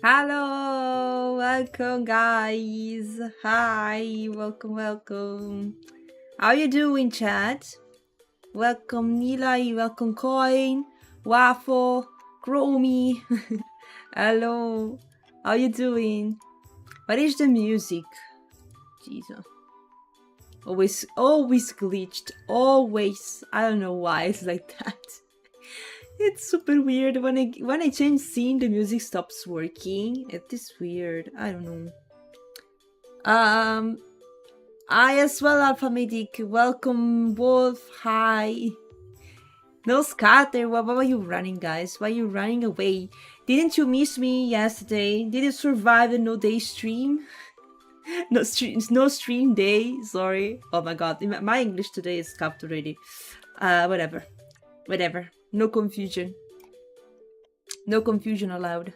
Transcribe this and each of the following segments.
Hello, welcome guys. Hi, welcome. How you doing, chat? Welcome Nilay, welcome Coin, Waffle, Chromie. Hello. How you doing? What is the music? Jesus. Always glitched. Always. I don't know why it's like that. It's super weird when I change scene, the music stops working. It is weird. I don't know. I as well, Alphamedic. Welcome, Wolf. Hi. No scatter. Why were you running, guys? Why are you running away? Didn't you miss me yesterday? Did you survive the no day stream? No stream day. Sorry. Oh my god, my English today is scuffed already. Whatever. No confusion. No confusion allowed.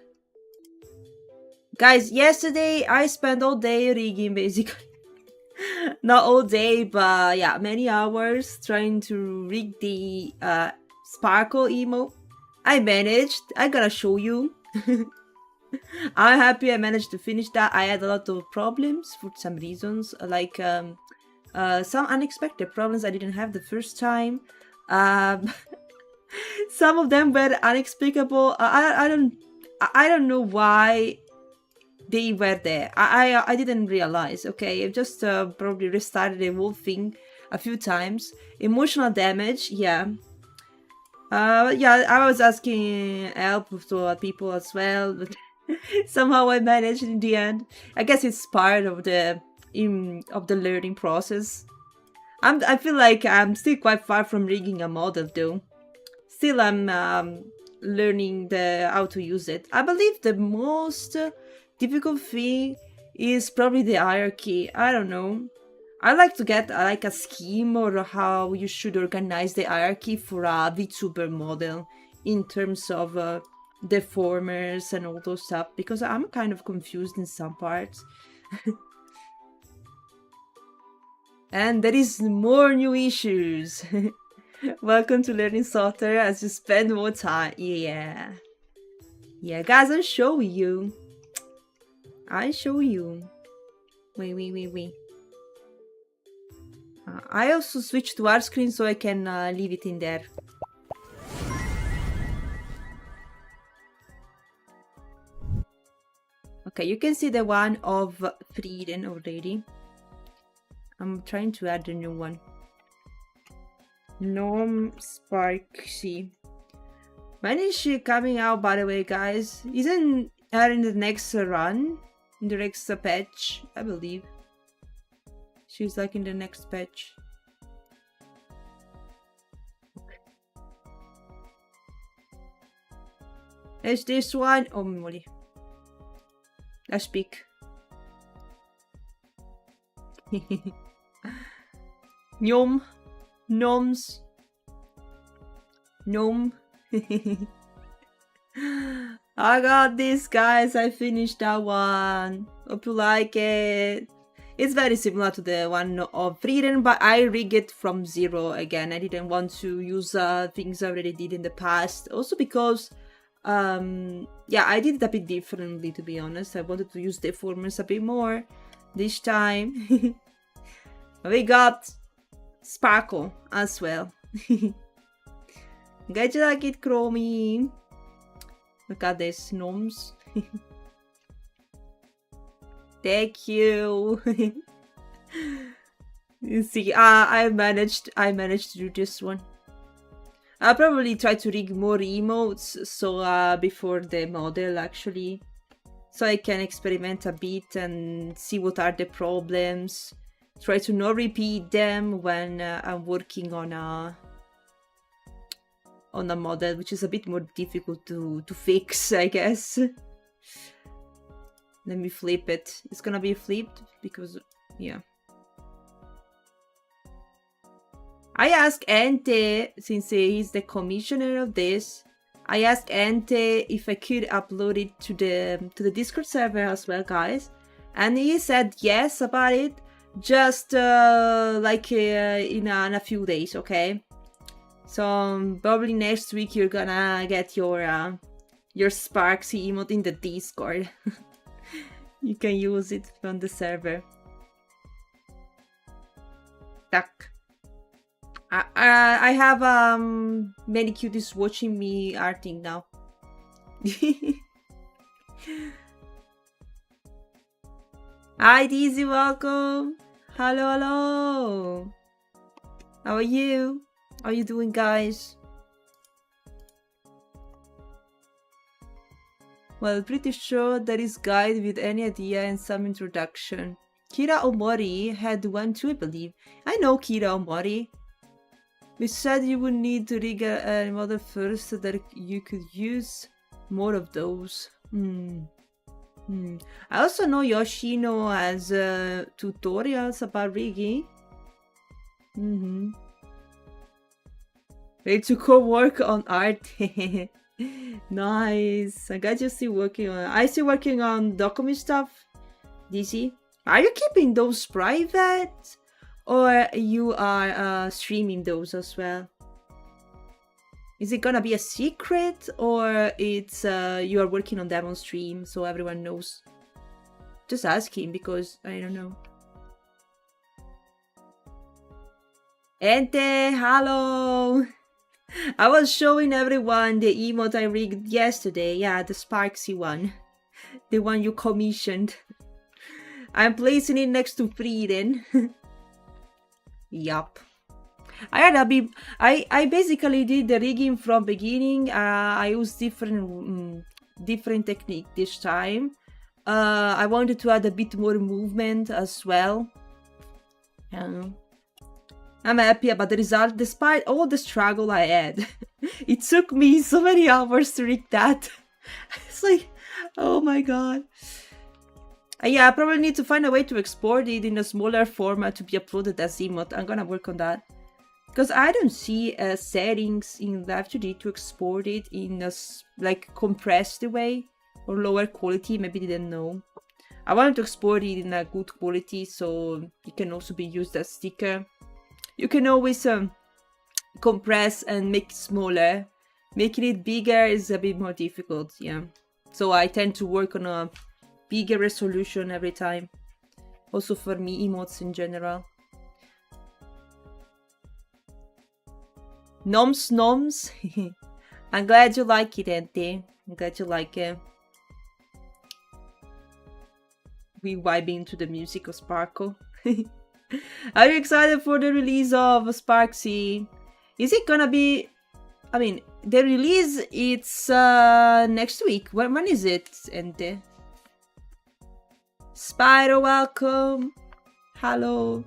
Guys, yesterday I spent all day rigging basically. Not all day, but yeah, many hours trying to rig the sparkle emo. I managed. I gotta show you. I'm happy I managed to finish that. I had a lot of problems for some reasons, like some unexpected problems I didn't have the first time. Some of them were unexplicable. I don't know why they were there. I didn't realize. Okay, I just probably restarted the whole thing a few times. Emotional damage, yeah. Yeah, I was asking help to people as well, but somehow I managed in the end. I guess it's part of the learning process. I feel like I'm still quite far from rigging a model though. Still, I'm learning how to use it. I believe the most difficult thing is probably the hierarchy. I don't know. I like to get like a scheme or how you should organize the hierarchy for a VTuber model in terms of deformers and all those stuff, because I'm kind of confused in some parts. And there is more new issues. Welcome to Learning Software as you spend more time. Yeah, guys, I'll show you. Wait. I also switched to our screen so I can leave it in there. Okay, you can see the one of Frieden already. I'm trying to add a new one. Gnome Sparky. When is she coming out, by the way, guys? Isn't her in the next run? In the next patch, I believe. She's like in the next patch. Okay. There's this one. Oh, moly. Let's speak. Gnome. Gnomes. Gnome. I got this, guys. I finished that one. Hope you like it. It's very similar to the one of Frieden, but I rig it from zero again. I didn't want to use things I already did in the past. Also because, yeah, I did it a bit differently, to be honest. I wanted to use deformers a bit more this time. We got Sparkle as well. Glad you like it, Chromie. Look at these gnomes. Thank you. You see, I managed to do this one. I'll probably try to rig more emotes so before the model actually, so I can experiment a bit and see what are the problems. Try to not repeat them when I'm working on a model, which is a bit more difficult to fix, I guess. Let me flip it. It's gonna be flipped because, yeah. I asked Ente, since he's the commissioner of this, I asked Ente if I could upload it to the Discord server as well, guys. And he said yes about it, just like in a few days, okay? So probably next week you're gonna get your your Sparksy emote in the Discord. You can use it on the server. Duck. I have many cuties watching me arting now. Hi Dizzy, welcome. Hello, hello. How are you? How are you doing, guys? Well, pretty sure there is guide with any idea and some introduction. Kira Omori had one too, I believe. I know Kira Omori. We said you would need to rig a model first so that you could use more of those. I also know Yoshino has tutorials about rigging. Ready to go work on art. Nice. I got you still working on. I still working on document stuff. DC, are you keeping those private, or you are streaming those as well? Is it gonna be a secret, or it's you are working on them on stream so everyone knows? Just asking because I don't know. Ente, hello. I was showing everyone the emote I rigged yesterday. Yeah, the Sparksy one. The one you commissioned. I'm placing it next to Frieden. Yup. I basically did the rigging from beginning. I used different technique this time. I wanted to add a bit more movement as well. I'm happy about the result despite all the struggle I had. It took me so many hours to rig that. It's like, oh my god. Yeah, I probably need to find a way to export it in a smaller format to be uploaded as emote. I'm gonna work on that. Because I don't see settings in Live2D to export it in a like compressed way or lower quality. Maybe they didn't know. I wanted to export it in a good quality so it can also be used as sticker. You can always compress and make it smaller. Making it bigger is a bit more difficult, yeah. So I tend to work on a bigger resolution every time. Also for me, emotes in general. Noms. I'm glad you like it, Ente. I'm glad you like it. We vibing to the music of Sparkle. Are you excited for the release of Sparksy? Is it gonna be... I mean, the release, it's next week. When is it, Ente? Spyro, welcome. Hello.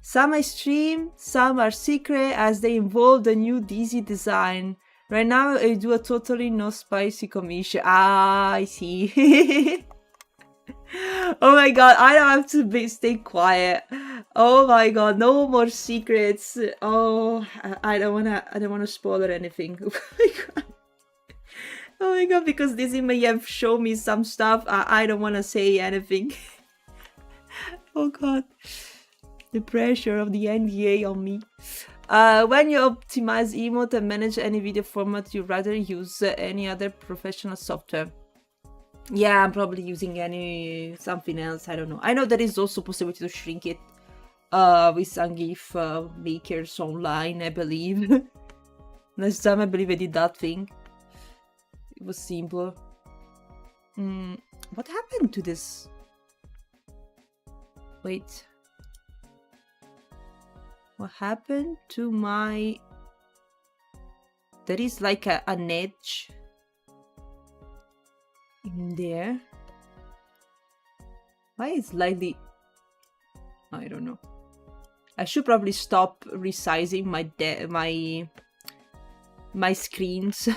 Some I stream, some are secret as they involve the new DZ design. Right now I do a totally no spicy commission. Ah, I see. Oh my god, I don't have to stay quiet. Oh my god, no more secrets. Oh, I don't wanna spoil anything. Oh my god. Oh my god, because Disney may have shown me some stuff. I don't wanna say anything. Oh god. The pressure of the NDA on me. When you optimize emote and manage any video format, you rather use any other professional software. Yeah, I'm probably using something else. I don't know. I know there is also possibility to shrink it with some GIF makers online, I believe. Last time I believe I did that thing. It was simple. What happened to this? Wait. What happened to my... There is like an edge in there. Why is slightly... I don't know. I should probably stop resizing my screens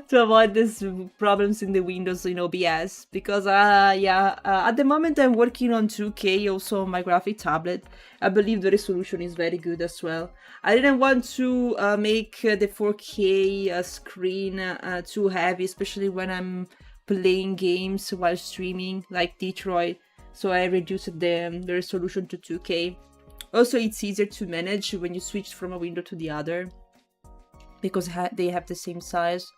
to avoid these problems in the Windows in OBS, because at the moment I'm working on 2K also on my graphic tablet. I believe the resolution is very good as well. I didn't want to make the 4K screen too heavy, especially when I'm playing games while streaming like Detroit, so I reduced the resolution to 2K. Also, it's easier to manage when you switch from a window to the other, because they have the same size.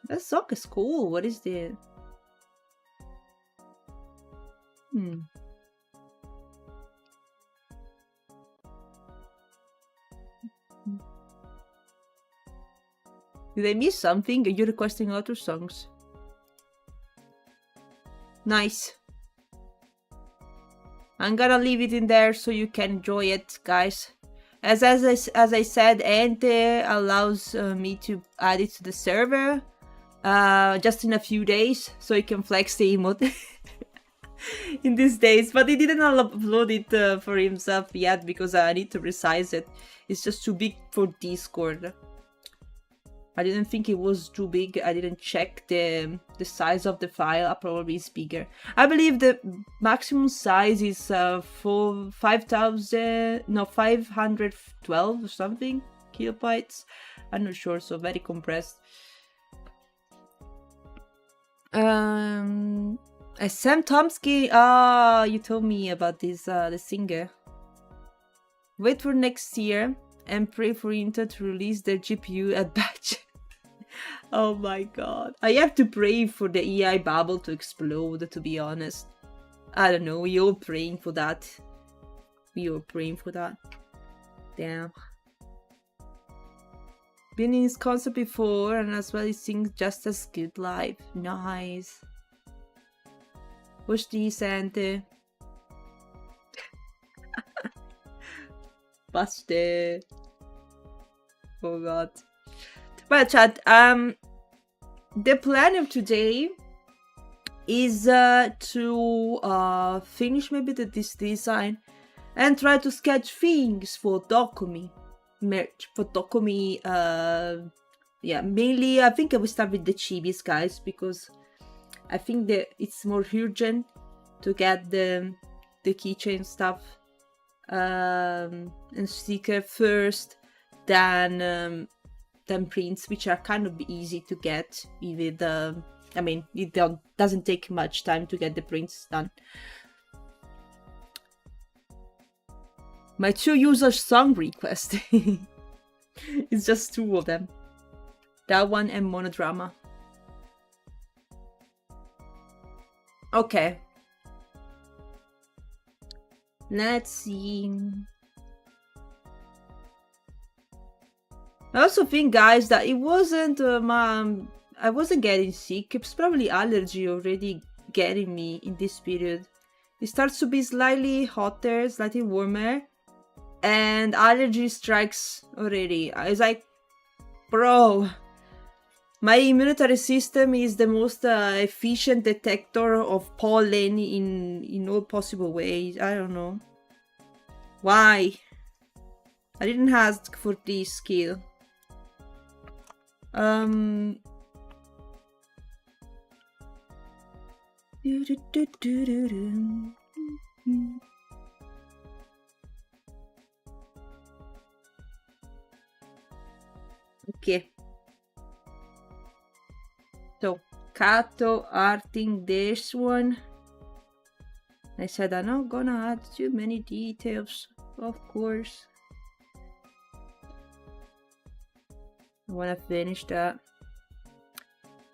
That song is cool. What is the... Did I miss something? Are you requesting other songs? Nice. I'm gonna leave it in there so you can enjoy it, guys. As I said, Ente allows me to add it to the server just in a few days, so you can flex the emote in these days. But he didn't upload it for himself yet because I need to resize it. It's just too big for Discord. I didn't think it was too big. I didn't check the size of the file. Probably it's bigger. I believe the maximum size is 512 or something kilobytes. I'm not sure, so very compressed. Sam Tomsky. You told me about this the singer. Wait for next year and pray for Intel to release their GPU at batch. Oh my god. I have to pray for the AI bubble to explode, to be honest. I don't know, we all praying for that. We all praying for that. Damn. Been in his concert before, and as well he sings just as good live. Nice. What's this, Ante? Busted. Oh god. Well, chat, the plan of today is to finish maybe this design and try to sketch things for Dokumi merch. For Dokumi, yeah, mainly I think I will start with the chibis, guys, because I think that it's more urgent to get the keychain stuff and sticker first than prints, which are kind of easy to get. With I mean, it doesn't take much time to get the prints done. My 2 users song request. It's just 2 of them. That one and Monodrama. Okay. Let's see. I also think, guys, that it wasn't I wasn't getting sick. It's probably allergy already getting me in this period. It starts to be slightly hotter, slightly warmer, and allergy strikes already. It's like, bro, my immunity system is the most efficient detector of pollen in all possible ways. I don't know why. I didn't ask for this skill. Okay. So, Kato arting this one. I said I'm not gonna add too many details, of course. I wanna finish that.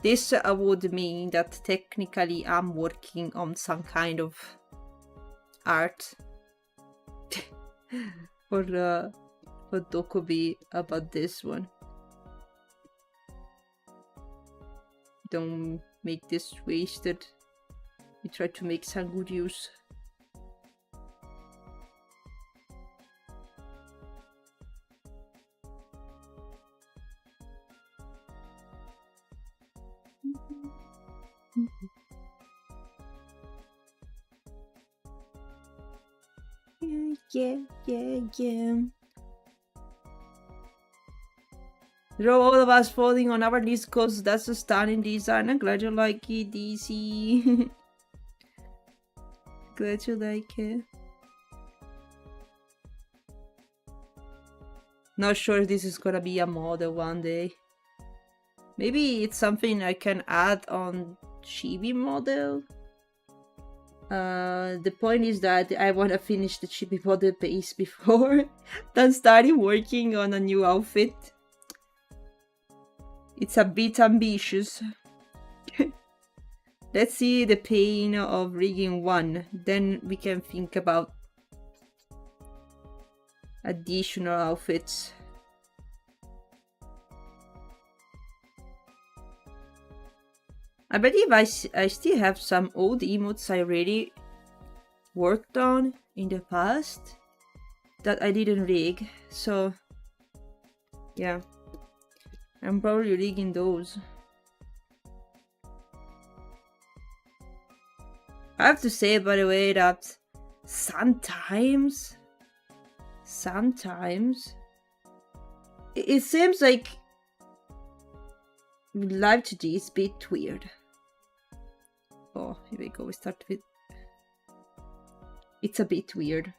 This would mean that technically I'm working on some kind of art for Dokubi about this one. Don't make this wasted. We try to make some good use. Yeah. Draw all of us falling on our knees because that's a stunning design. I'm glad you like it, DC. Glad you like it. Not sure if this is gonna be a model one day. Maybe it's something I can add on Chibi model. The point is that I want to finish the Chibi model base before than starting working on a new outfit. It's a bit ambitious. Let's see the pain of rigging one, then we can think about additional outfits. I believe I still have some old emotes I really worked on in the past that I didn't rig, so yeah, I'm probably rigging those. I have to say, by the way, that sometimes it seems like live 2D is a bit weird. Oh, here we go, we start with... It's a bit weird.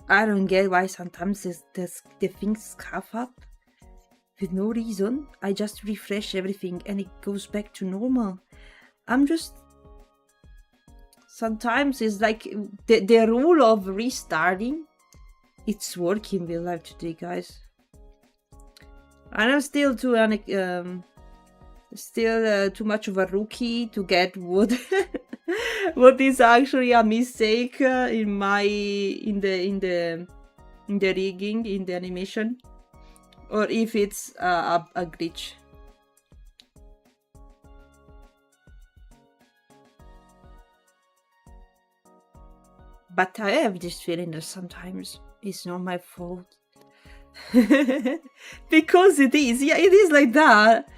I don't get why sometimes the things scuff up with no reason. I just refresh everything and it goes back to normal. I'm just... Sometimes it's like the rule of restarting. It's working with live 2D, guys. And I'm still too too much of a rookie to get what what is actually a mistake in the rigging, in the animation, or if it's a glitch. But I have this feeling that sometimes it's not my fault. Because it is. Yeah, it is like that.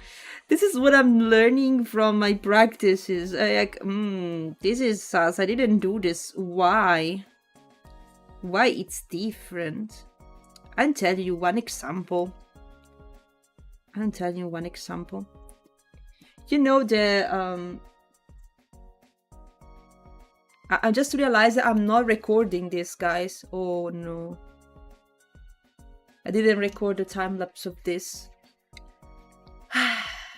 This is what I'm learning from my practices. This is sus. I didn't do this. Why? Why it's different? I'll tell you one example. You know the I just realized that I'm not recording this, guys. Oh no. I didn't record the time lapse of this.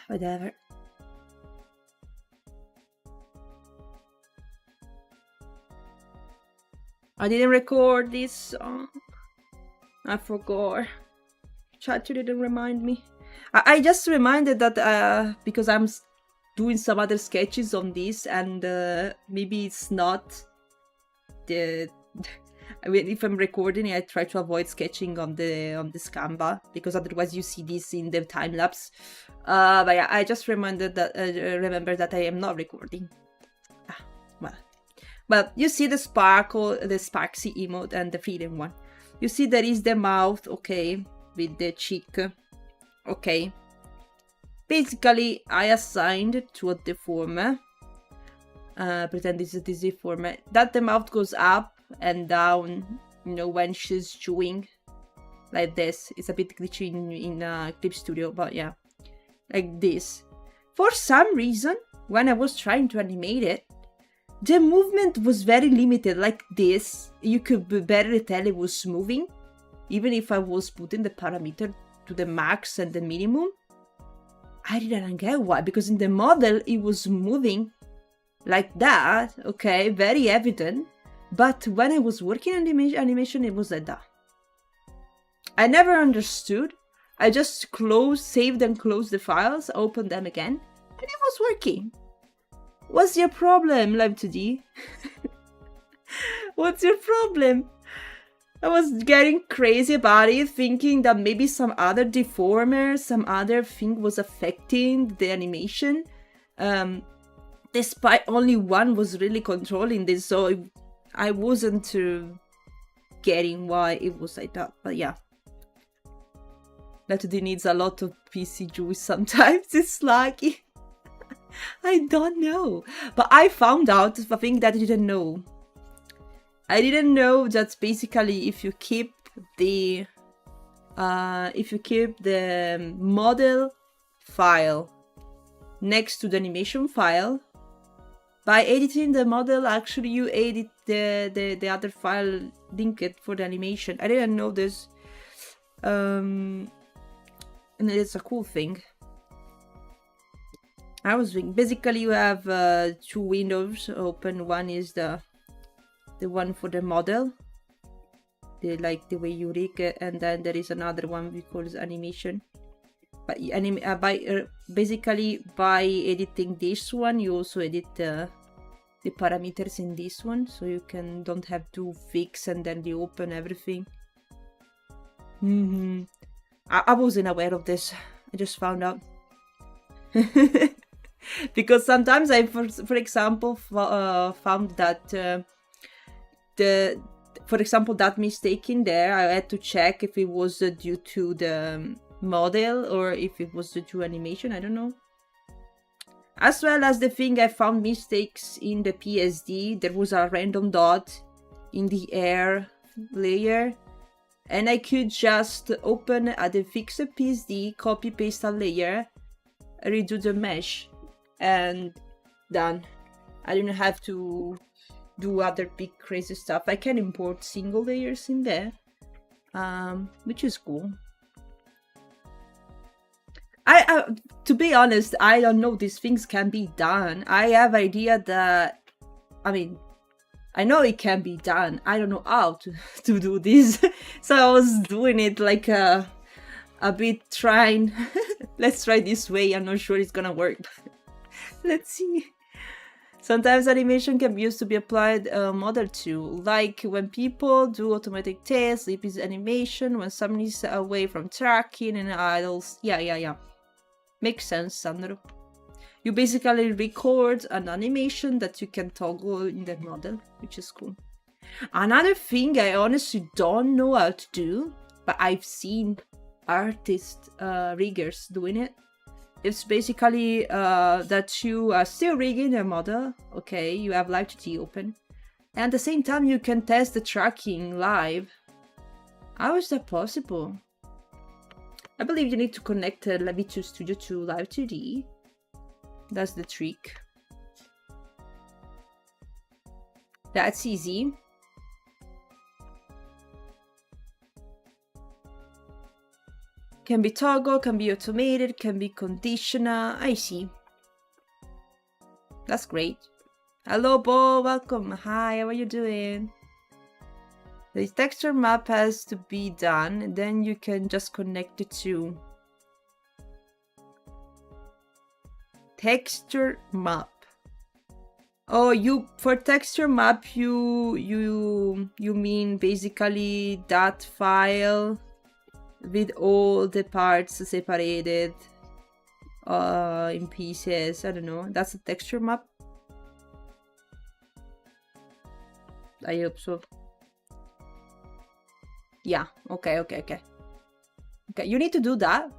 Whatever. I didn't record this song. I forgot. Chat didn't remind me. I just reminded that because I'm doing some other sketches on this, and maybe it's not the... I mean, if I'm recording, I try to avoid sketching on this Canva, because otherwise you see this in the time lapse. But yeah, I just remember that I am not recording. Well, you see the sparkle, the Sparksy emote, and the freedom one. You see there is the mouth, okay, with the cheek, okay. Basically, I assigned to a deformer. Pretend this is this deformer. That the mouth goes up and down, you know, when she's chewing, like this. It's a bit glitchy in Clip Studio, but yeah, like this. For some reason, when I was trying to animate it, the movement was very limited, like this. You could barely tell it was moving, even if I was putting the parameter to the max and the minimum. I didn't get why, because in the model it was moving like that, okay, very evident. But when I was working on the animation, it was like that. I never understood. I just saved and closed the files, opened them again, and it was working. What's your problem, Live2D? What's your problem? I was getting crazy about it, thinking that maybe some other deformer, some other thing was affecting the animation. Despite only one was really controlling this, so I wasn't getting why it was like that. But yeah, Live2D needs a lot of PC juice sometimes. It's like... I don't know. But I found out a thing that I didn't know. I didn't know that basically if you keep the model file next to the animation file, by editing the model, actually you edit the other file linked for the animation. I didn't know this, and it's a cool thing. I was doing, basically you have two windows open. One is the one for the model, like the way you rig it, and then there is another one we call animation. But basically by editing this one, you also edit the parameters in this one, so you don't have to fix and then reopen everything. I wasn't aware of this. I just found out. Because sometimes I, for example, found that for example, that mistake in there, I had to check if it was due to the model or if it was due to animation. I don't know. As well as the thing I found mistakes in the PSD. There was a random dot in the air layer, and I could just open the fixed PSD, copy paste a layer, redo the mesh, and done. I didn't have to do other big crazy stuff. I can import single layers in there, which is cool. To be honest, I don't know these things can be done. I have idea that, I mean, I know it can be done. I don't know how to do this. So I was doing it like a bit trying. Let's try this way. I'm not sure it's gonna work. Let's see. Sometimes animation can be used to be applied model to, like when people do automatic tests, sleep is animation, when someone is away from tracking and idles. Yeah. Makes sense, Sandro. You basically record an animation that you can toggle in the model, which is cool. Another thing I honestly don't know how to do, but I've seen artists, riggers doing it. It's basically that you are still rigging the model, okay, you have Live2D open, and at the same time you can test the tracking live. How is that possible? I believe you need to connect Visual Studio to Live2D. That's the trick. That's easy. Can be toggle, can be automated, can be conditional. I see. That's great. Hello, Bo. Welcome. Hi, how are you doing? The texture map has to be done, and then you can just connect it to texture map. Oh, for texture map you mean basically that file with all the parts separated in pieces. I don't know. That's a texture map. I hope so. Yeah. Okay. You need to do that.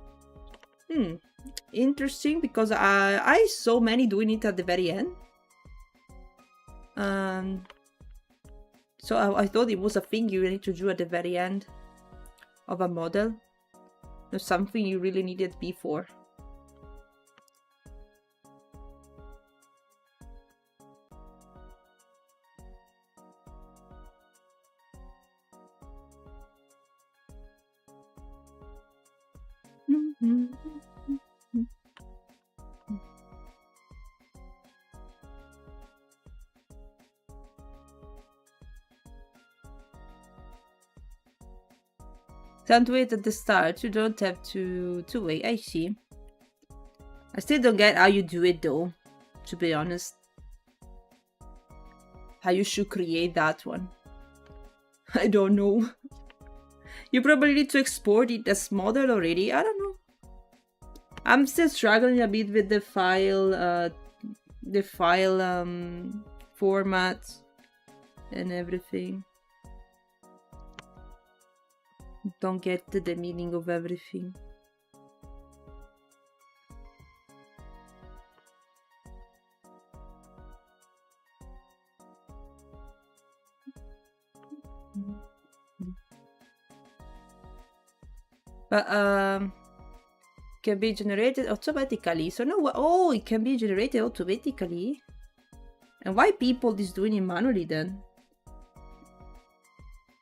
Interesting, because I saw many doing it at the very end. So I thought it was a thing you need to do at the very end of a model. Not something you really needed before. Can't wait at the start. You don't have to wait. I see. I still don't get how you do it though, to be honest. How you should create that one. I don't know. You probably need to export it as model already. I don't know. I'm still struggling a bit with the file format and everything. Don't get the meaning of everything. But can be generated automatically. So no, oh, it can be generated automatically. And why people is doing it manually then?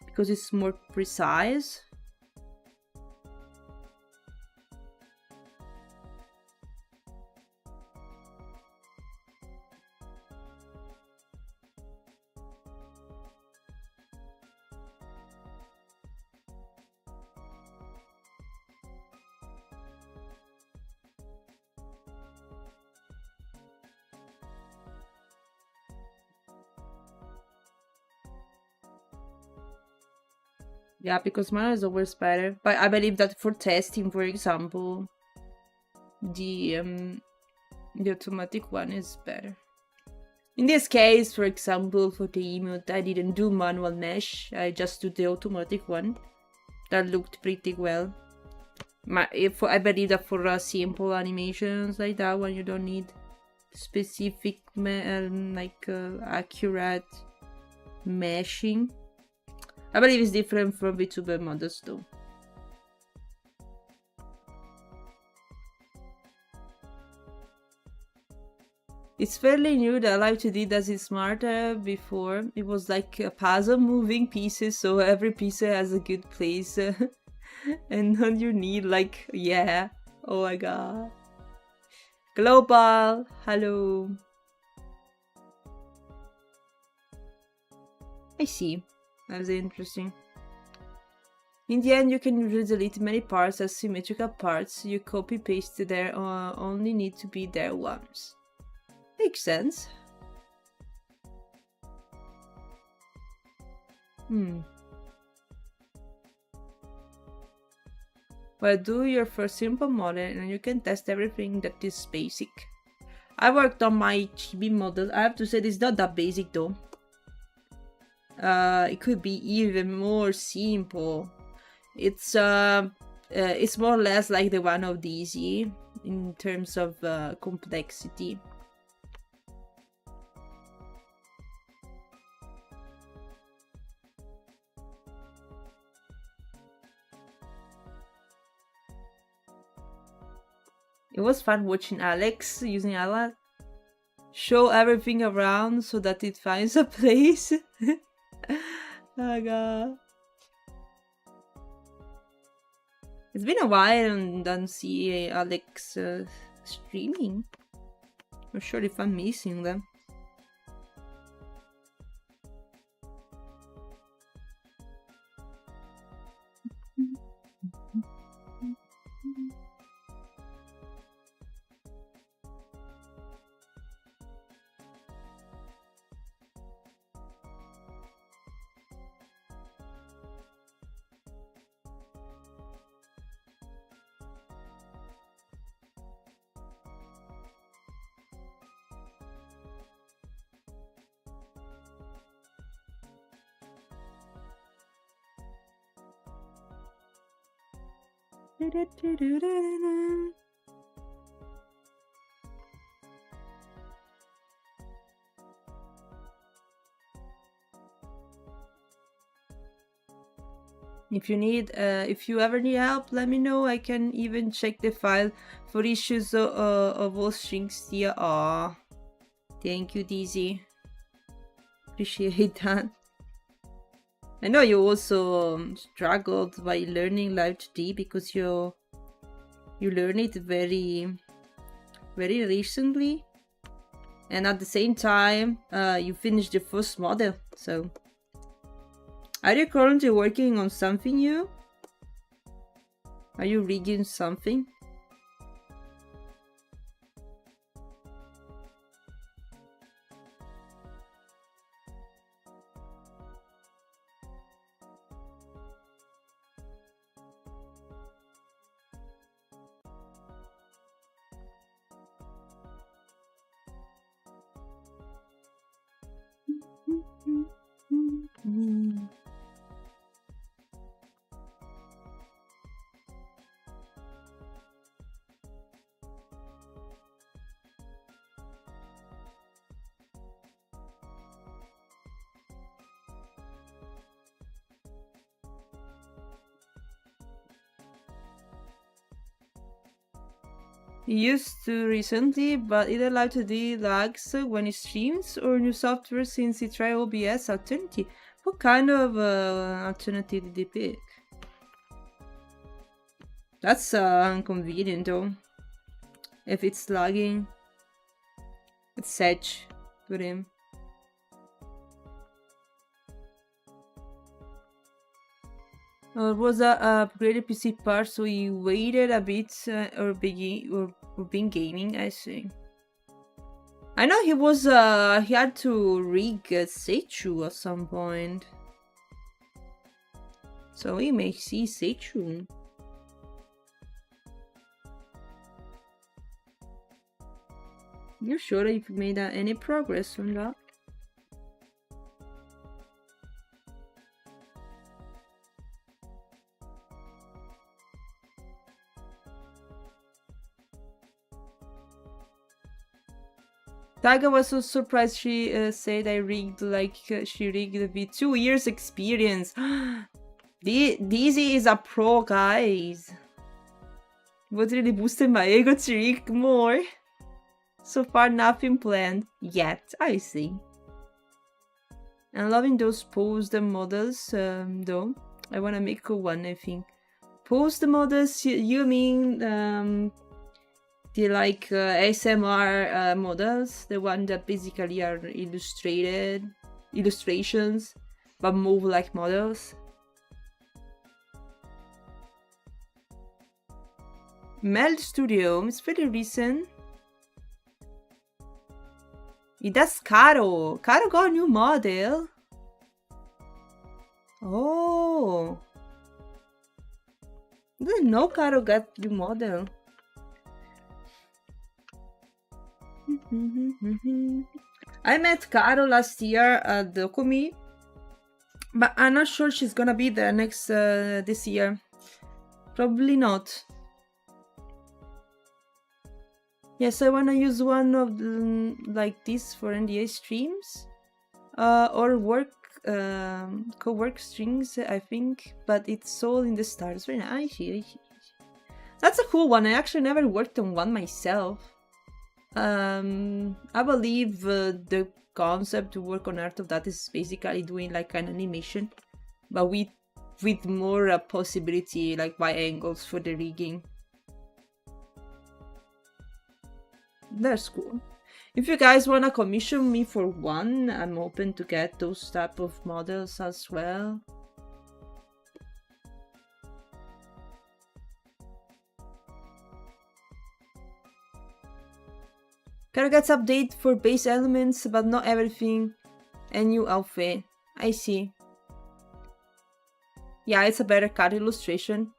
Because it's more precise. Yeah, because manual is always better. But I believe that for testing, for example, the um the automatic one is better. In this case, for example, for the emote, I didn't do manual mesh. I just do the automatic one. That looked pretty well. I believe that for simple animations like that one, you don't need specific accurate meshing. I believe it's different from VTuber models though. It's fairly new that Live 2D does it smarter. Before it was like a puzzle moving pieces, so every piece has a good place. And then you need like, yeah, oh my god. Global, hello. I see. That's interesting. In the end, you can usually delete many parts as symmetrical parts. You copy paste there, only need to be there once. Makes sense. Well, do your first simple model and you can test everything that is basic. I worked on my chibi model. I have to say it's not that basic though. It could be even more simple. It's more or less like the one of DZ in terms of complexity. It was fun watching Alex using Ella show everything around so that it finds a place. Oh my god. It's been a while and don't see Alex streaming. I'm not sure if I'm missing them. If you ever need help, let me know. I can even check the file for issues of all strings here. Aw, thank you, DZ. Appreciate that. I know you also struggled by learning Live 2D because you learned it very recently, and at the same time you finished the first model. So are you currently working on something new? Are you rigging something? He used to recently, but it allowed to do lags when he streams or new software since he tried OBS alternative. What kind of alternative did he pick? That's inconvenient though. If it's lagging, it's sedge for him. It was a upgraded PC part, so he waited a bit or been gaming, I think. I know he was he had to rig Seichu at some point. So we may see Seichu. You sure if you made any progress on that? Taiga was so surprised she said I rigged, like she rigged with 2 years experience. Dizzy is a pro, guys. What really boosted my ego to rig more? So far nothing planned yet, I see. I'm loving those posed models though. I wanna make one, I think. Posed models, you mean the like ASMR models, the one that basically are illustrations, but move like models. Meld Studio, it's pretty recent. That's Caro. Caro got a new model. Oh. I didn't know Caro got a new model. I met Caro last year at Dokumi, but I'm not sure she's gonna be there next this year. Probably not. Yes, I wanna use one of the, like this for NDA streams, or work co-work strings, I think. But it's all in the stars. Very nice. That's a cool one. I actually never worked on one myself. I believe the concept to work on art of that is basically doing like an animation, but with more possibility, like by angles for the rigging. That's cool. If you guys wanna commission me for one, I'm open to get those type of models as well. Caro gets update for base elements, but not everything. A new outfit. I see. Yeah, it's a better card illustration.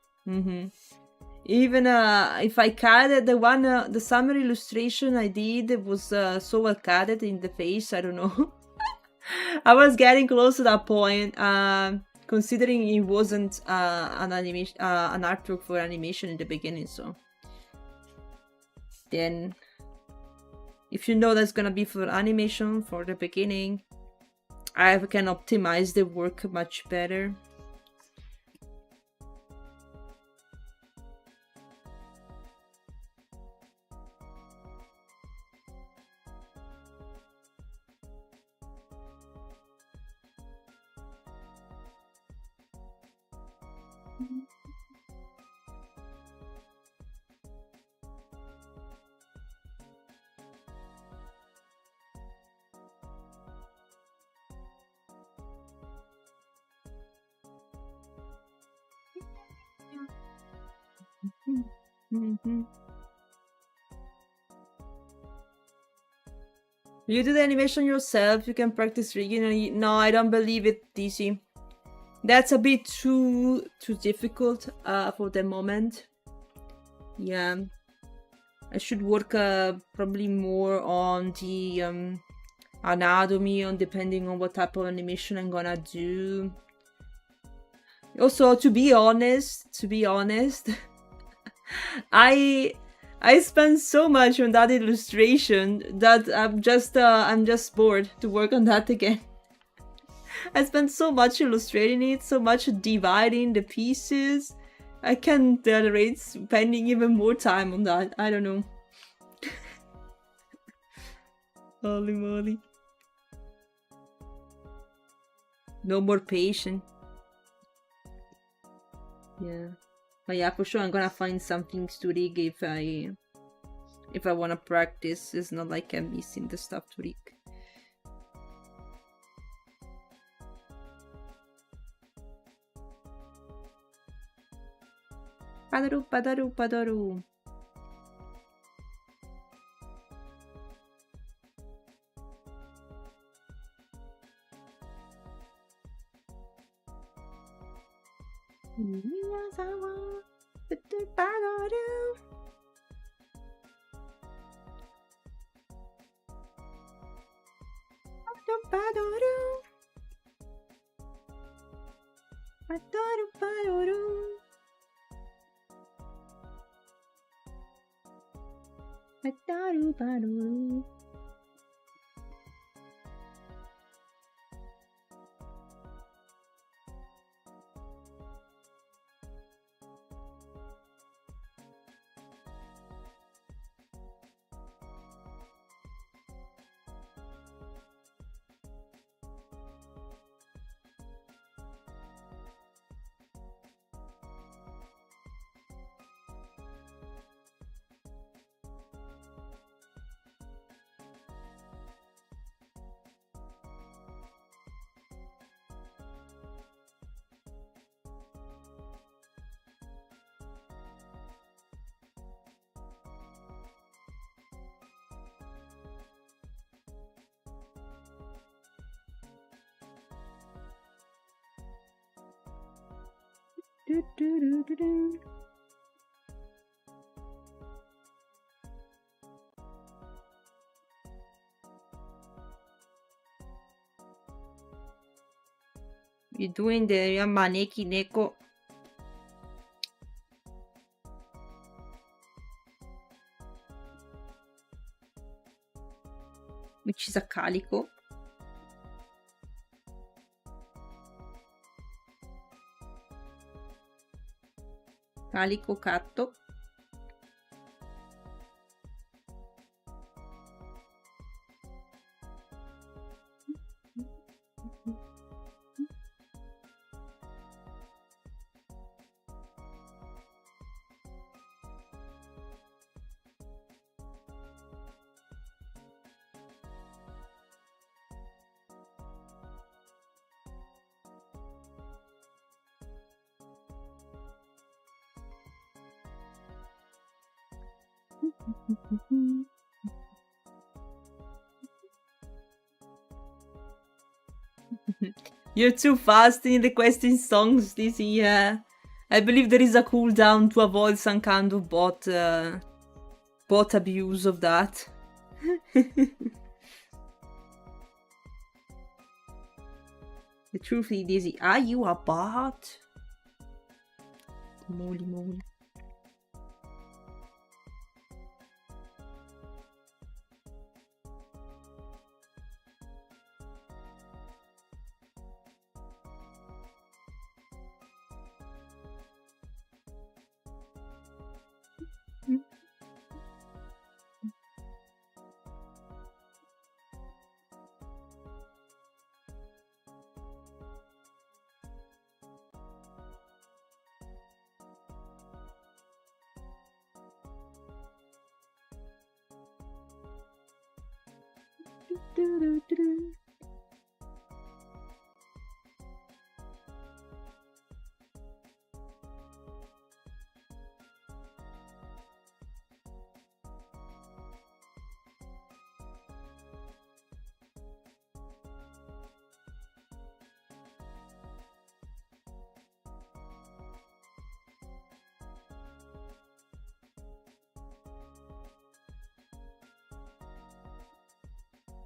Even if I carded the one, the summer illustration I did was so well carded in the face, I don't know. I was getting close to that point, considering it wasn't an animation, an artwork for animation in the beginning. So then, if you know that's gonna be for animation for the beginning, I can optimize the work much better. You do the animation yourself, you can practice rigging. No, I don't believe it, DC. That's a bit too difficult for the moment. Yeah. I should work probably more on the anatomy, on depending on what type of animation I'm gonna do. Also, to be honest, I spent so much on that illustration that I'm just bored to work on that again. I spent so much illustrating it, so much dividing the pieces. I can't tolerate spending even more time on that. I don't know. Holy moly. No more patience. Yeah. But yeah, for sure I'm gonna find some things to rig if I wanna practice. It's not like I'm missing the stuff to rig. Padaru, padaru, padaru. You're doing the Yamaneki Neko. Which is a calico. Calico catto. You're too fast in requesting songs, Lizzie. Yeah. I believe there is a cooldown to avoid some kind of bot abuse of that. The truth is, Lizzie, are you a bot? Moly moly.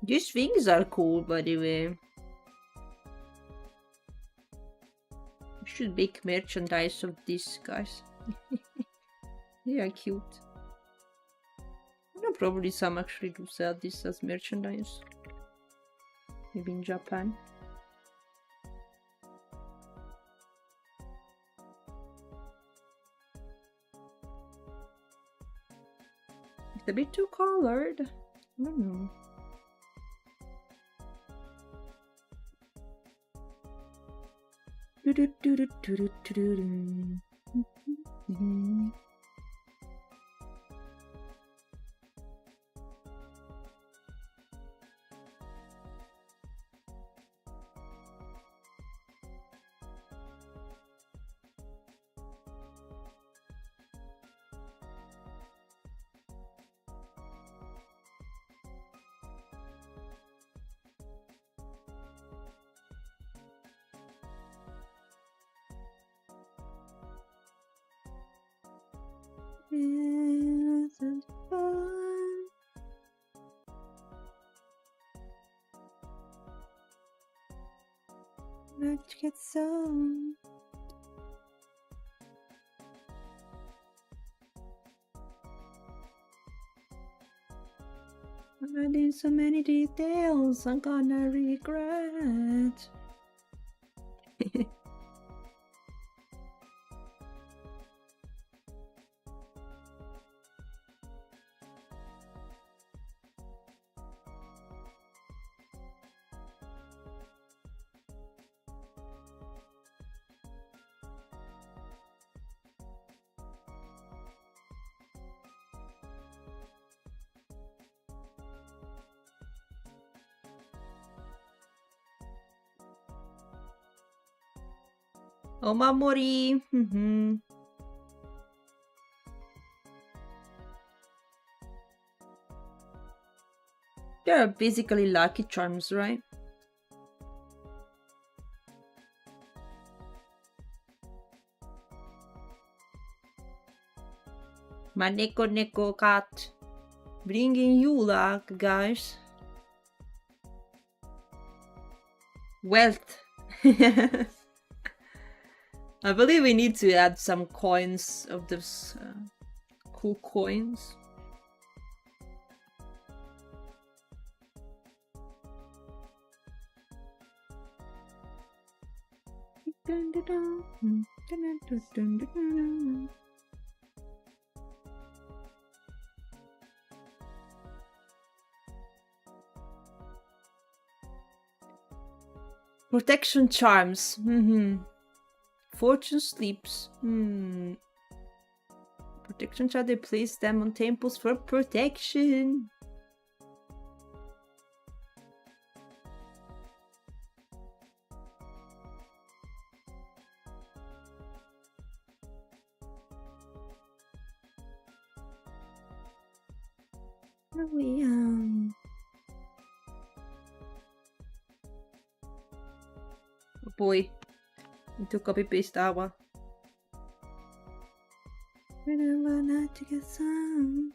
These things are cool, by the way. We should make merchandise of this, guys. They are cute. No, probably some actually do sell this as merchandise. Maybe in Japan. It's a bit too colored. I don't know. Isn't fun. Let's get some. I'm adding so many details, I'm gonna regret. Omamori. They're basically lucky charms, right? My Neko cat. Bringing you luck, guys. Wealth. I believe we need to add some coins of those cool coins. Protection charms. Fortune sleeps. Protection charm, they place them on temples for protection. Oh boy. Need to copy paste that one. Remember not to get some.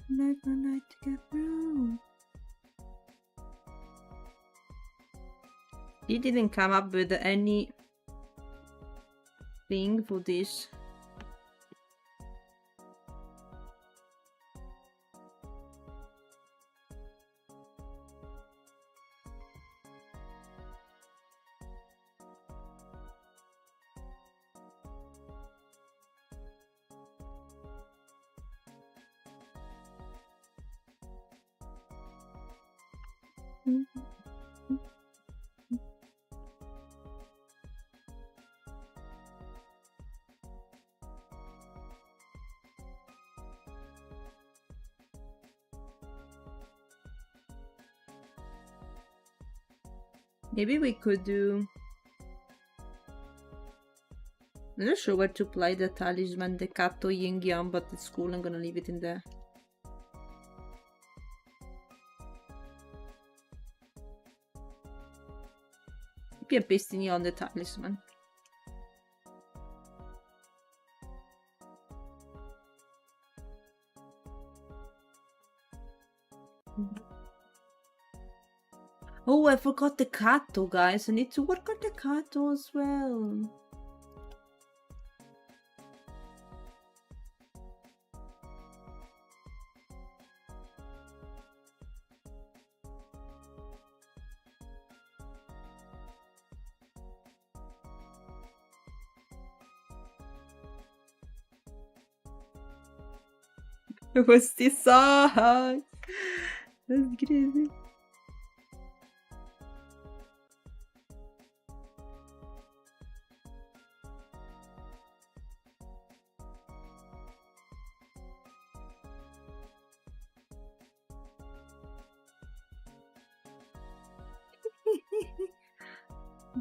Never not to get through. He didn't come up with any thing for this. Maybe we could do... I'm not sure where to apply the talisman, the Kato Yin Yang, but it's cool, I'm gonna leave it in there. Maybe I'm pasting it on the talisman. Oh, I forgot the Kato, guys. I need to work on the Kato as well. What's this song? That's crazy.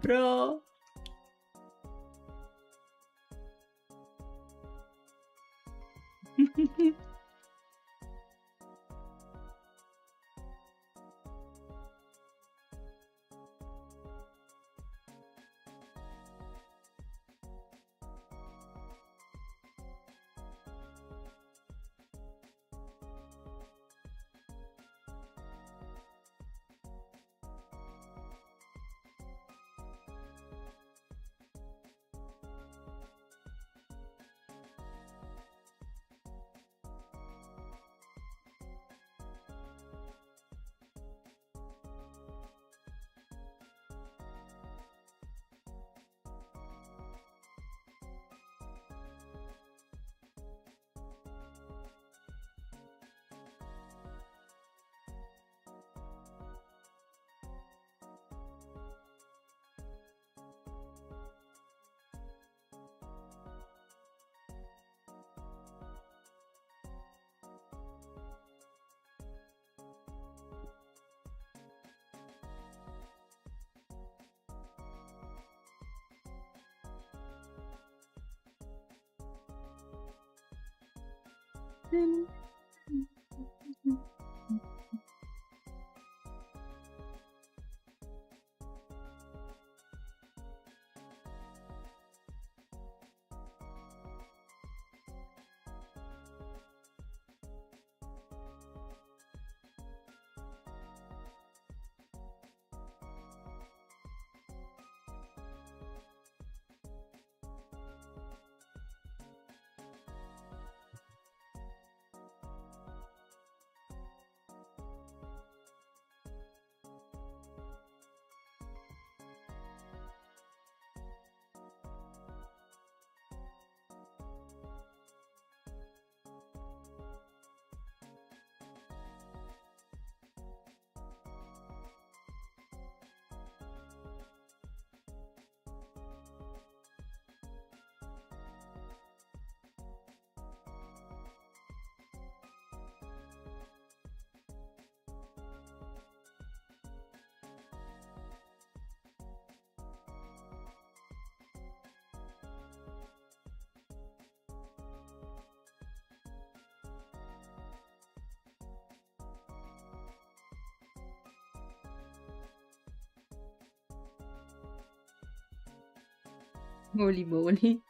Bro. Holy moly.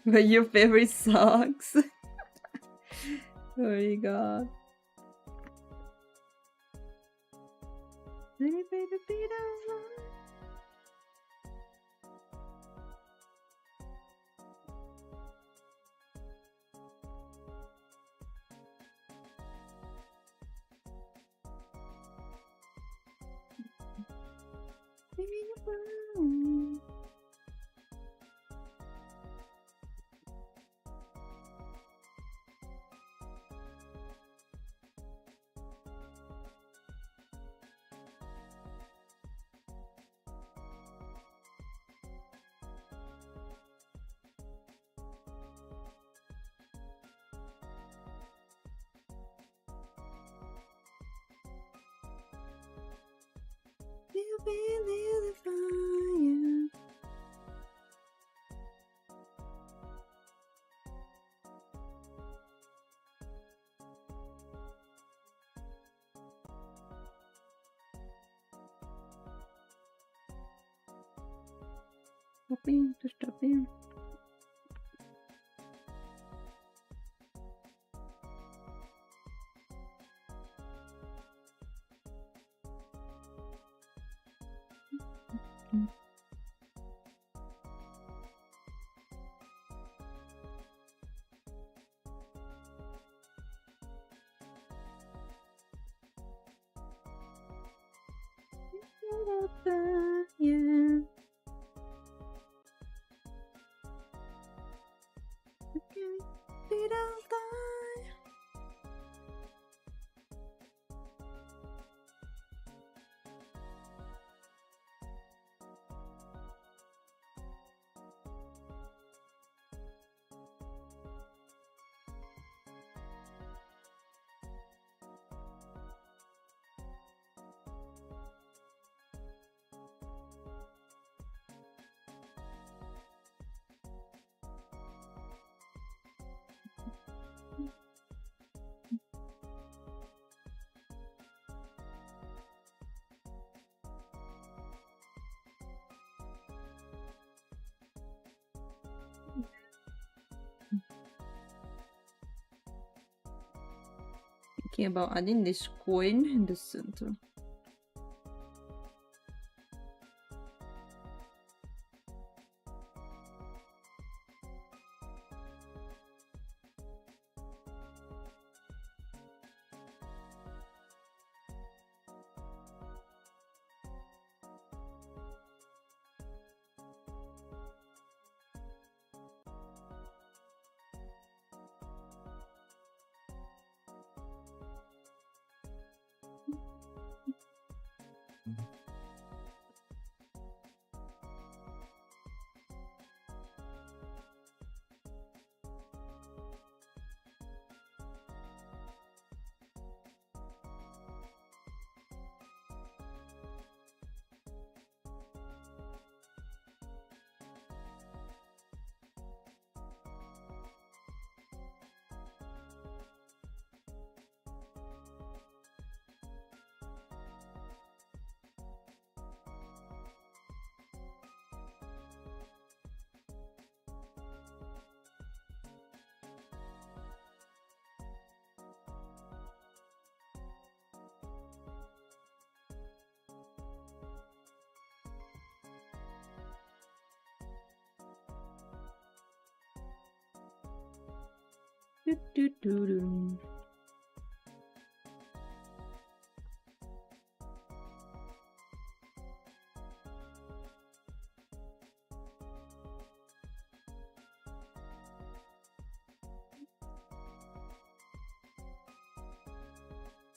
But your favorite songs. Oh my god. You feel the fire. Stop him. Yeah. Okay. We don't die. Thinking about adding this coin in the center.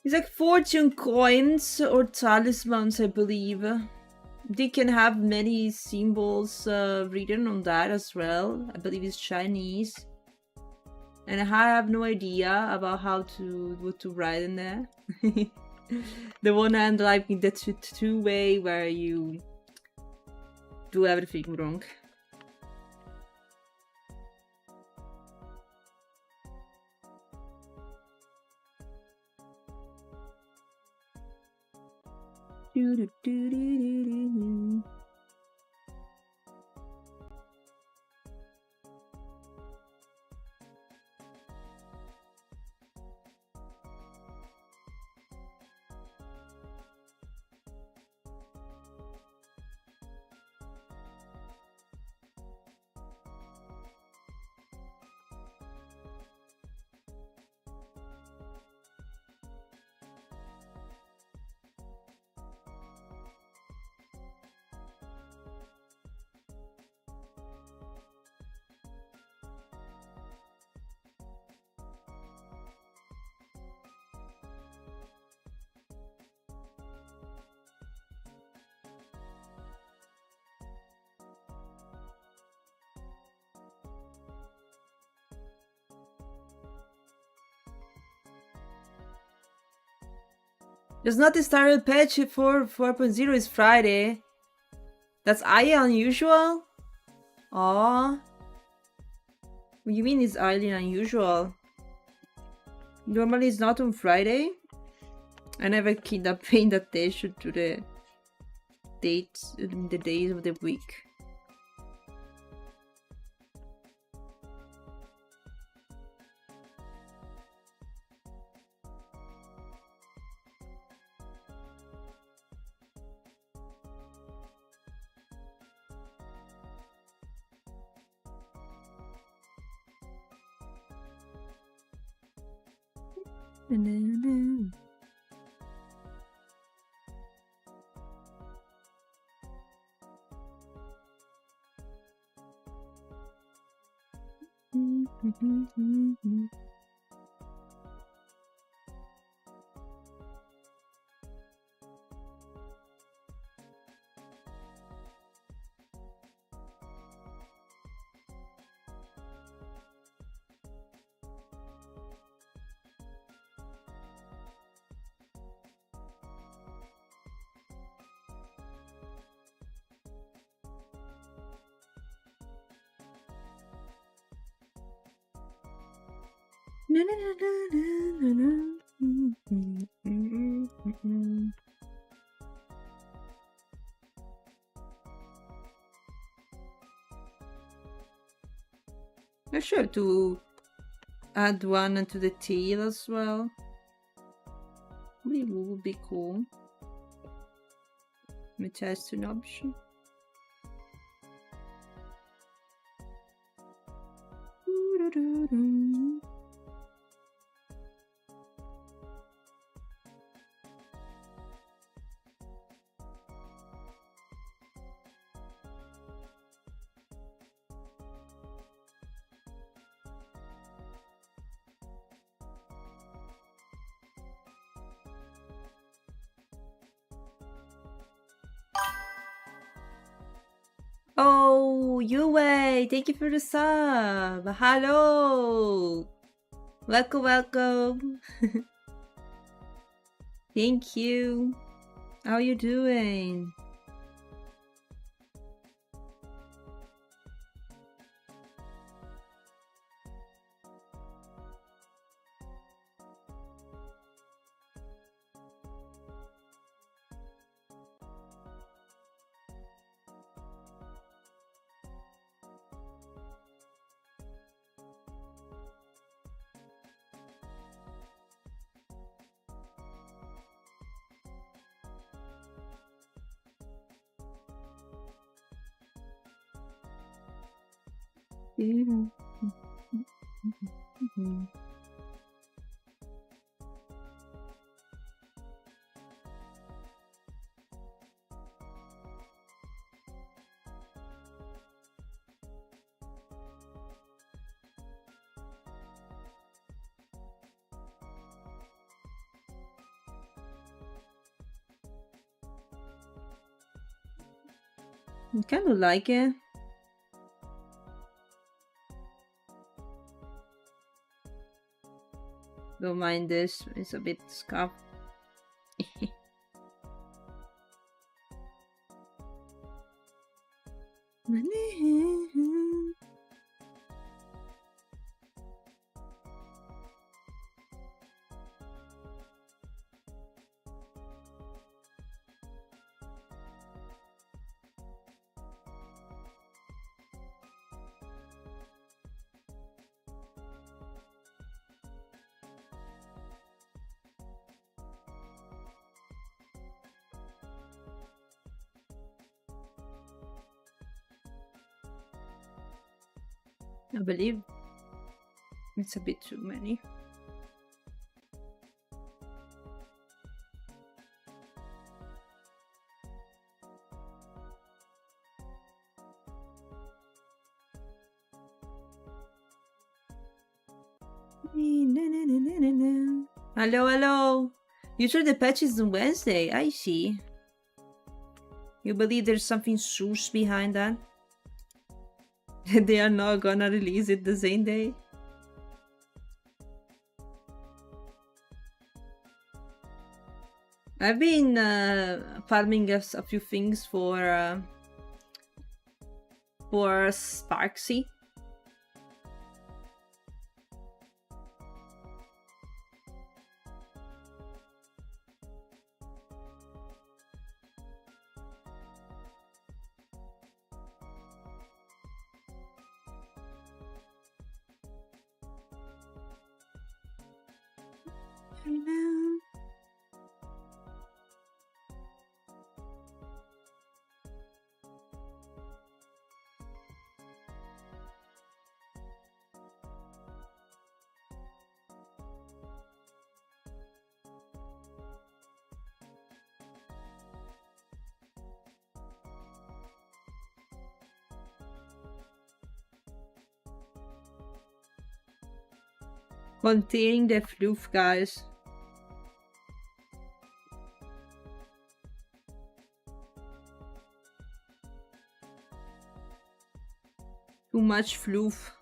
It's like fortune coins or talismans, I believe. They can have many symbols written on that as well. I believe it's Chinese. And I have no idea about what to write in there. The one hand like in the two-way where you do everything wrong. There's not a started patch for 4.0 is Friday. That's unusual? Aww. What do you mean it's highly unusual? Normally it's not on Friday. I never keep up paying attention to the dates, the days of the week. I'm sure to add one to the tail as well. Would be cool. Let me test an option. Oh, Yue, thank you for the sub. Hello. Welcome, welcome. Thank you. How are you doing? I kind of like it. Don't mind this, it's a bit scuffed. I believe it's a bit too many. Hello, hello. Usually the patch is on Wednesday. I see. You believe there's something sus behind that? They are not gonna release it the same day. I've been farming a few things for Sparksy. Containing the floof, guys. Too much floof.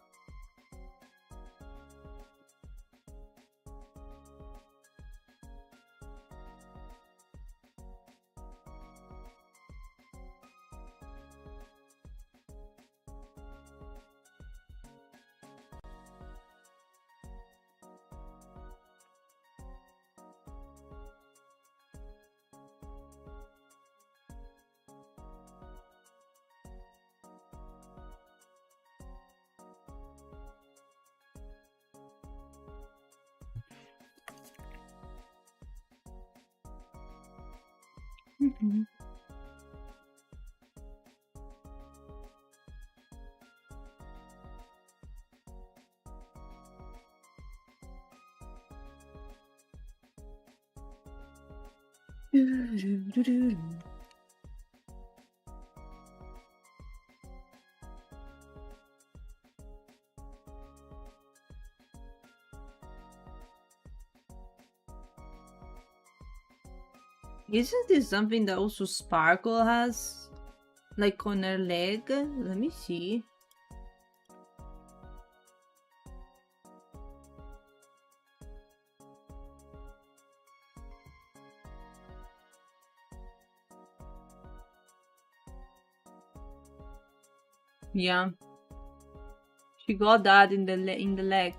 Isn't this something that also Sparkle has? Like on her leg? Let me see. Yeah. She got that in the leg.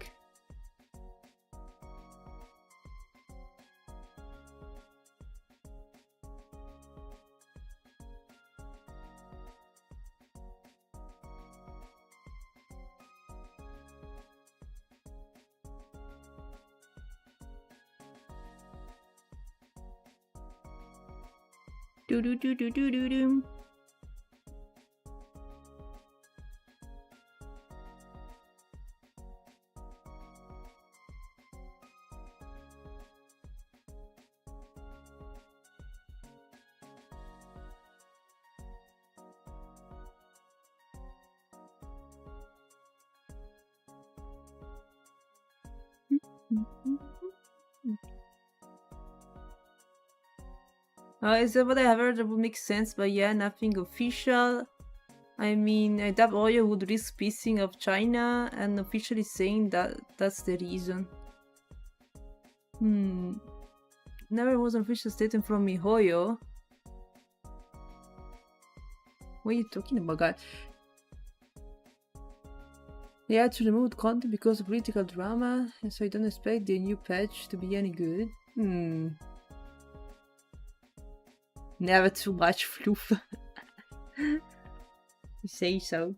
Do do do do do do do. Is that what I have heard? That would make sense, but yeah, nothing official. I mean, I doubt Oyo would risk pissing off China and officially saying that that's the reason. Never was an official statement from MiHoYo. What are you talking about, guys? They had to remove content because of political drama, and so I don't expect the new patch to be any good. Never too much fluff. You say so.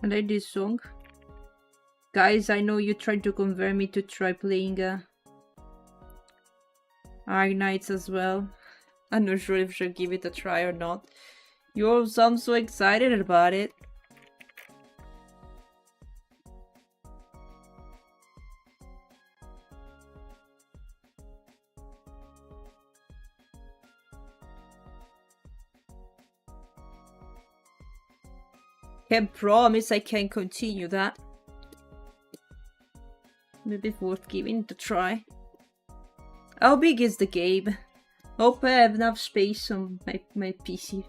I like this song. Guys, I know you tried to convert me to try playing Ark Knights as well. I'm not sure if I should give it a try or not. You all sound so excited about it. Can't promise I can continue that. Maybe it's worth giving it a try. How big is the game? Hope I have enough space on my PC.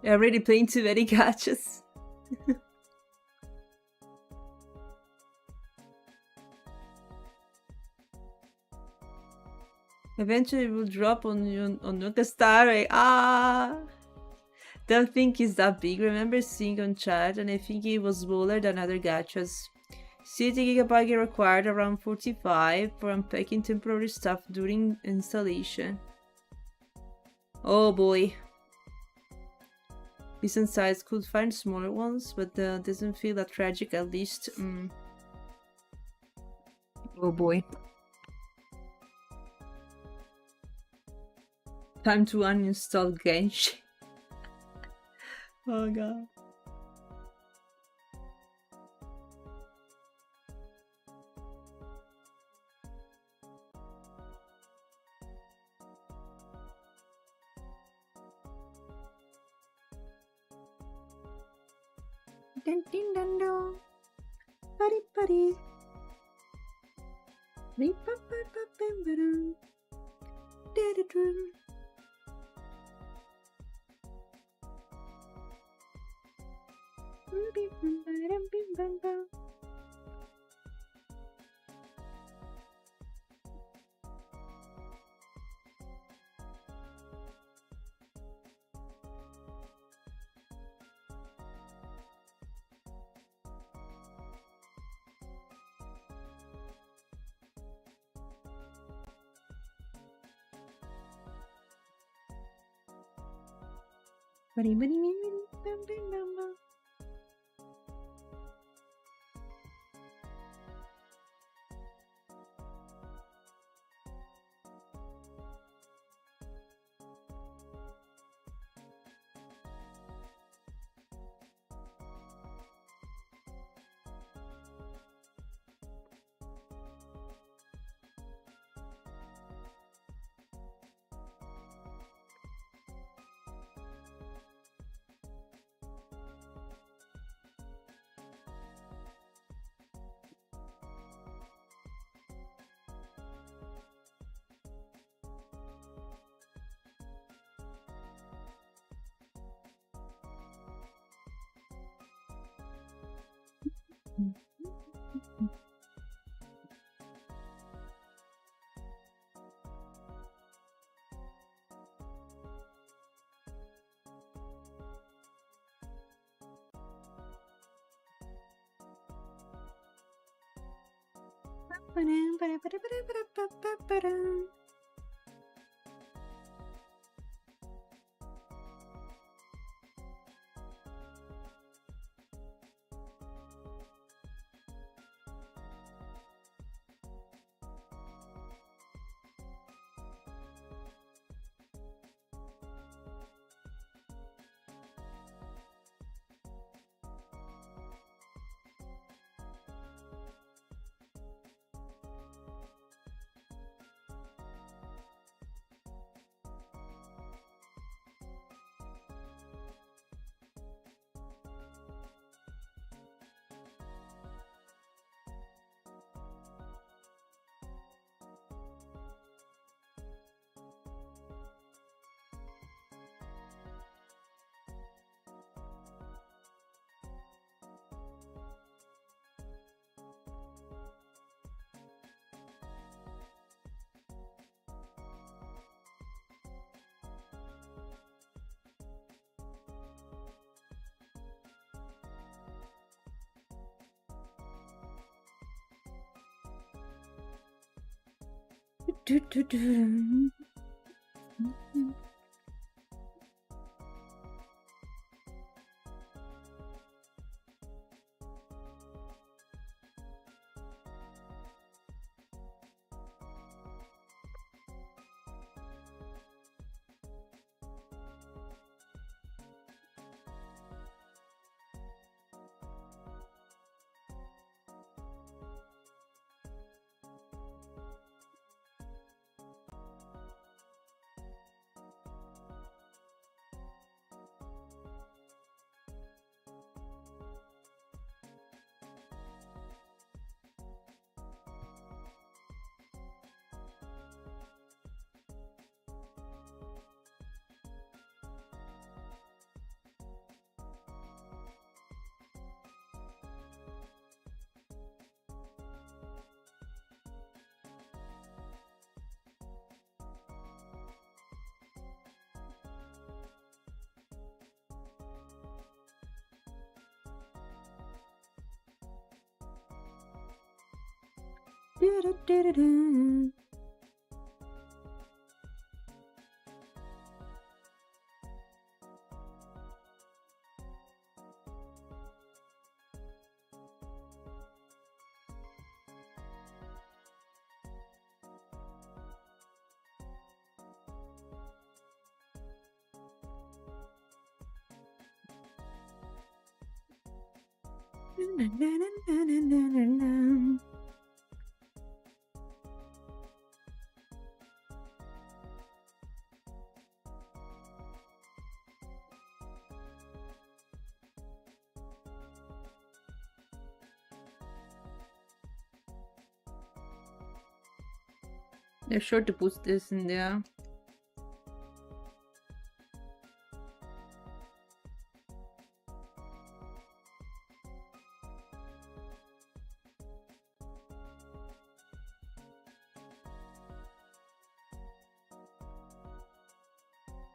They're already playing too many gachas. Eventually it will drop on Nuka Star. Don't think it's that big. Remember seeing on chat and I think it was smaller than other gachas. 60 GB required, around 45 for unpacking temporary stuff during installation. Oh boy. Decent size, could find smaller ones, but doesn't feel that tragic at least. Oh boy. Time to uninstall Genshin. Oh god. Dun dun dun dun. Buddy buddy. Beep bop bop bop bam ba-dum. Da-da-dum. Beep bum ba-dum beep bum bum. Buddy buddy buddy bum bum bum bum. Ba-dum ba-da ba-da ba-da ba-da ba-da. Do-do-do. They're sure to put this in there.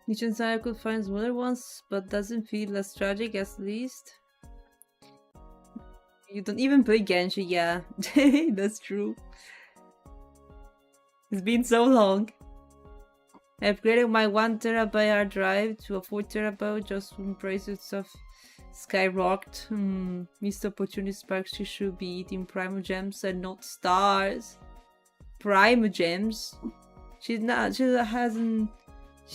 Mission Cycle finds smaller ones, but doesn't feel as tragic as least. You don't even play Genshin, yeah. That's true. It's been so long. I upgraded my 1TB hard drive to a 4TB just when prices of skyrocketed. Missed opportunity sparks. She should be eating Primo Gems and not stars. Primo Gems? She's not. She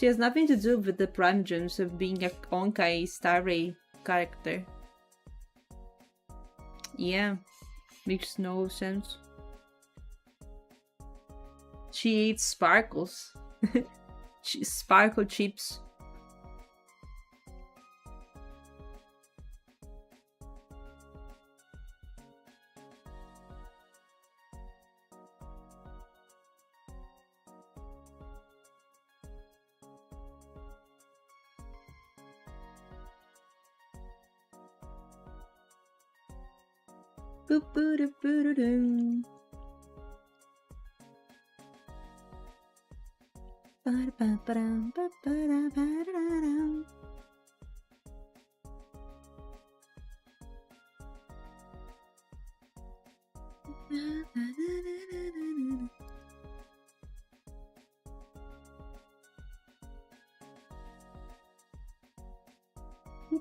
has nothing to do with the Prime Gems of being a Honkai Starry character. Yeah, makes no sense. She eats sparkles. Sparkle chips. Boop boo doo boo doo doo. Ba-da-ba-ba-dum, ba-ba-da-ba-da-dum.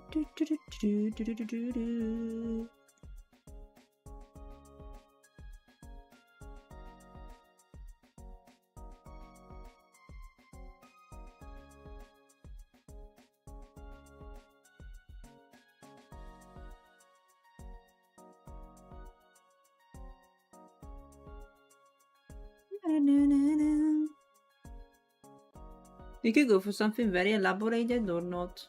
Do-do-do-do-do-do-do-do-do. You could go for something very elaborated or not.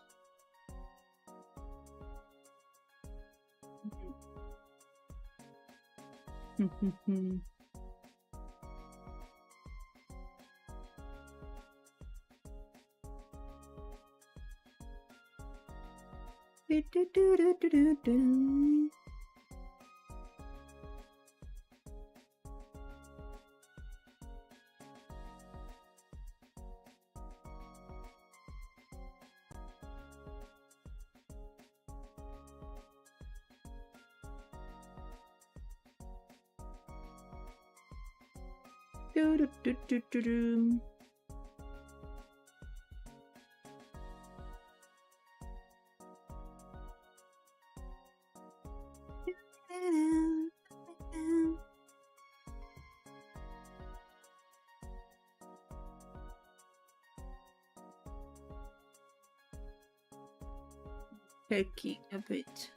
Perky a bit.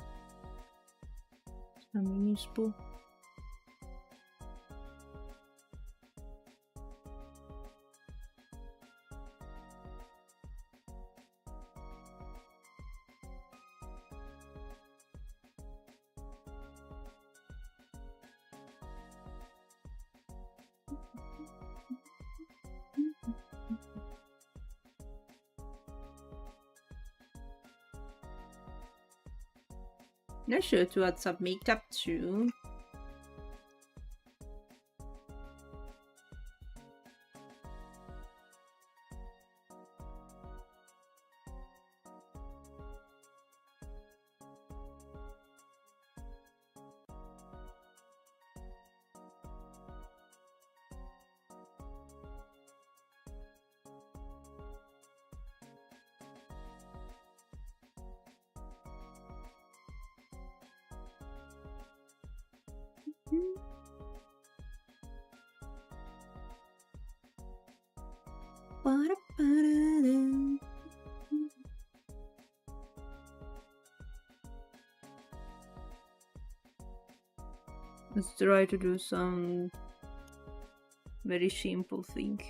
Some useful. Not sure to add some makeup too. Let's try to do some very simple thing.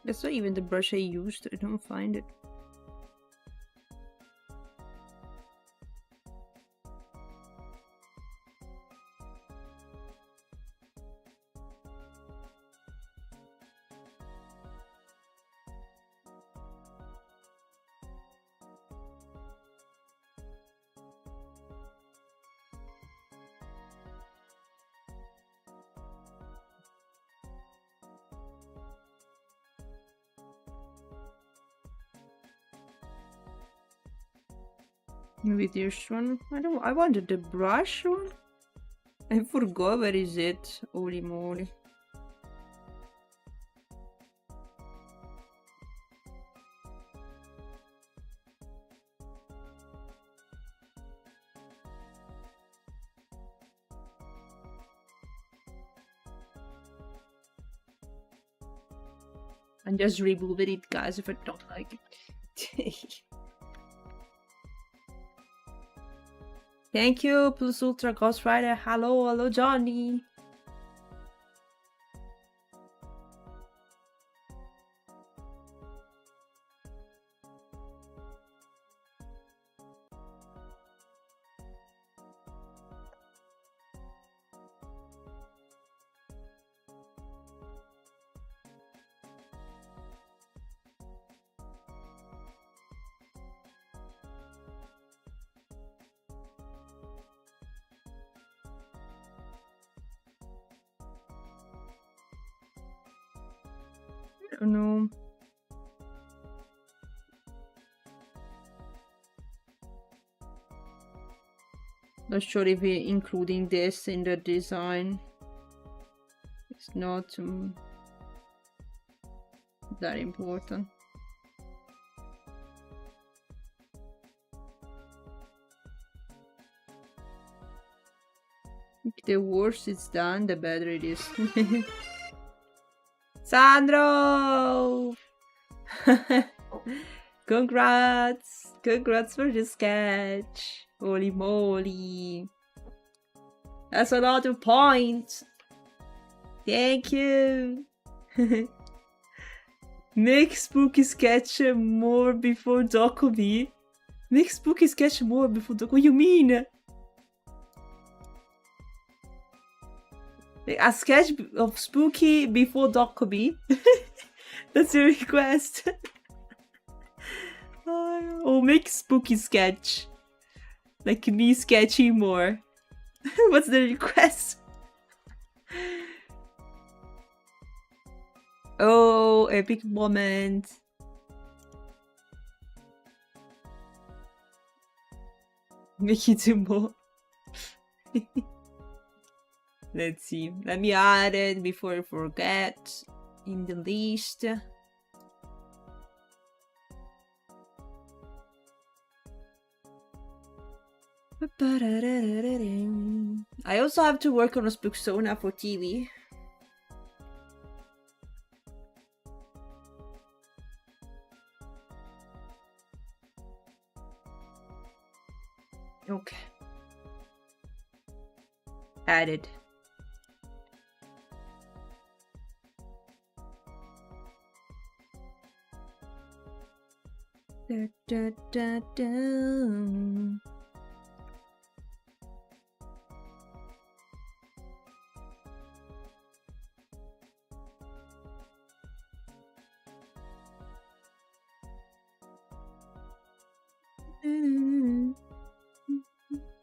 That's not even the brush I used. I don't find it. Maybe this one. I wanted the brush one. I forgot where is it. Holy moly. I'm just removing it, guys, if I don't like it. Thank you, Plus Ultra Ghost Rider. Hello, Johnny. I don't know. Not sure if we're including this in the design. It's not that important. The worse it's done, the better it is. Sandro! Congrats! Congrats for the sketch! Holy moly! That's a lot of points! Thank you! Make Spuky sketch more before Dokumi. Make Spuky sketch more before Dokumi. What do you mean? A sketch of Spuky before Dokumi. That's your request. Or make Spuky sketch. Like me sketching more. What's the request? Oh, epic moment. Make it do more. Let's see. Let me add it before I forget. In the list. I also have to work on a Spooksona for TV. Okay. Added. Da, da, da, da.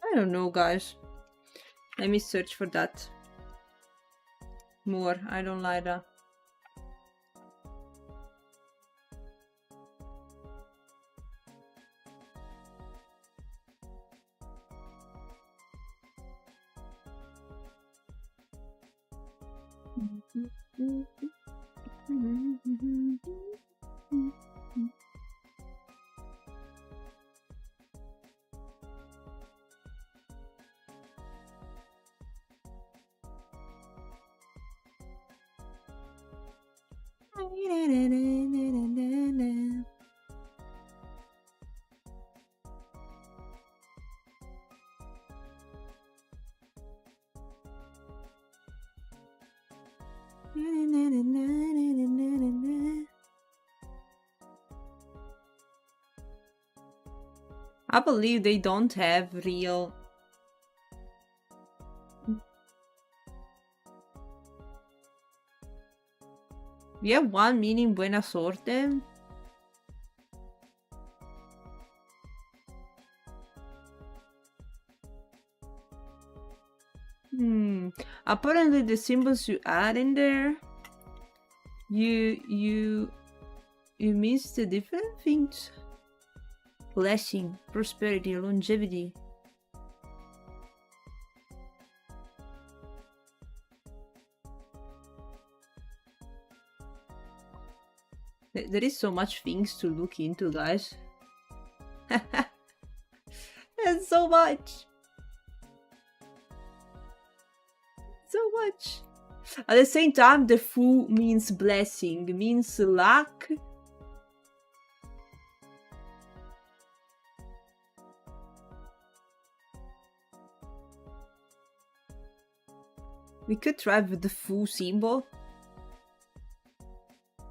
I don't know, guys. Let me search for that more. I don't like that. I believe they don't have real. We have one meaning buena sorte. Apparently the symbols you add in there, you miss the different things. Blessing, prosperity, longevity. There is so much things to look into, guys. There's so much. So much. At the same time, the fu means blessing, means luck. We could try with the fu symbol.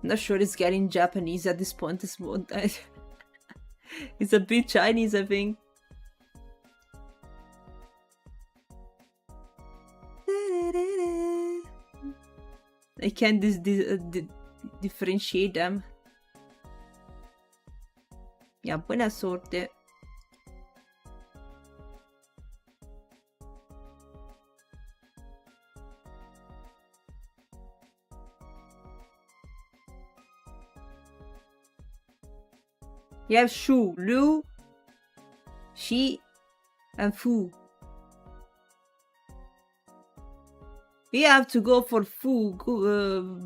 I'm not sure it's getting Japanese at this point. It's a bit Chinese, I think. I can't differentiate them. Yeah, buena sorte. You have Shu, Lu, Shi, and Fu. We have to go for Fu,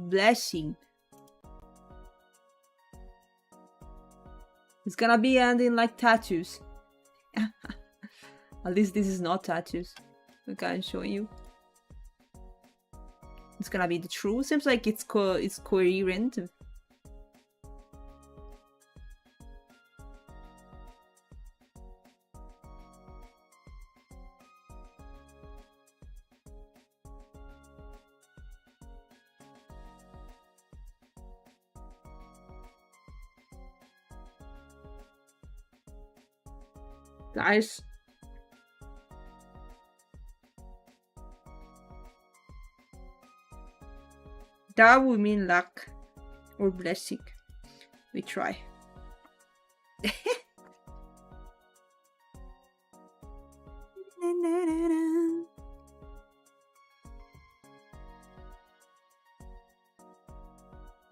blessing. It's gonna be ending like tattoos. At least this is not tattoos. Okay, I'm showing you. It's gonna be the truth. Seems like it's coherent. Guys, that would mean luck or blessing. We try.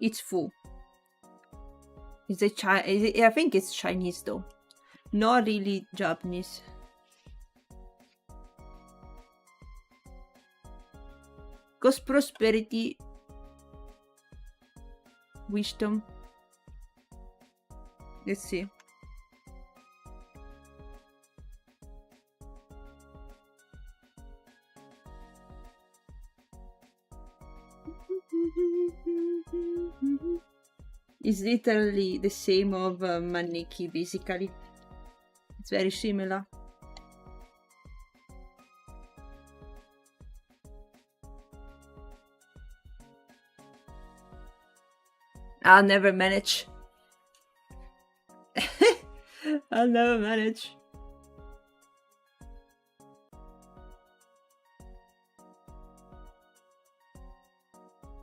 It's full. Is it I think it's Chinese though. Not really Japanese. Cause prosperity, wisdom. Let's see. It's literally the same of Maneki, basically. It's very similar. I'll never manage. I'll never manage.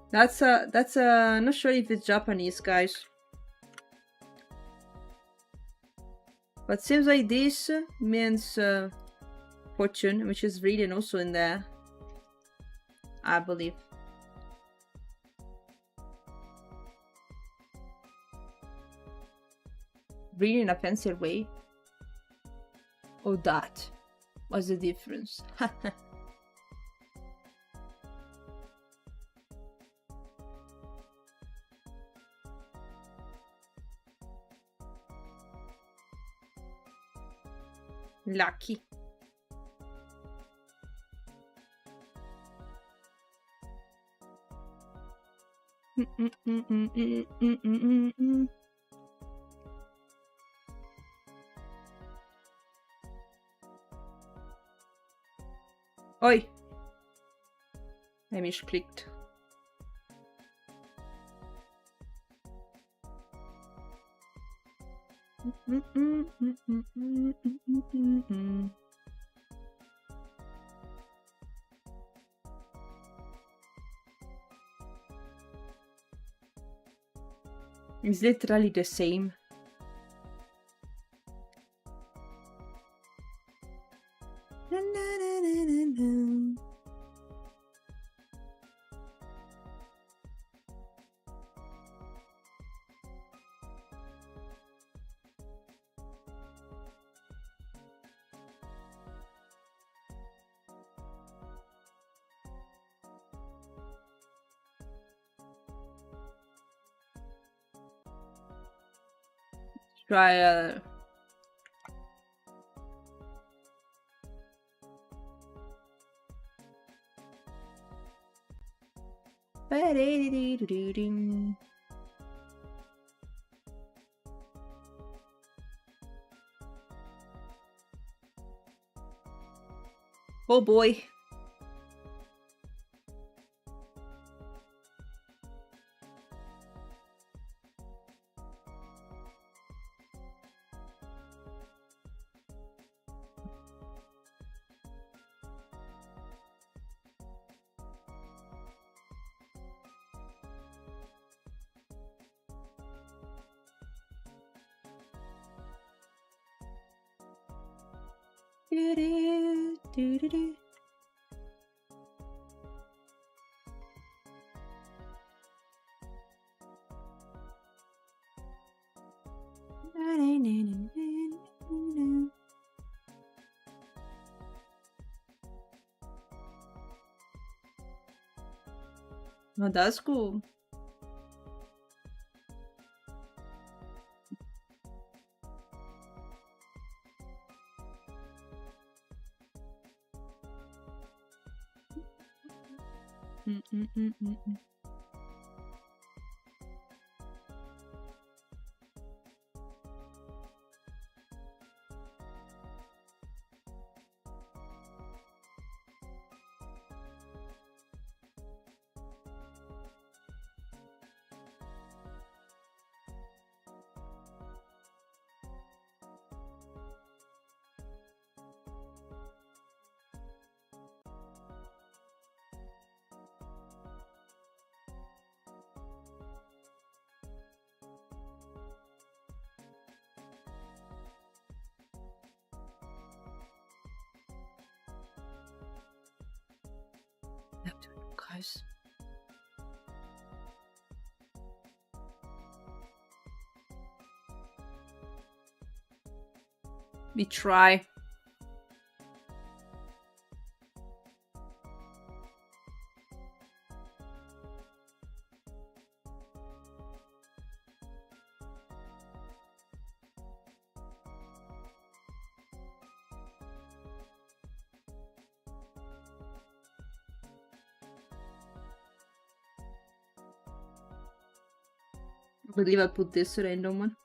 That's not sure if it's Japanese, guys. But seems like this means fortune, which is written also in there, I believe. Written in a fancier way. Oh, that was the difference. Lucky. Oi! I misclicked. It's literally the same. Try Oh boy. Oh, that's cool. Guys. We try. I believe I put this random one.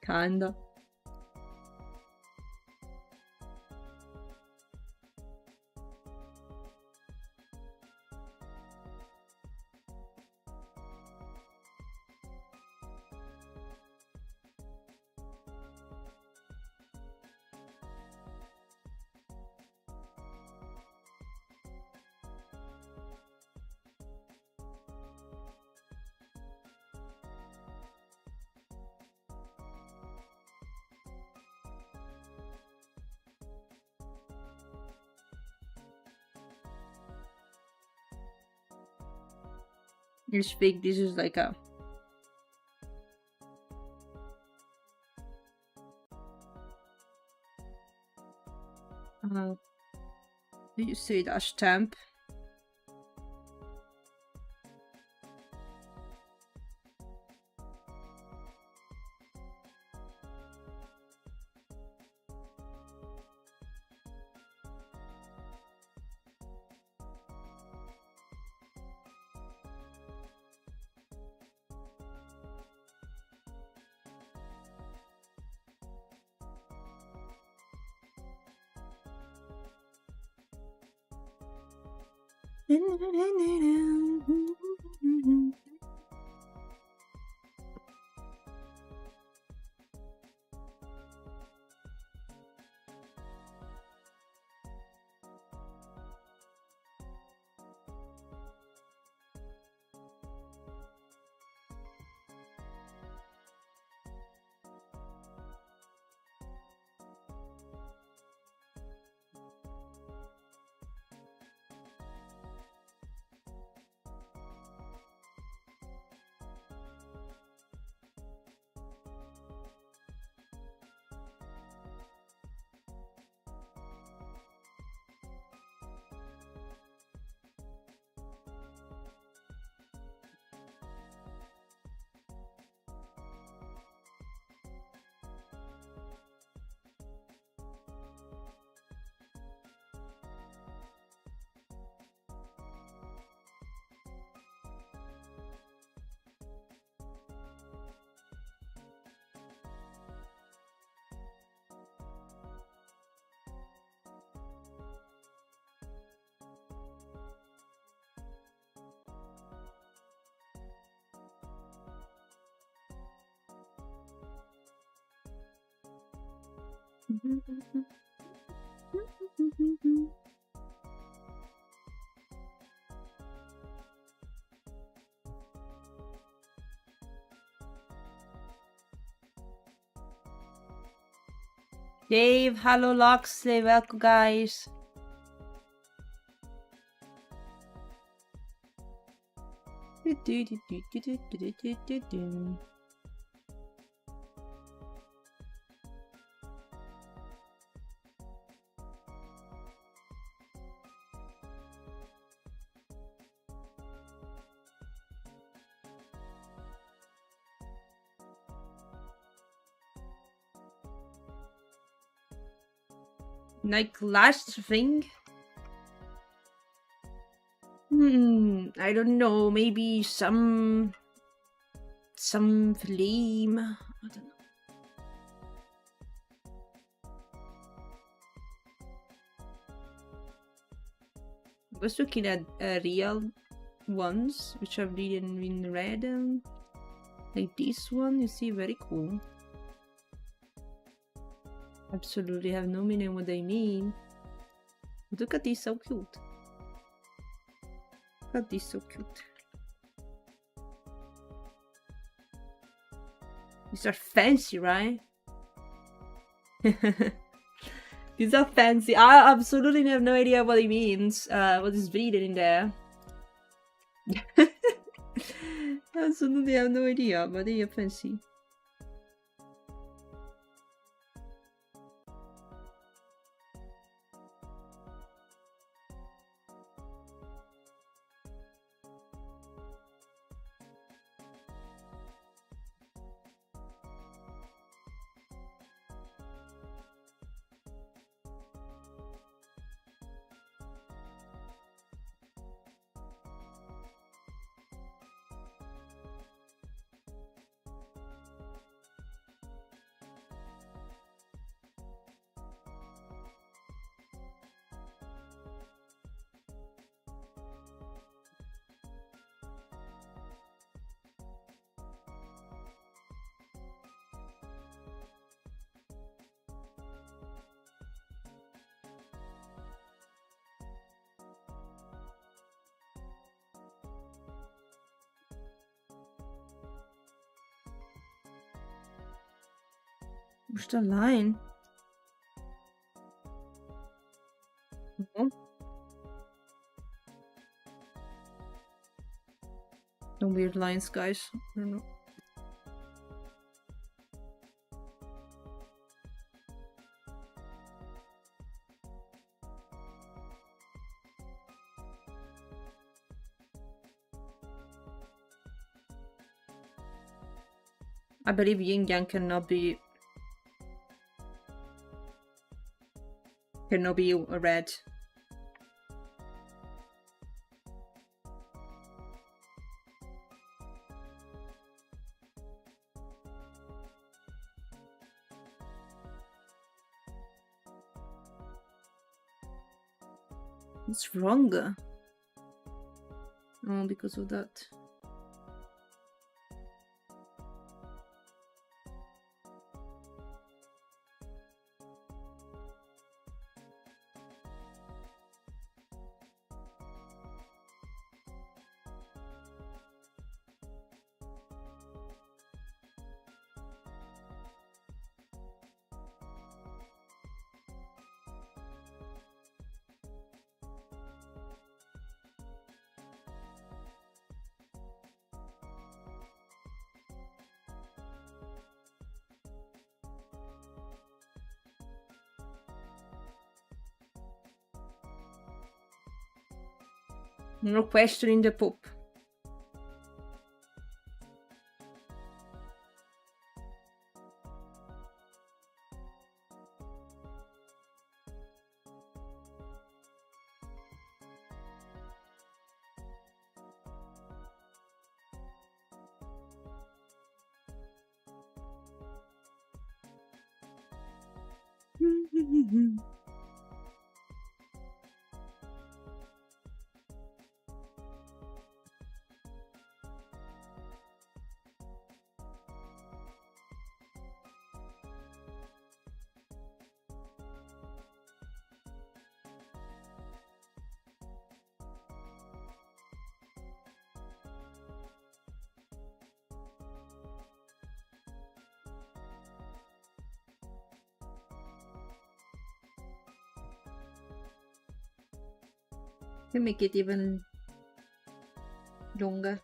Kinda. It's fake. This is like a you say that stamp. Dave, hello Loxley, welcome guys. Like last thing? I don't know, maybe some flame. I don't know. I was looking at real ones, which I've been read. Like this one, you see, very cool. Absolutely have no meaning what they mean. Look at this, so cute. Look at this, so cute. These are fancy, right? These are fancy. I absolutely have no idea what it means. What is written in there? Absolutely have no idea, but they are fancy. Where's the line? No weird lines, guys. I don't know. I believe yin yang cannot be red. What's wrong? Oh, because of that. No questioning the Pope. Can make it even longer.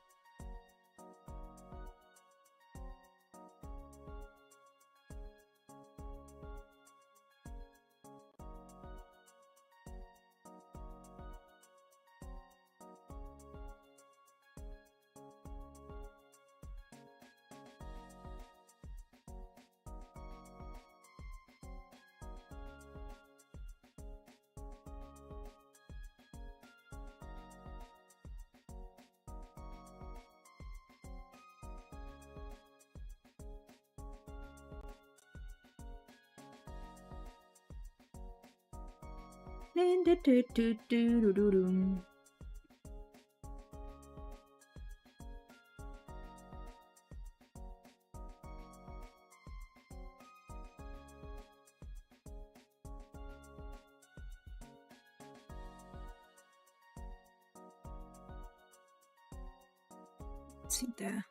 See there.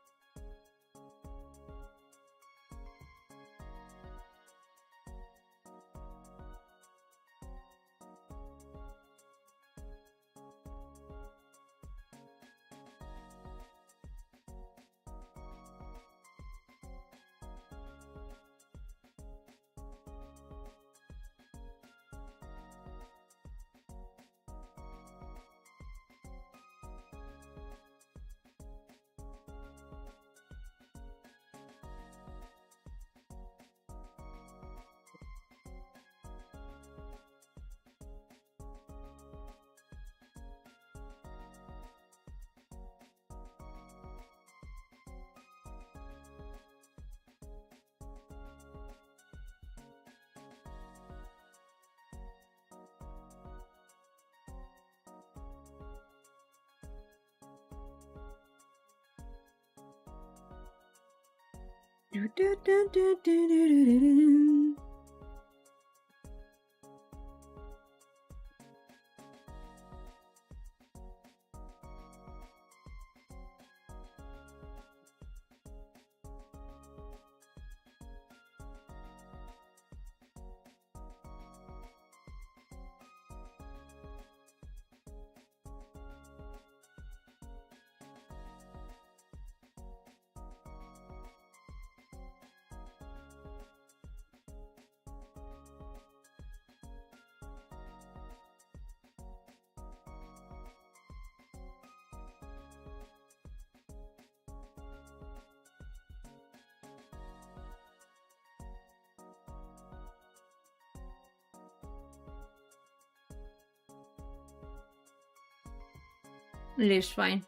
It is fine.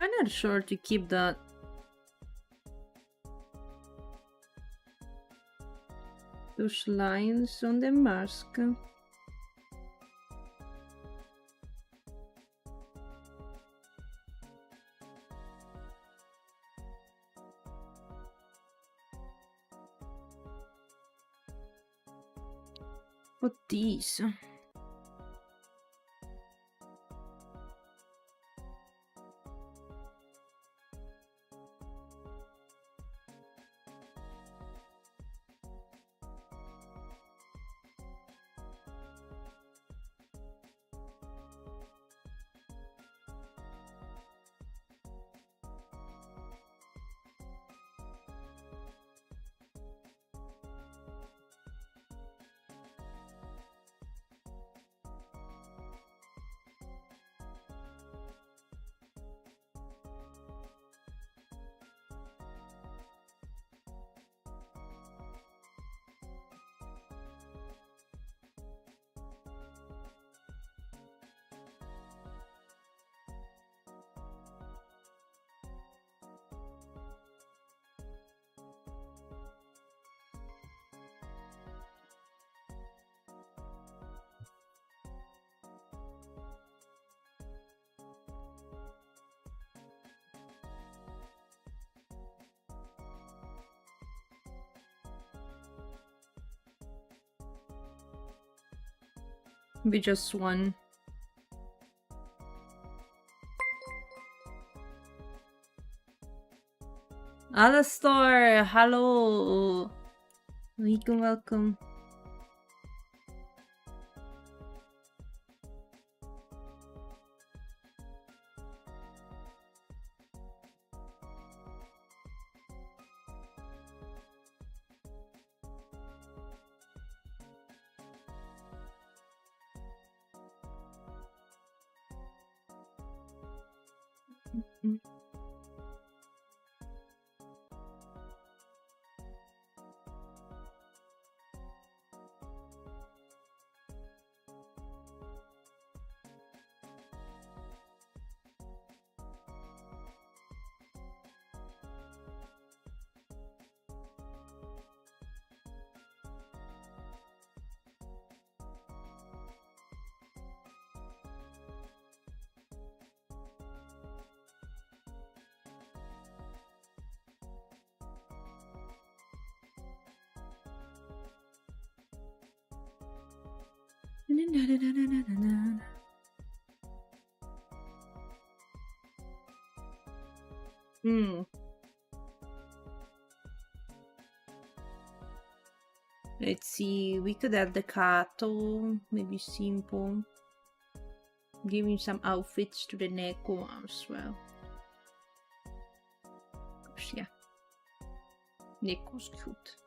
I'm not sure to keep those lines on the mask. What these? Be just one. Alastor, hello. Welcome, welcome. Let's see, we could have the Kato, maybe simple. Giving some outfits to the Neko as well. Yeah. Neko's cute.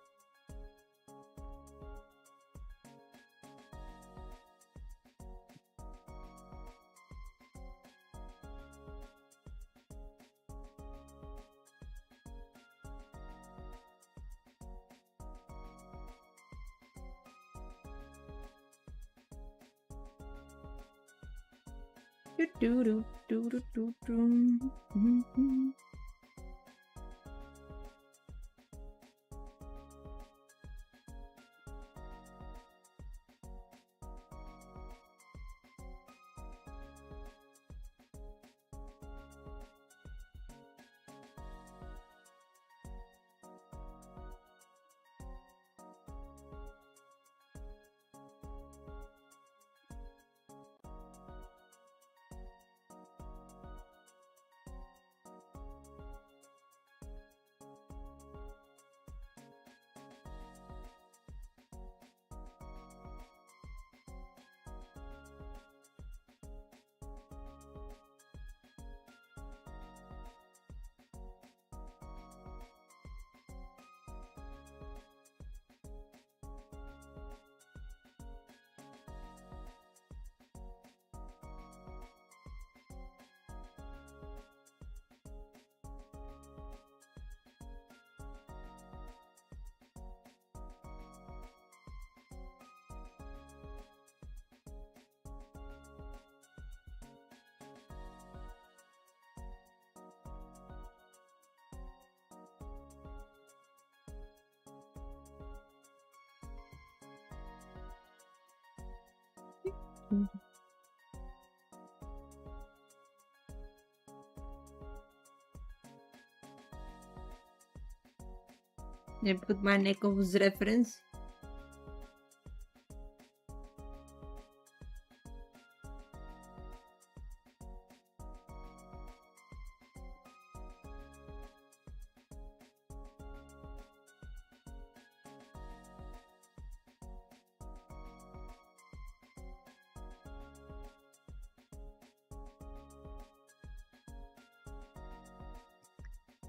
I put my Neko's reference.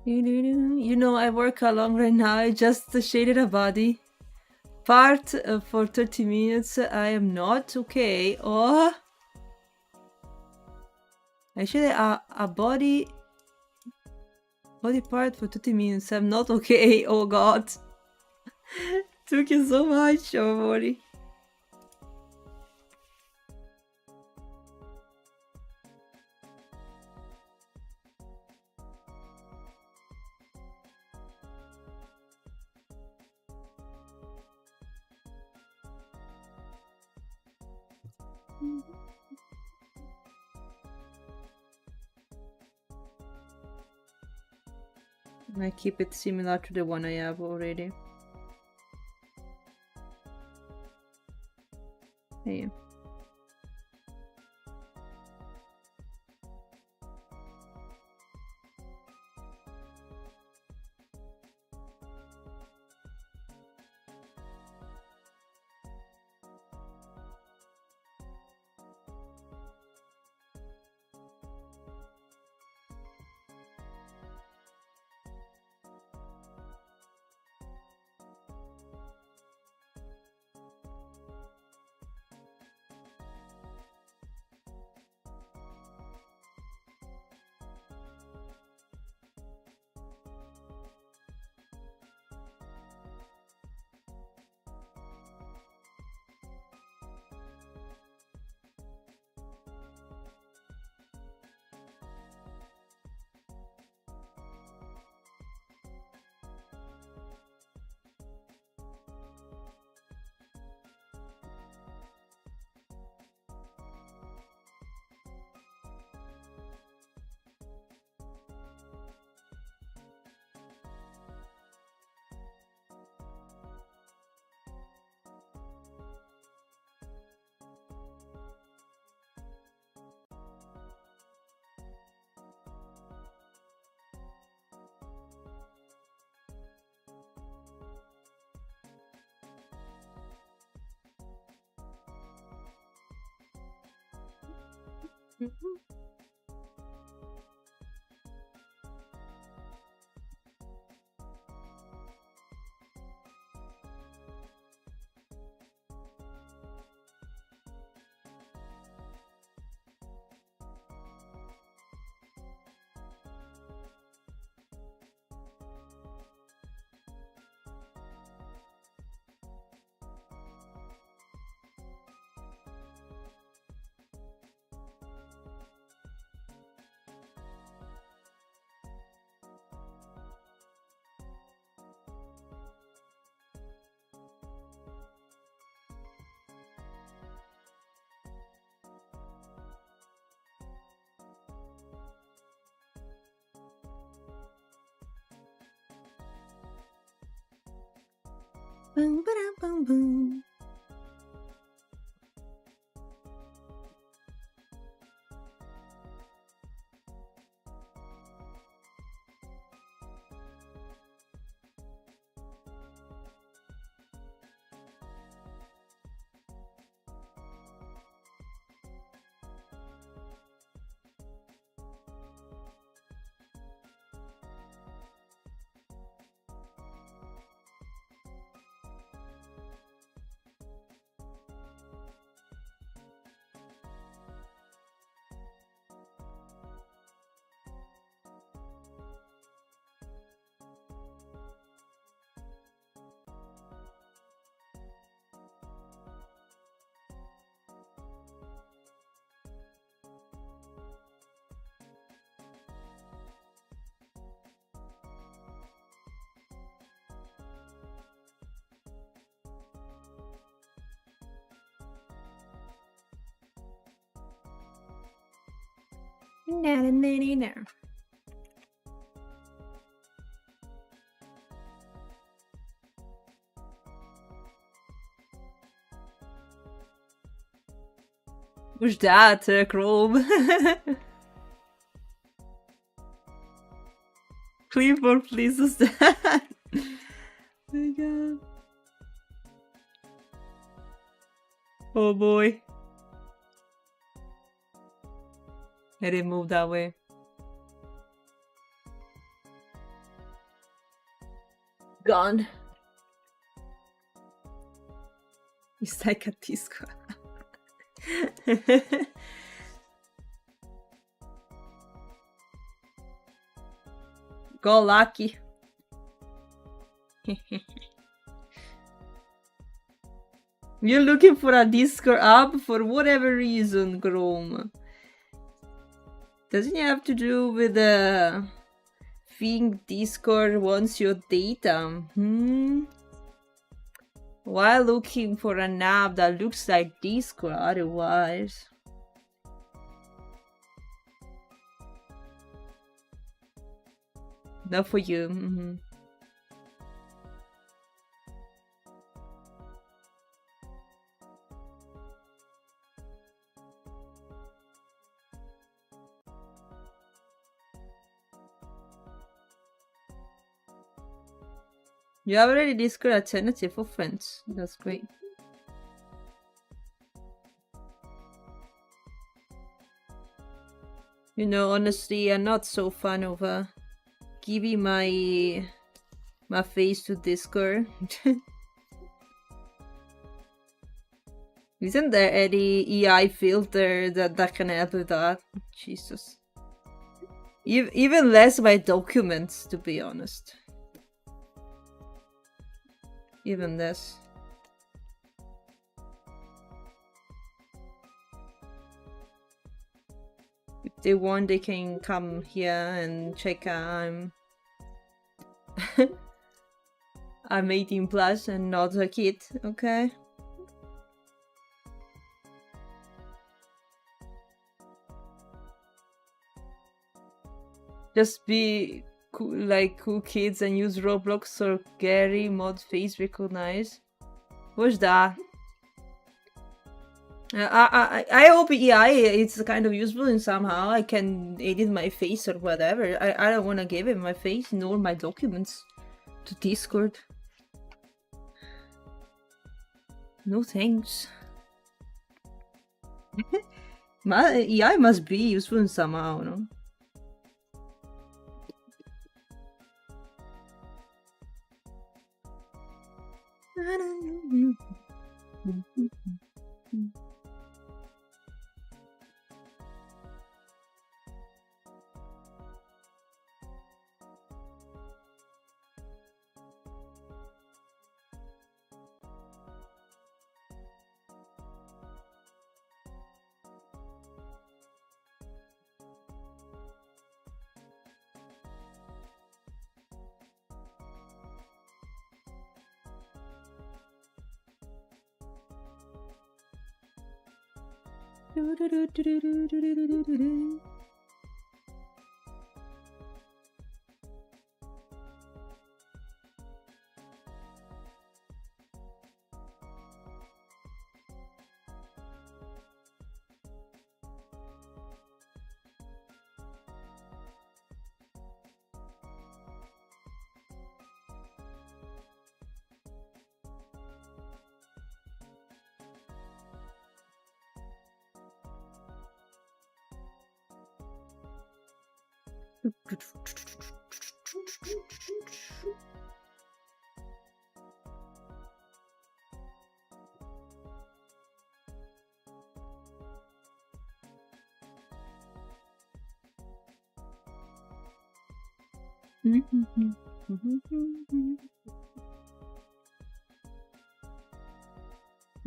You know, I work along right now. I just shaded a body part for 30 minutes. I am not okay. Oh, actually, a body part for 30 minutes. I'm not okay. Oh God, took you so much, oh worry. I keep it similar to the one I have already. Hey. Boom, ba-dum, boom, boom. No. Who's that, Chrome? Clipboard, please, who's that? Oh my god. Oh boy. I didn't move that way. Gone. It's like a disco. Go lucky. You're looking for a Discord app for whatever reason, Chrome. Doesn't it have to do with the thing Discord wants your data? Why looking for an app that looks like Discord otherwise? Not for you. You have already Discord alternative for friends. That's great. You know, honestly, I'm not so fan of giving my face to Discord. Isn't there any AI filter that can help with that? Jesus. Even less my documents, to be honest. Even less. If they want, they can come here and check I'm 18 plus and not a kid, okay? Just be cool, like cool kids and use Roblox or Gary mod face recognize. What's that? I hope AI it's kind of useful and somehow I can edit my face or whatever. I don't want to give it my face nor my documents to Discord. No thanks. AI must be useful somehow, no?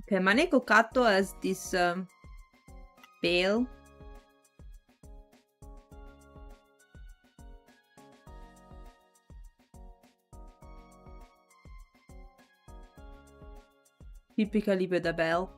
Okay, my Neko Kato has this pail. Typically with a bell.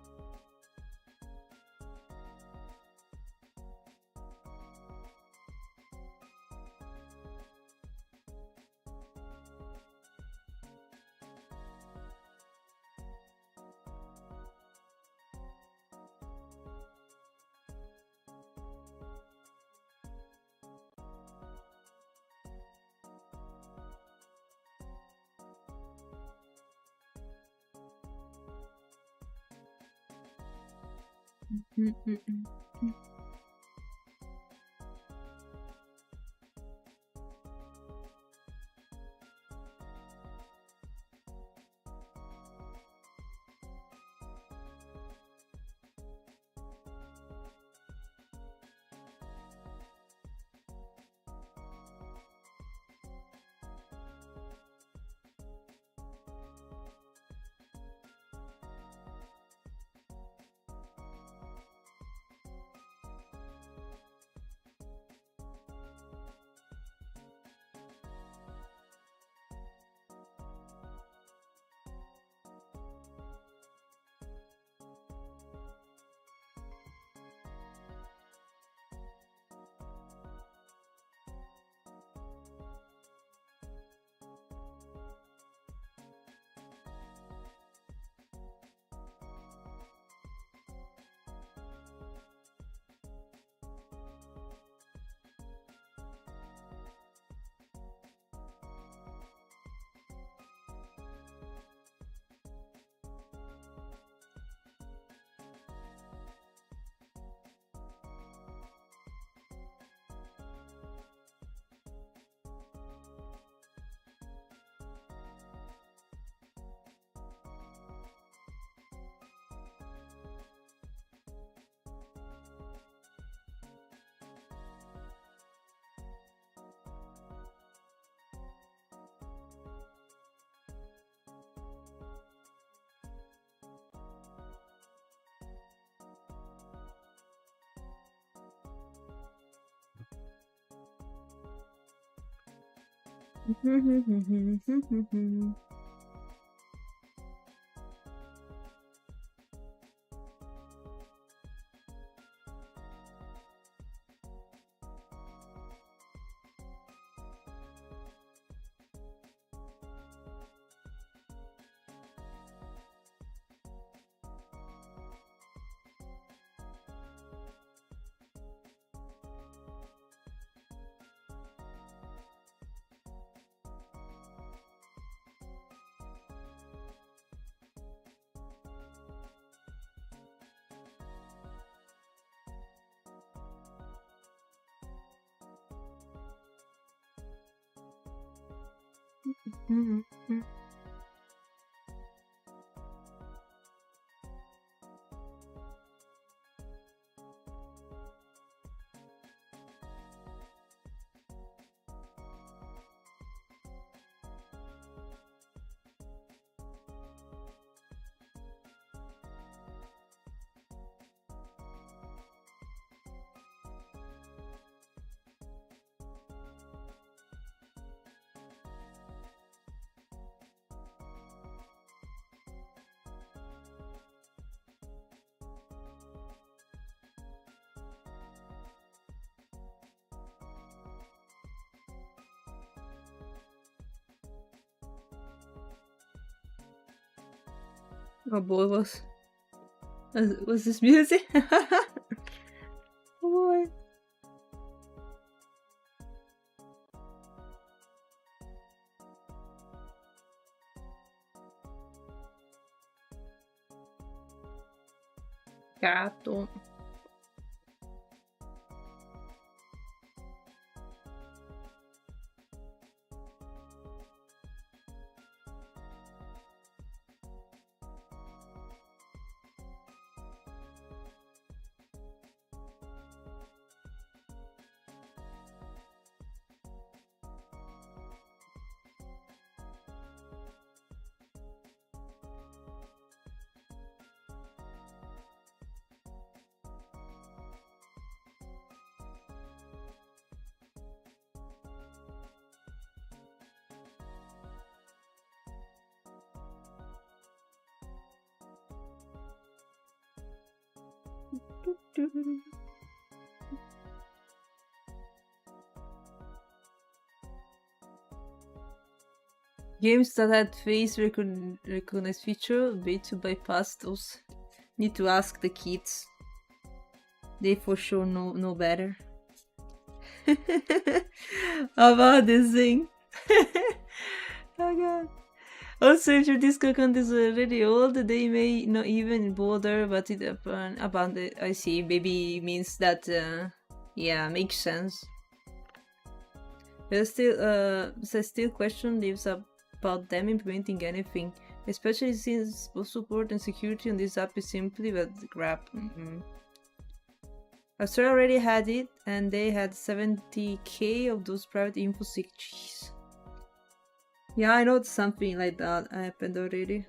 Oh boy, was this music? Oh boy. Gato. Games that had face recognize feature, way to bypass those. Need to ask the kids. They for sure know better. How about this thing? Oh god. Also, if your disco account is really old, they may not even bother, but it abandoned. I see. Maybe means that, yeah, makes sense. But still question lives about them implementing anything, especially since both support and security on this app is simply but crap. Australia already had it, and they had 70k of those private info sick. Jeez. Yeah, I know something like that happened already.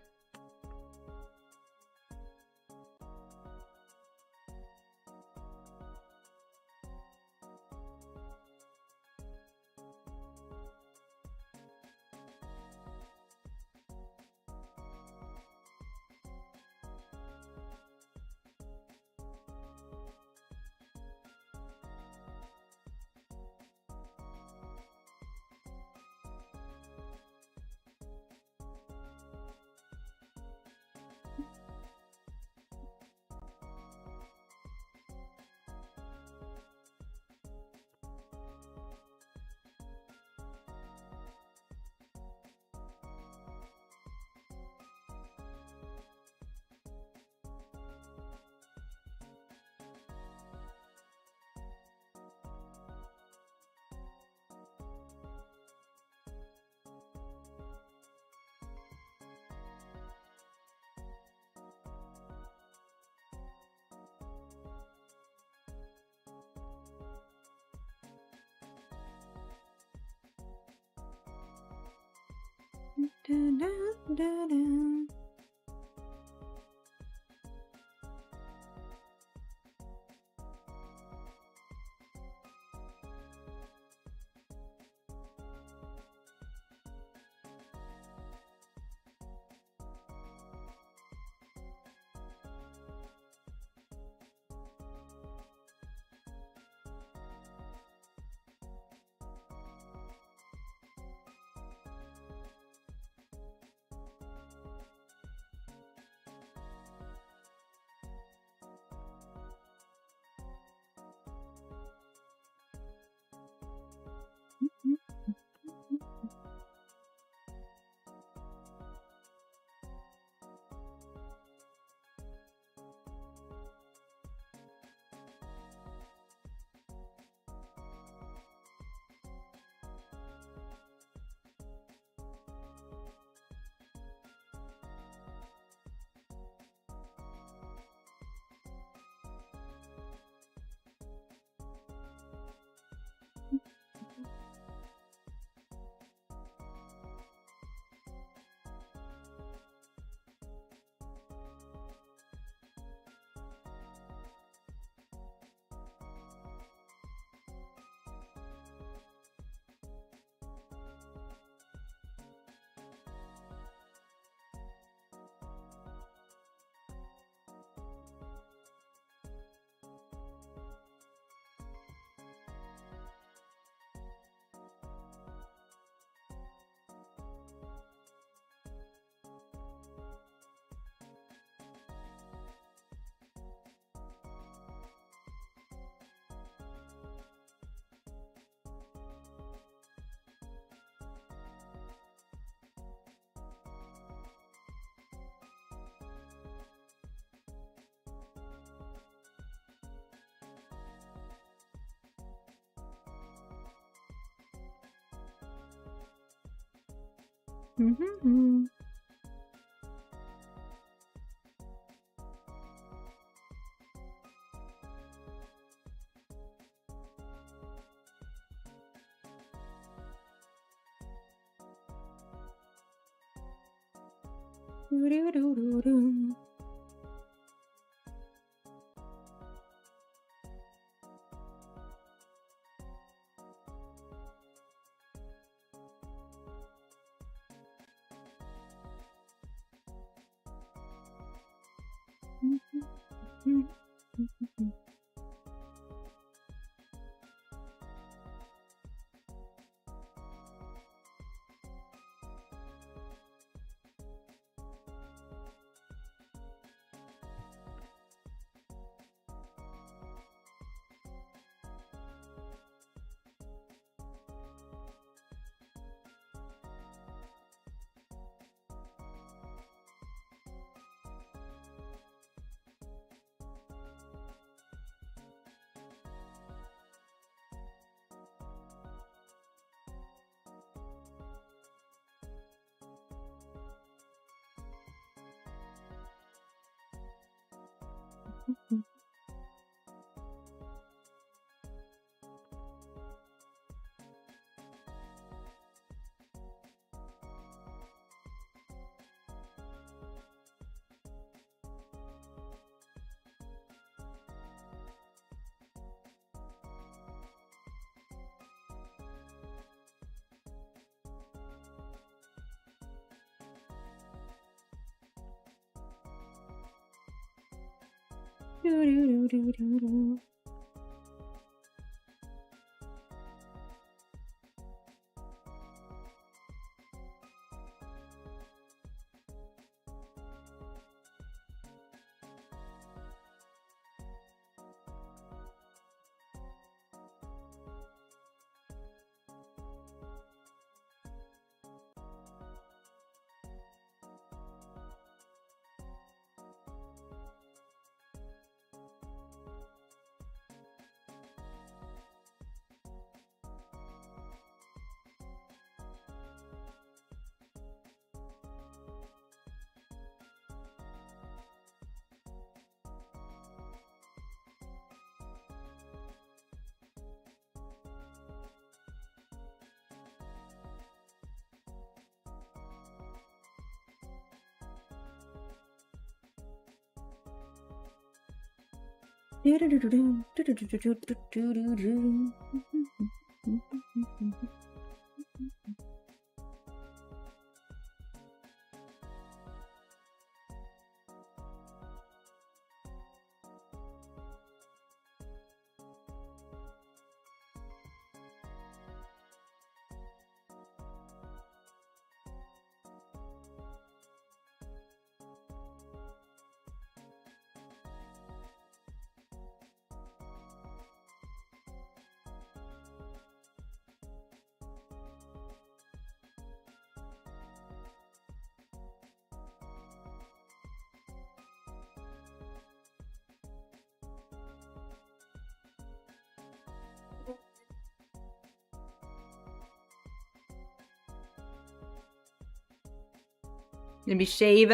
Let me shave.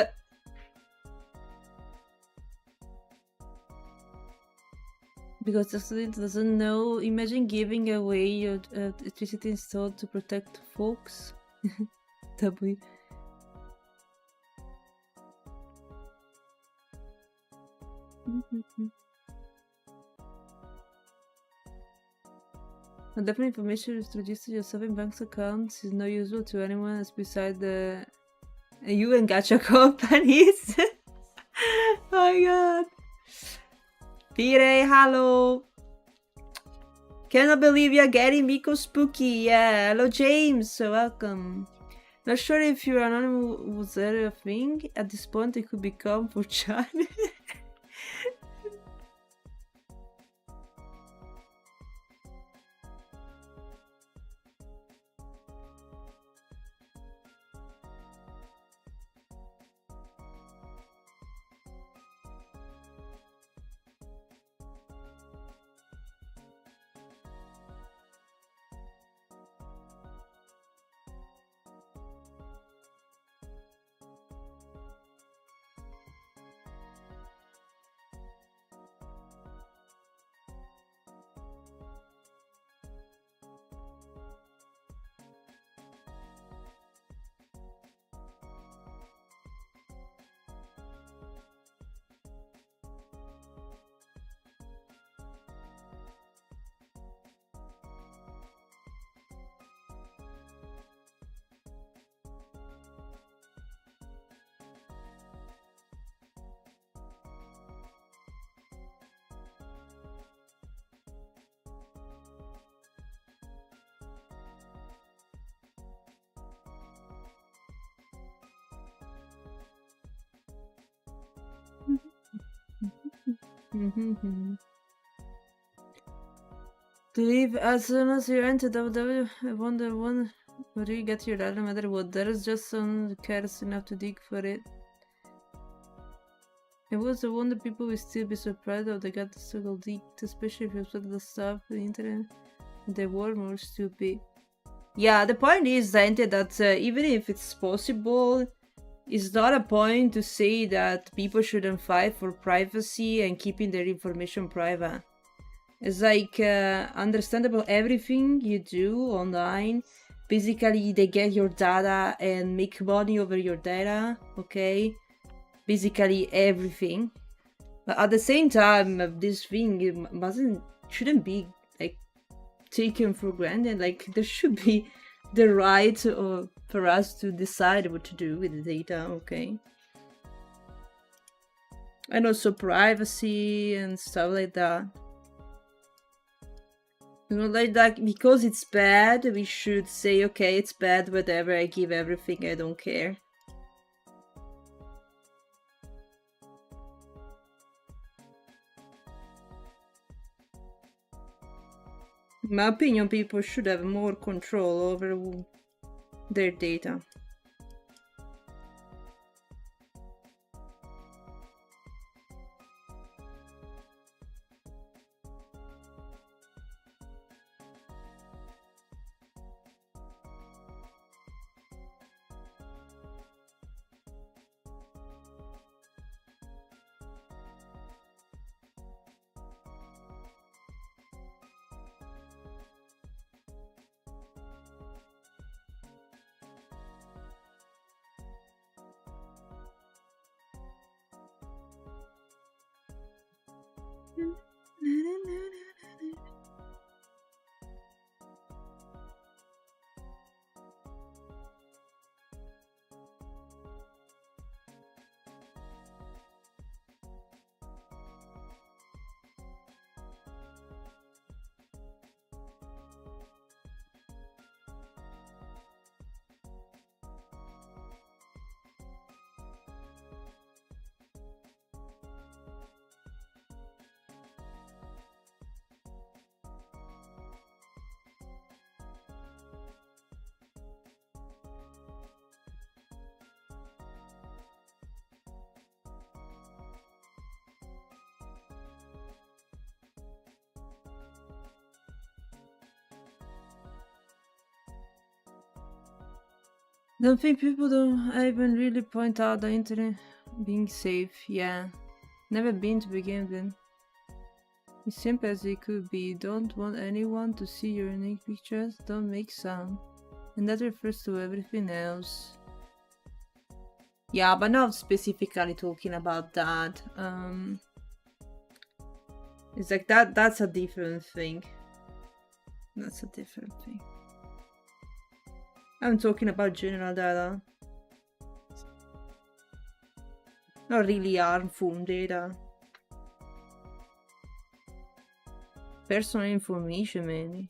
Because the student doesn't know. Imagine giving away your electricity installed to protect folks. W. Definitely information is registered yourself in bank's accounts is not useful to anyone else beside the you and gacha companies. Oh my god. Pire, hello. Cannot believe you're getting Miko Spuky. Yeah, hello James, welcome. Not sure if your anonymous was there a thing. At this point it could become for Chan. To leave as soon as you enter WW, I wonder one where you get your data no matter what. There is just someone who cares enough to dig for it. I was the wonder people will still be surprised how they got the struggle leaked, especially if you put the stuff on the internet. They were more stupid. Yeah, the point is that even if it's possible, it's not a point to say that people shouldn't fight for privacy and keeping their information private. It's like understandable everything you do online. Basically, they get your data and make money over your data, okay? Basically everything. But at the same time, this thing shouldn't be like taken for granted. Like there should be the right for us to decide what to do with the data, okay? And also privacy and stuff like that. You know, like that, because it's bad, we should say, okay, it's bad, whatever, I give everything, I don't care. In my opinion, people should have more control over their data. Don't think people don't even really point out the internet being safe. Yeah, never been to begin with. As simple as it could be. Don't want anyone to see your unique pictures. Don't make sound. And that refers to everything else. Yeah, but not specifically talking about that. It's like that's a different thing. That's a different thing. I'm talking about general data. Not really harmful data. Personal information, maybe.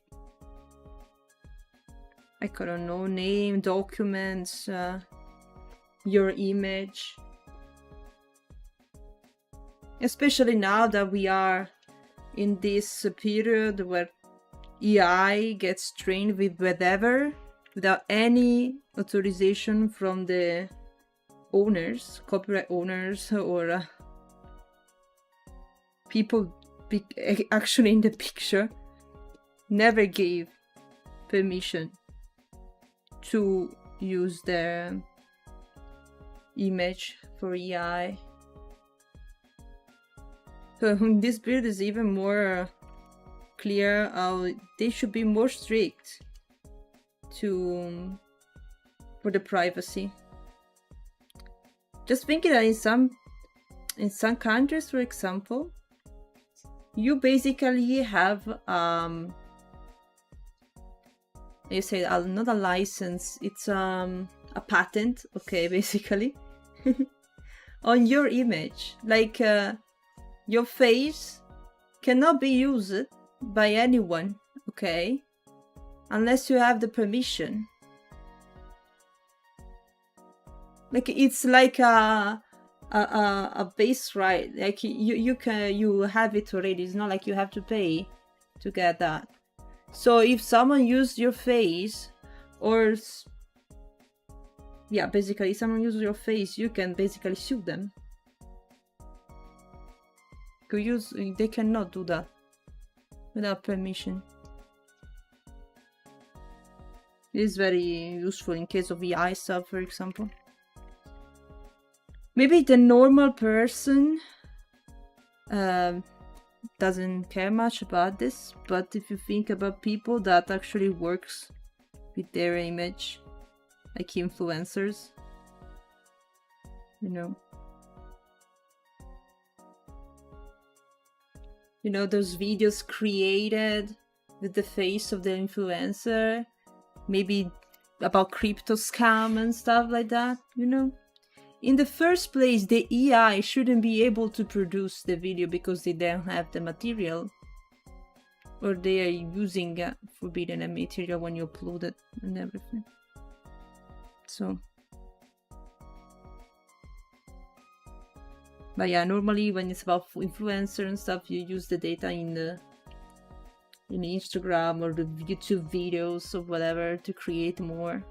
I don't know, name, documents, your image. Especially now that we are in this period where AI gets trained with whatever, without any authorization from the owners, copyright owners, or people actually in the picture, never gave permission to use their image for AI. So this period is even more clear how they should be more strict for the privacy. Just thinking that in some countries, for example, you basically have you say not a license, it's a patent, okay, basically on your image. Like your face cannot be used by anyone, okay, unless you have the permission. Like it's like a a base right. Like you have it already. It's not like you have to pay to get that. So if someone used your face, or yeah, basically someone uses your face, you can basically sue them. They cannot do that without permission. It is very useful in case of AI stuff, for example. Maybe the normal person doesn't care much about this, but if you think about people that actually works with their image, like influencers, you know, those videos created with the face of the influencer, maybe about crypto scam and stuff like that, In the first place, the AI shouldn't be able to produce the video because they don't have the material, or they are using forbidden material when you upload it and everything. So, but yeah, normally when it's about influencer and stuff, you use the data in Instagram or the YouTube videos or whatever to create more.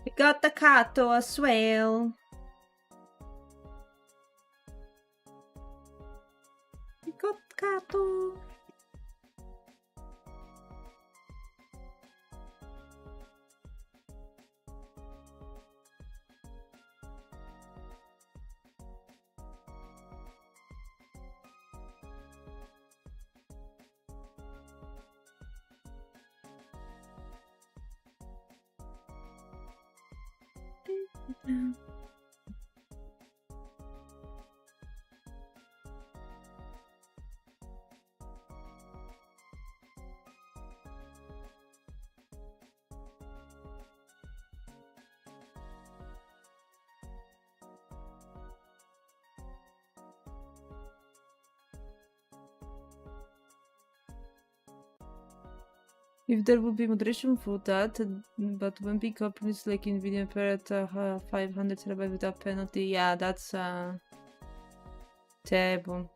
We got the Kato as well. We got Kato. If there would be moderation for that, but when big companies like Nvidia parrot 500 terabyte without penalty, yeah, that's terrible.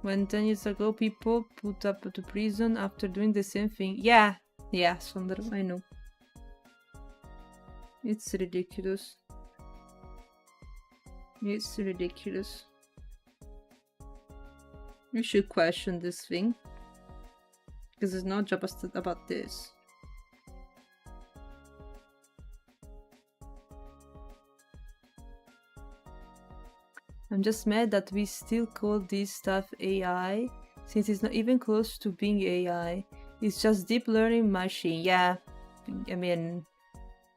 When 10 years ago people put up to prison after doing the same thing. Yeah, Sonder, I know. It's ridiculous. It's ridiculous. You should question this thing. Because it's not just about this. I'm just mad that we still call this stuff AI, since it's not even close to being AI. It's just deep learning machine. Yeah, I mean,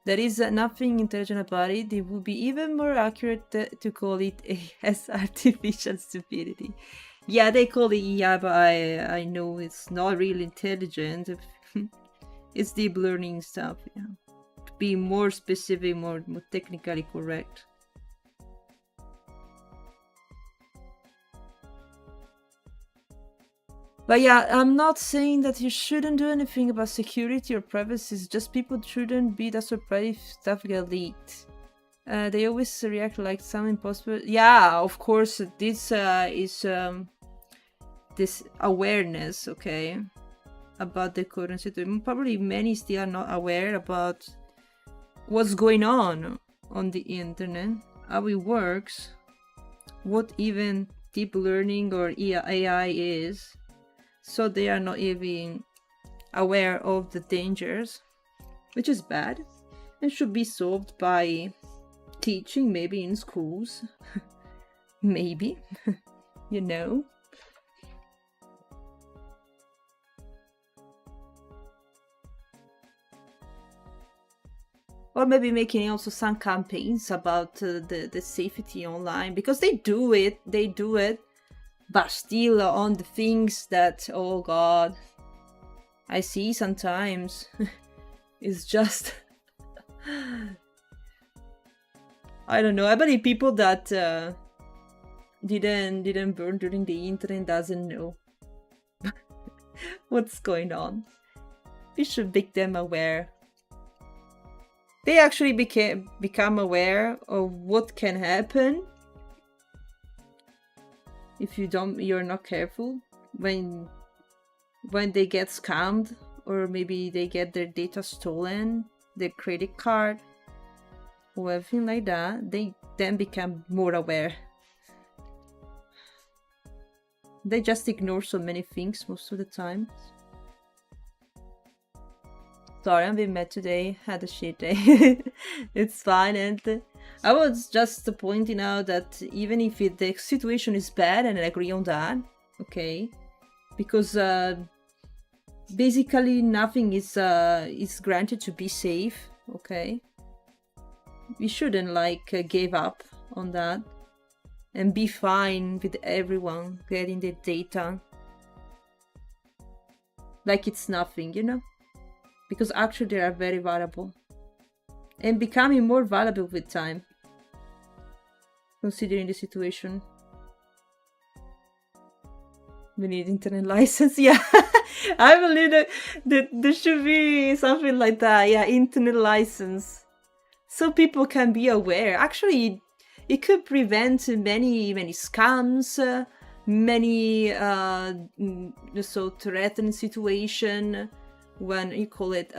there is nothing intelligent about it. It would be even more accurate to call it as artificial stupidity. Yeah, they call it AI, but I know it's not really intelligent. It's deep learning stuff, yeah. To be more specific, more technically correct. But yeah, I'm not saying that you shouldn't do anything about security or privacy. It's just people shouldn't be that surprised if stuff get leaked. They always react like something impossible. Yeah, of course, this is this awareness, okay, about the current situation. Probably many still are not aware about what's going on the internet, how it works, what even deep learning or AI is. So they are not even aware of the dangers, which is bad and should be solved by teaching, maybe in schools. Maybe, Or maybe making also some campaigns about the safety online, because they do it, but still on the things that, oh god, I see sometimes. It's just I don't know. I believe people that didn't burn during the internet doesn't know what's going on. We should make them aware. They actually become aware of what can happen if you're not careful when they get scammed, or maybe they get their data stolen, their credit card, or everything like that. They then become more aware. They just ignore so many things most of the time. Sorry, I'm being mad today. Had a shit day. It's fine, and I was just pointing out that even if the situation is bad, and I agree on that, okay, because basically nothing is granted to be safe, okay. We shouldn't give up on that and be fine with everyone getting the data like it's nothing, you know. Because actually they are very valuable and becoming more valuable with time, considering the situation. We need internet license. Yeah, I believe that there should be something like that. Yeah, internet license, so people can be aware. Actually, it could prevent many scams, many so threatening situation, when you call it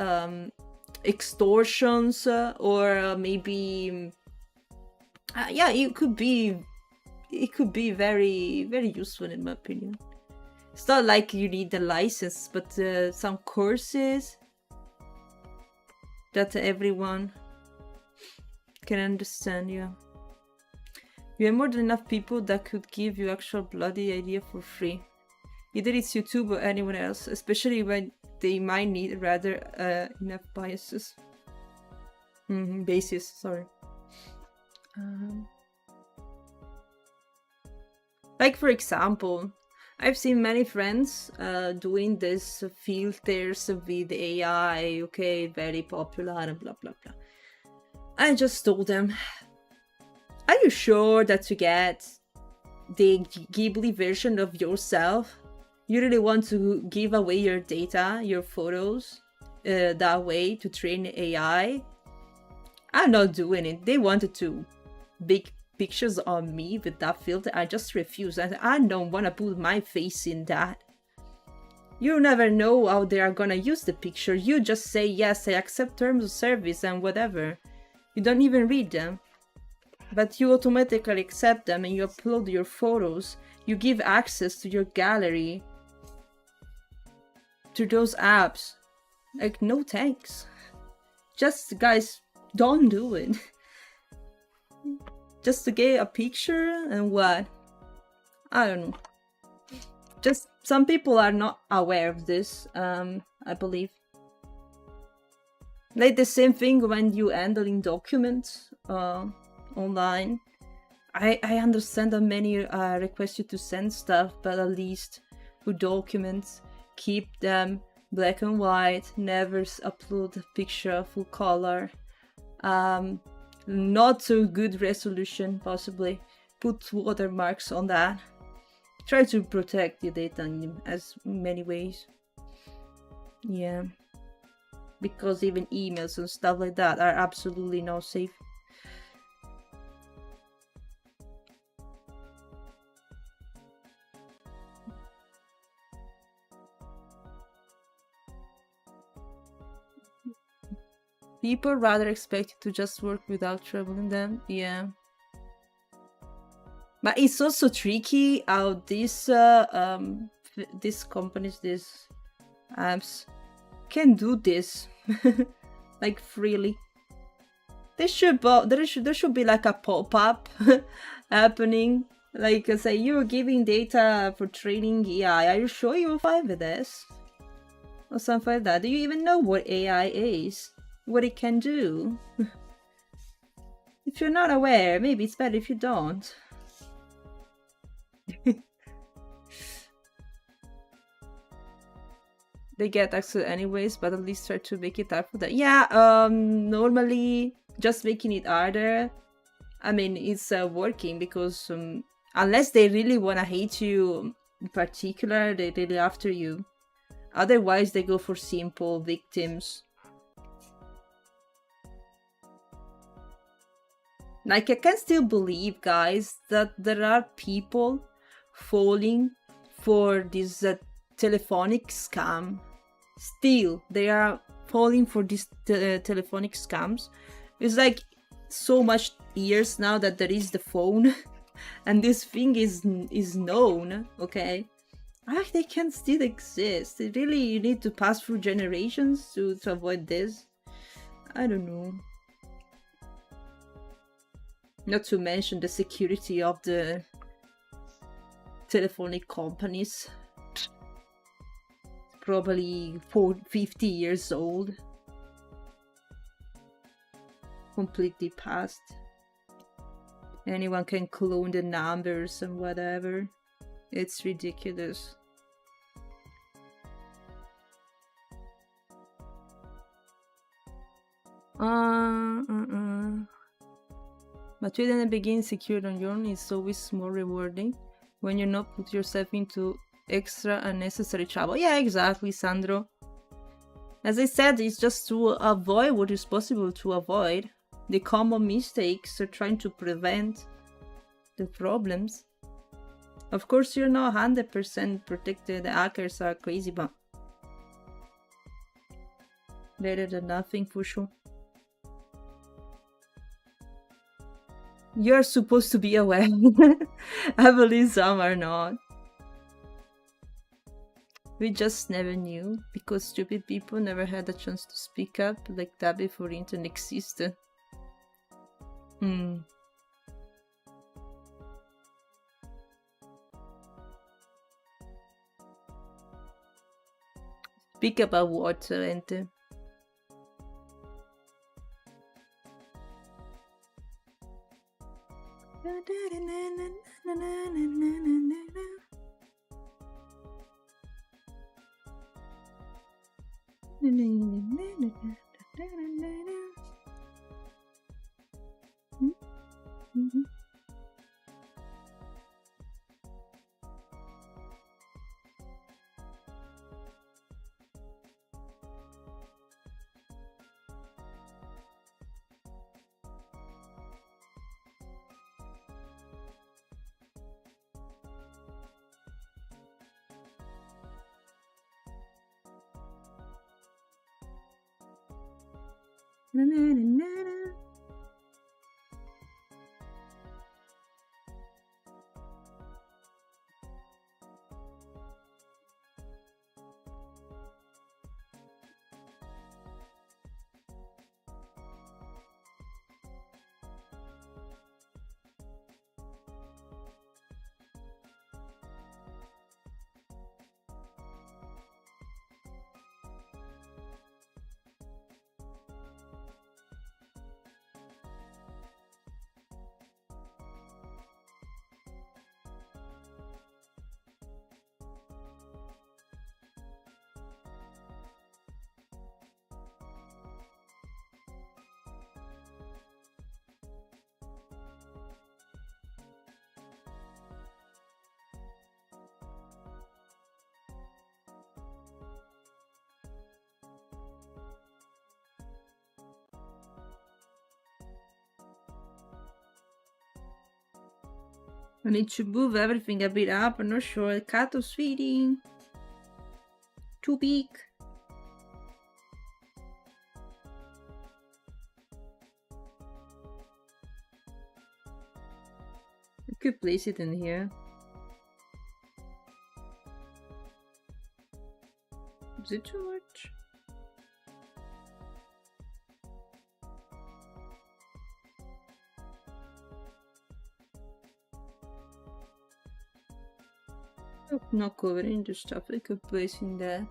extortions, or maybe yeah, it could be very useful in my opinion. It's not like you need a license, but some courses that everyone can understand. Yeah, you have more than enough people that could give you actual bloody idea for free. Either it's YouTube or anyone else, especially when they might need rather enough biases. Basis, sorry. Like for example, I've seen many friends doing this filters with AI, okay, very popular and blah blah blah. I just told them, are you sure that to get the Ghibli version of yourself, you really want to give away your data, your photos, that way to train AI? I'm not doing it. They wanted to make pictures on me with that filter. I just refused. I don't want to put my face in that. You never know how they are gonna use the picture. You just say, yes, I accept terms of service and whatever. You don't even read them. But you automatically accept them and you upload your photos. You give access to your gallery to those apps. Like, no thanks. Just, guys, don't do it. Just to get a picture and what? I don't know. Just some people are not aware of this, I believe. Like the same thing when you handling documents online. I understand that many request you to send stuff, but at least with documents, keep them black and white, never upload a picture full color. Not so good resolution, possibly. Put watermarks on that. Try to protect your data in as many ways. Yeah. Because even emails and stuff like that are absolutely not safe. People rather expect you to just work without troubling them. Yeah. But it's also tricky how these companies, these apps can do this like freely. There should be like a pop-up happening. Like say you're giving data for training AI. Are you sure you're fine with this? Or something like that. Do you even know what AI is? What it can do? If you're not aware, maybe it's better if you don't. they get access anyways, but at least try to make it hard for that. Yeah, normally just making it harder, I mean, it's working because unless they really want to hate you in particular, they really after you. Otherwise, they go for simple victims. Like, I can still believe, guys, that there are people falling for this telephonic scam. Still, they are falling for these telephonic scams. It's like so much years now that there is the phone and this thing is known, okay? They can still exist. Really, you need to pass through generations to avoid this. I don't know. Not to mention the security of the telephonic companies. Probably 50 years old. Completely past. Anyone can clone the numbers and whatever. It's ridiculous. But in the beginning, secured on your own is always more rewarding when you not put yourself into extra unnecessary trouble. Yeah, exactly, Sandro. As I said, it's just to avoid what is possible to avoid. The common mistakes are trying to prevent the problems. Of course, you're not 100% protected. The hackers are crazy, but better than nothing for sure. You're supposed to be aware. I believe some are not. We just never knew because stupid people never had a chance to speak up like that before internet existed. Speak about what, Ente? I need to move everything a bit up. I'm not sure. Kato's feeding. Too big. I could place it in here. Is it too much? Not covering the stuff I could place in there.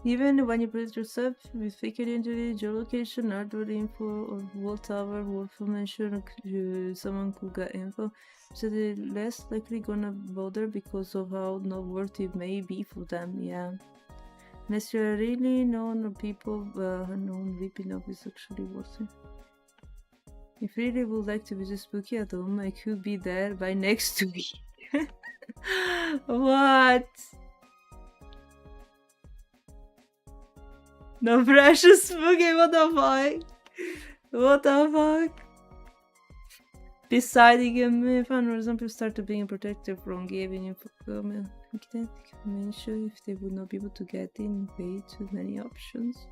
Even when you put yourself with fake identity, geolocation, hardware info, or world tower, world information, someone could get info, so they're less likely gonna bother because of how noteworthy it may be for them, yeah. Unless you're really known or people known, ripping up is actually worth it. If you really would like to visit Spuky at home, I could be there by next week. What? No precious Spuky, what the fuck? What the fuck? Deciding if for example started being protected from giving information if they would not be able to get in way too many options.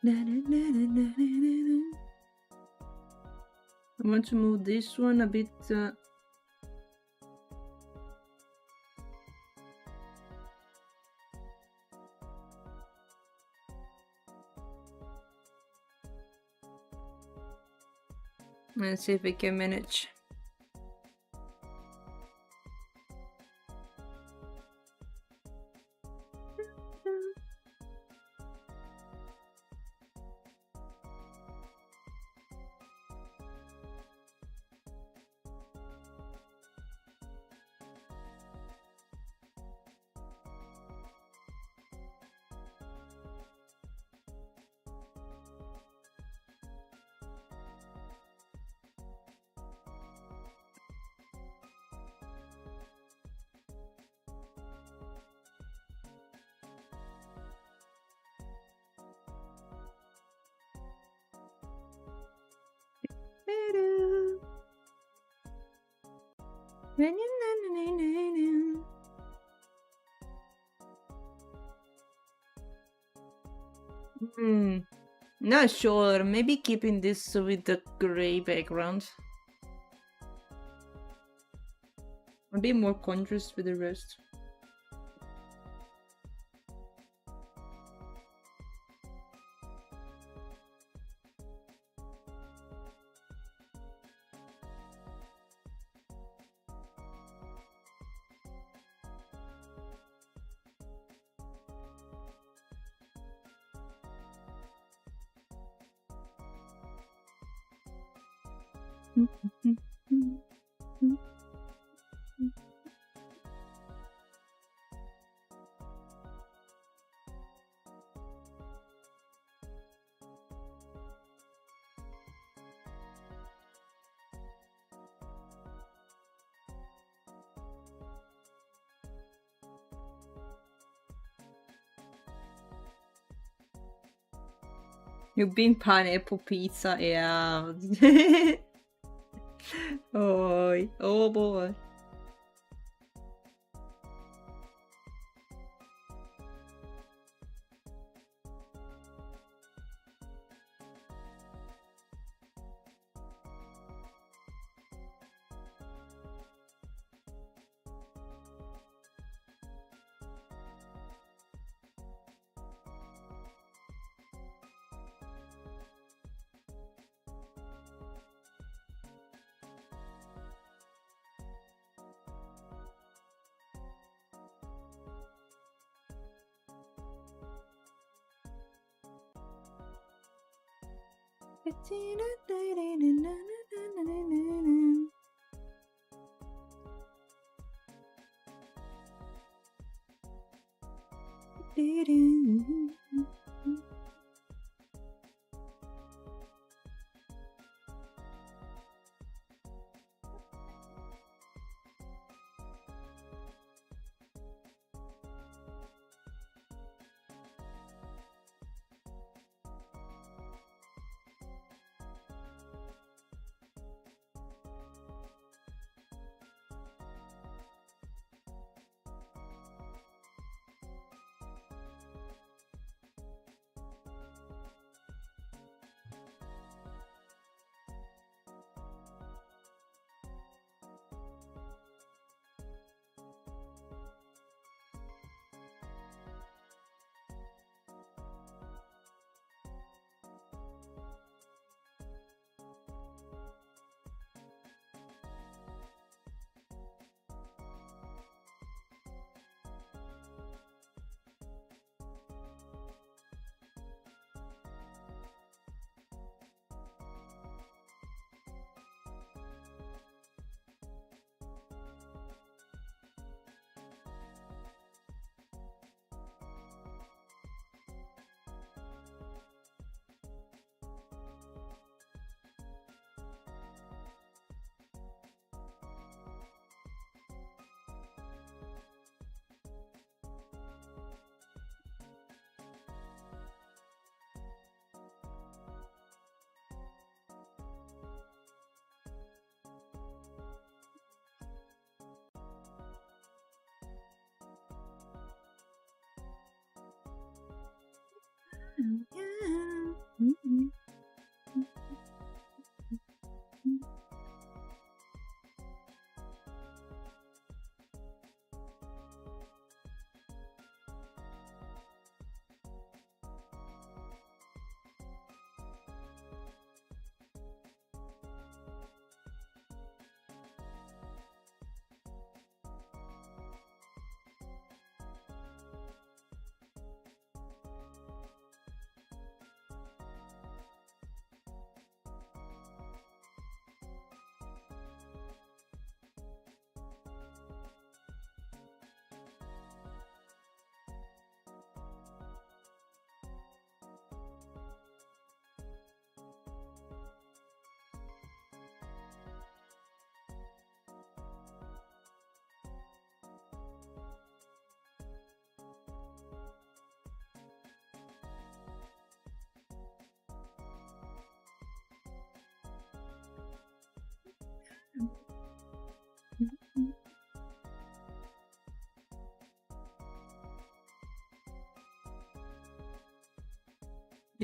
I want to move this one a bit. Let's see if we can manage. Not sure. Maybe keeping this with the gray background. A bit more contrast with the rest. You being pineapple pizza, yeah. Oh boy.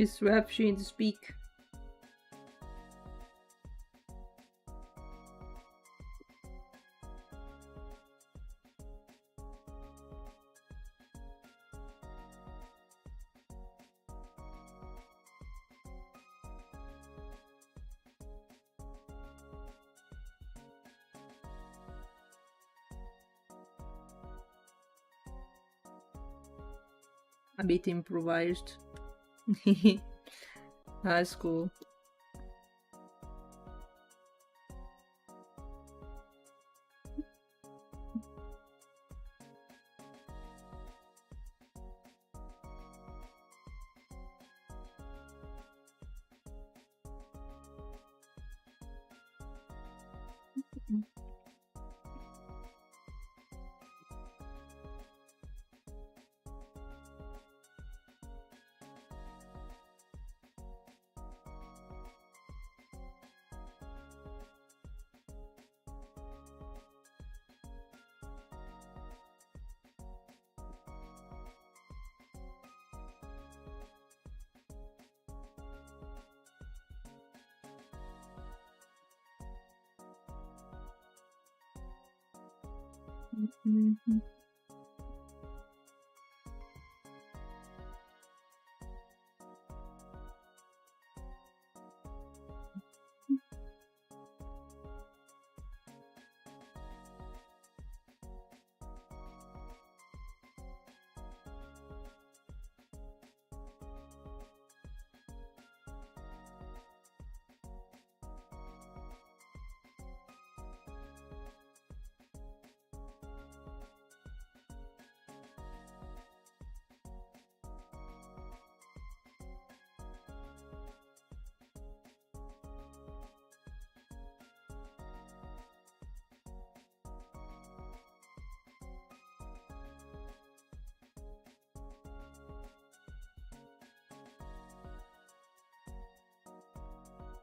This rap she to speak. A bit improvised. That's cool.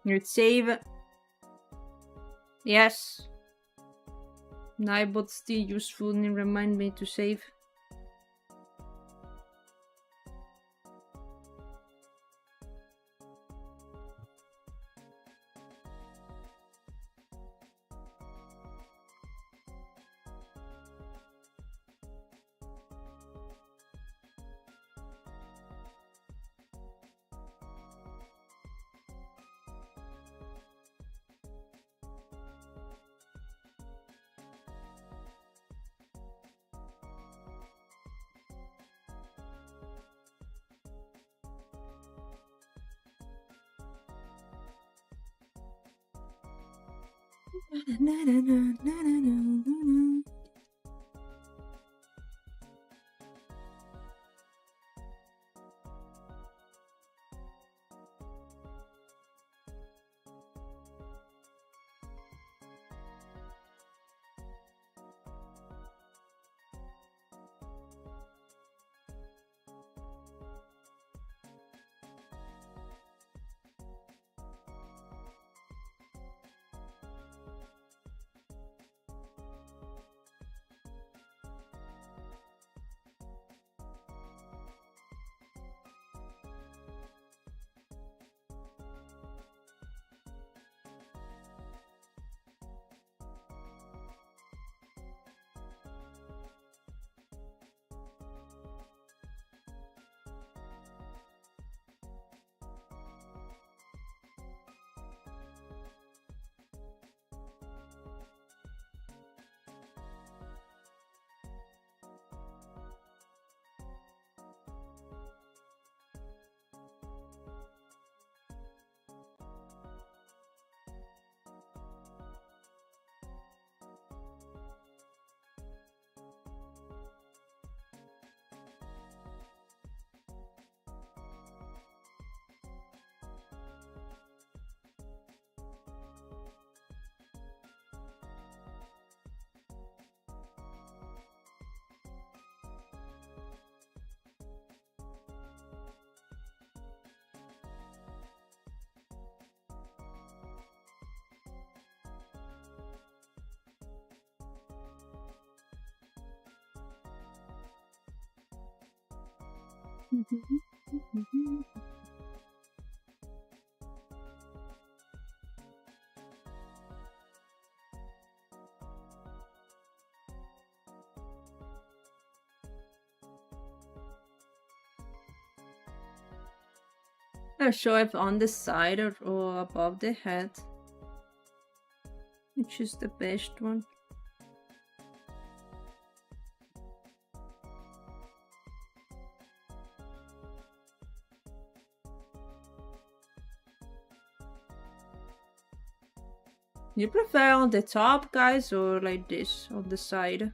Let's save. Yes. Nightbot's still useful and remind me to save. Not sure if on the side or above the head. Which is the best one. You prefer on the top, guys, or like this on the side?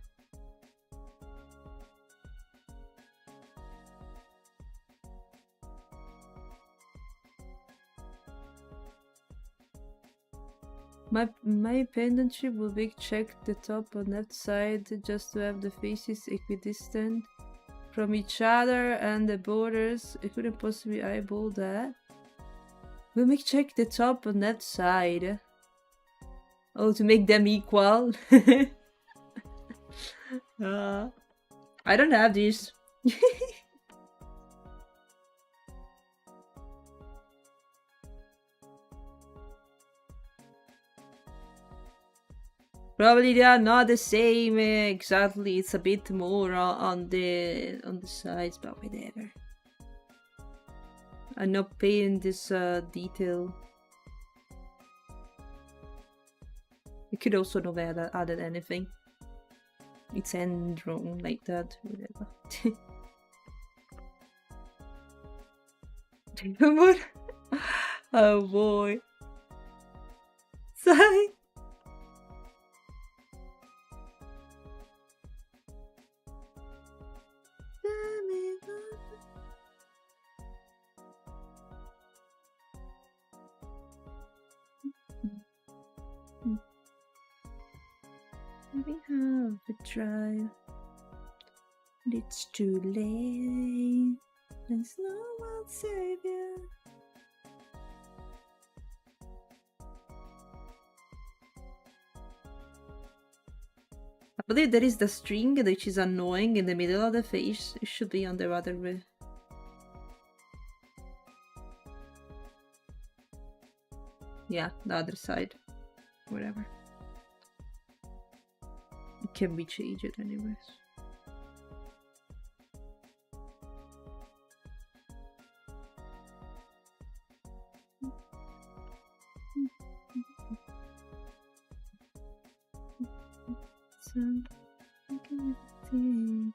My pendantry will be check the top on left side just to have the faces equidistant from each other and the borders. I couldn't possibly eyeball that. We'll make check the top on that side. Oh, to make them equal. I don't have these. Probably they are not the same exactly. It's a bit more on the sides, but whatever. I'm not paying this detail. You could also not have added anything. It's end wrong like that, whatever. What? Oh boy. Sorry. We have a try. It's too late. There's no one savior. I believe there is the string which is annoying in the middle of the face. It should be on the other way. Yeah, the other side. Whatever. It can be changed anyways. So, I can see.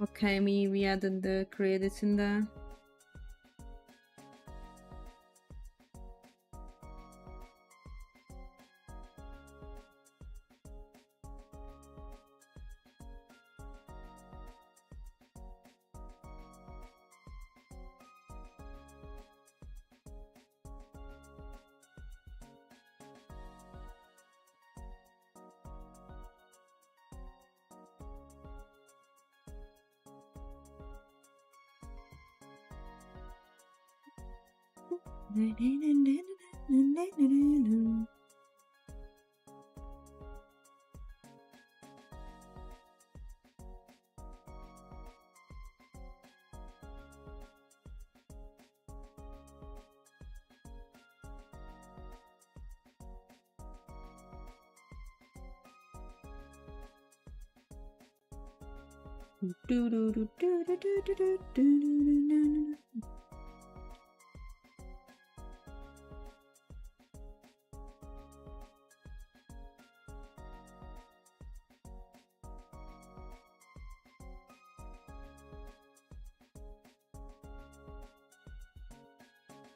Okay, we added the credits in there.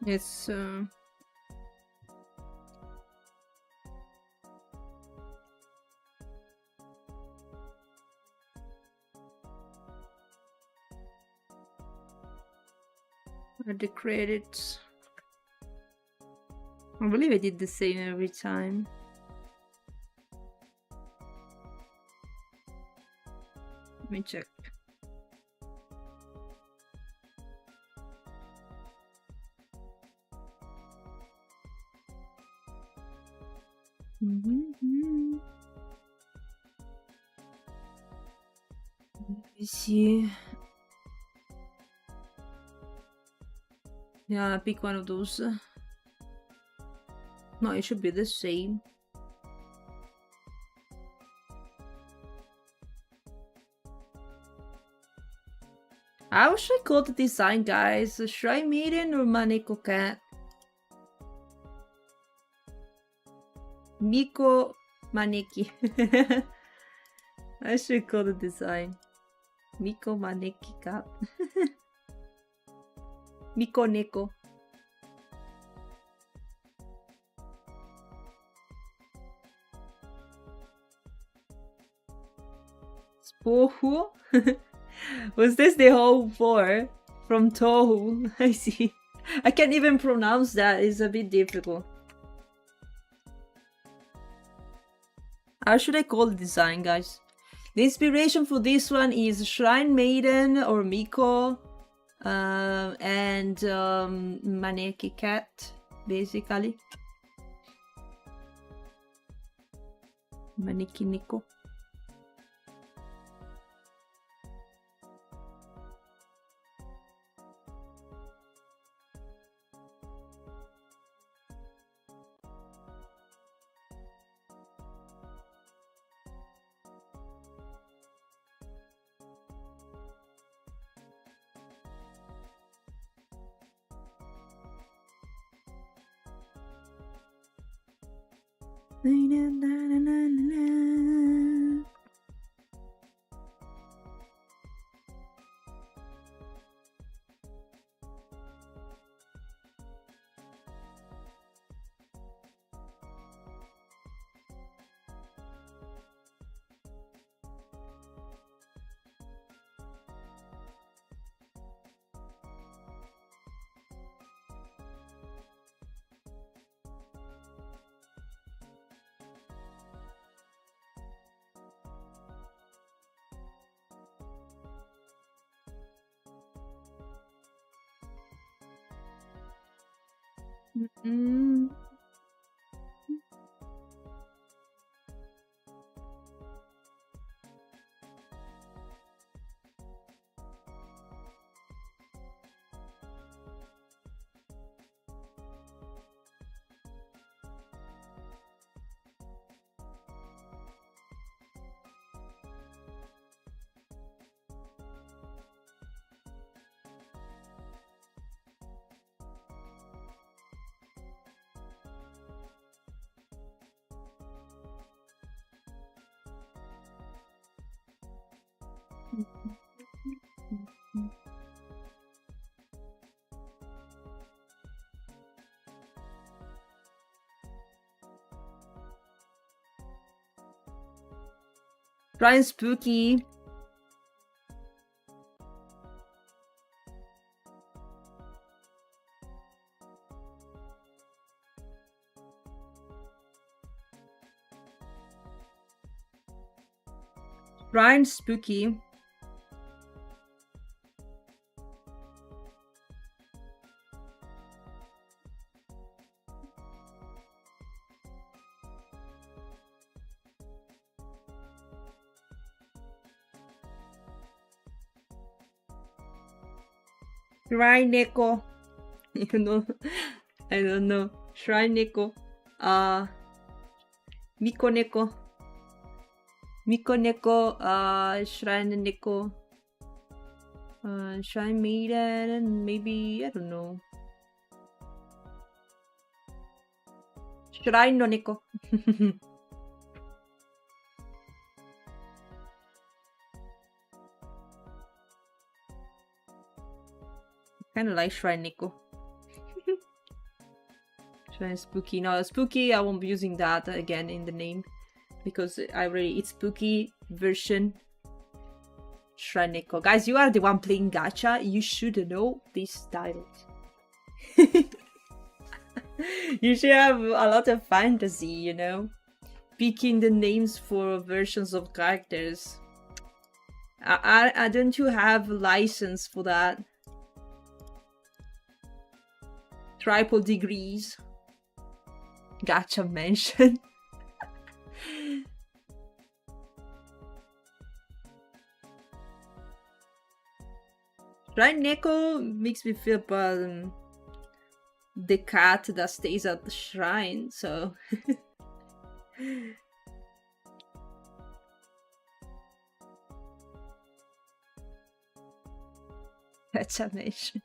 It's the credits. I believe I did the same every time. Let me check. Let me see. Yeah, pick one of those. No, it should be the same. How should I call the design, guys? Shrine Maiden or Maneko Cat? Miko Maneki. I should call the design. Miko Maneki Cat. Miko Neko. Spohu? Was this the whole four from Tohu? I see. I can't even pronounce that. It's a bit difficult. How should I call the design, guys? The inspiration for this one is Shrine Maiden or Miko and Maneki Cat, basically. Maneki Neko. Trying Spooky. Trying Spooky. Shrine Neko. You know, I don't know. Shrine Neko. Miko Neko. Miko Neko. Shrine Neko. Shrine Maiden, and maybe, I don't know. Shrine no Neko. Kind of like Shrine Neko. Shrine Spooky. No, Spooky, I won't be using that again in the name. Because it's Spooky version Shrine Neko. Guys, you are the one playing gacha. You should know these titles. You should have a lot of fantasy, you know? Picking the names for versions of characters. I don't you have a license for that? Triple degrees. Gacha mention. Shrine Neko makes me feel about the cat that stays at the shrine, so that's a mention.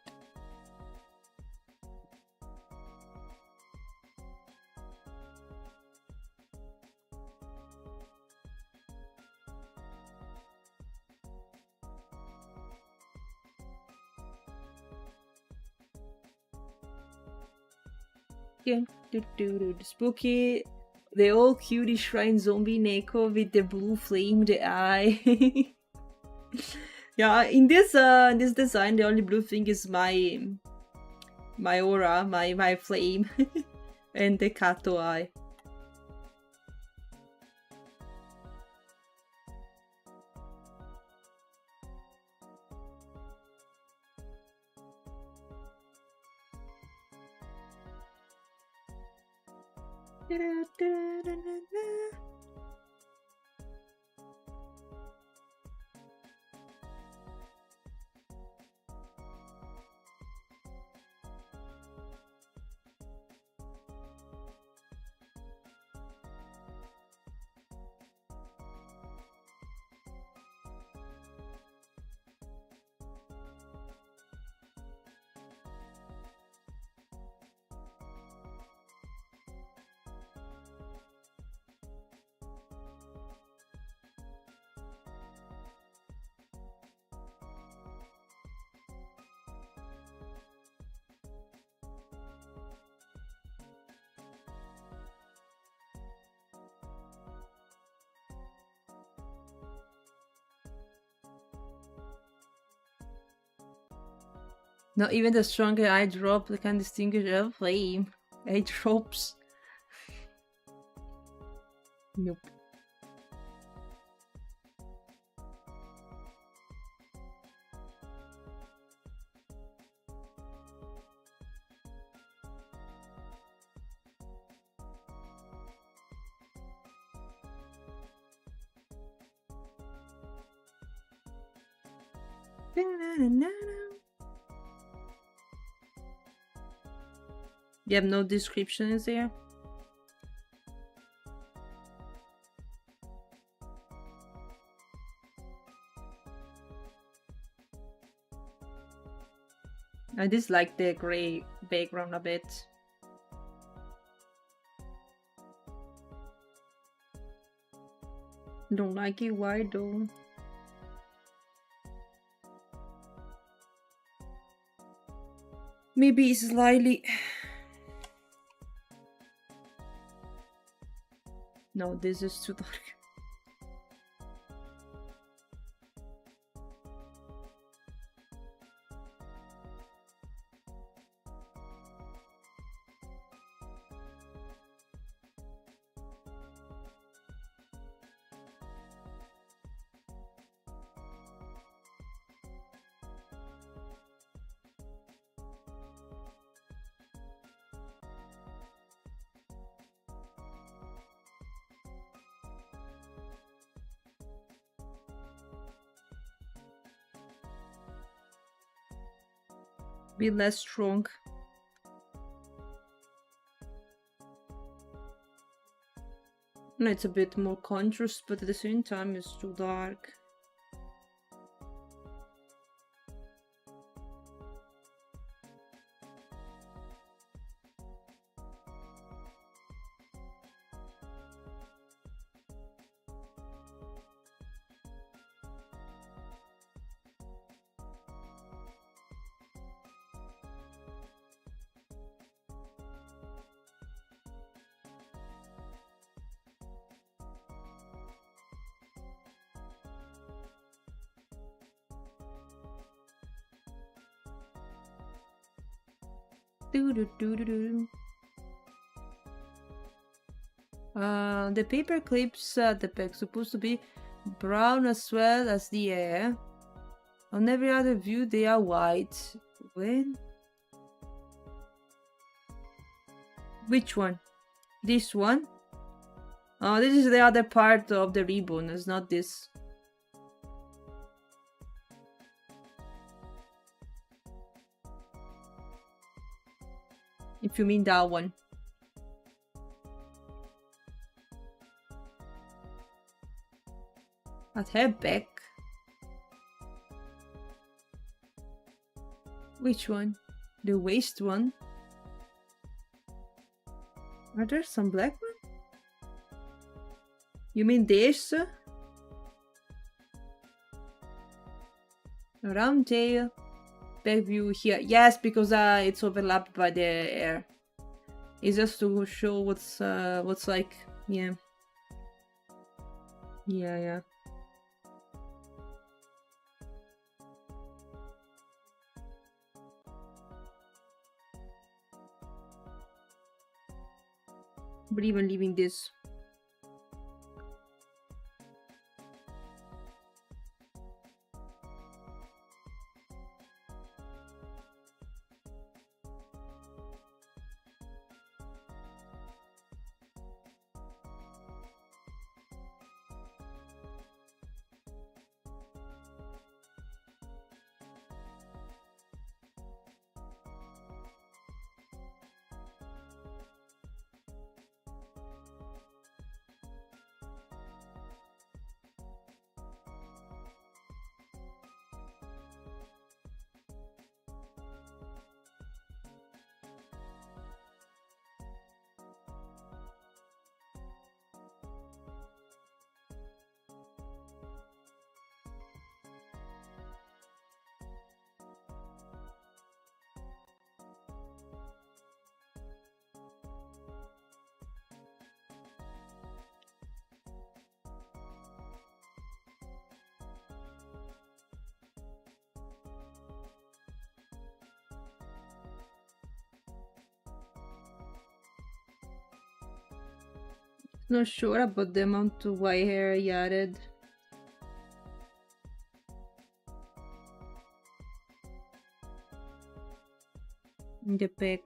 Spooky, the old cutie shrine zombie Neko with the blue flamed eye. Yeah, in this design, the only blue thing is my aura, my flame, and the Kato eye. Not even the stronger eye drop can distinguish a flame. Eye drops. Nope. You have no description, is there? I dislike the gray background a bit. Don't like it, why though? Maybe it's slightly... No, this is too dark. Be less strong. No, it's a bit more contrast, but at the same time it's too dark. The paper clips at the back supposed to be brown as well as the air. On every other view they are white. When? Which one? This one? Oh, this is the other part of the ribbon, it's not this. If you mean that one. At her back. Which one? The waist one? Are there some black one? You mean this? Round tail. Back view here. Yes, because it's overlapped by the air. It's just to show what's like. Yeah. Yeah. But even leaving this. Not sure about the amount of white hair I added. In the back.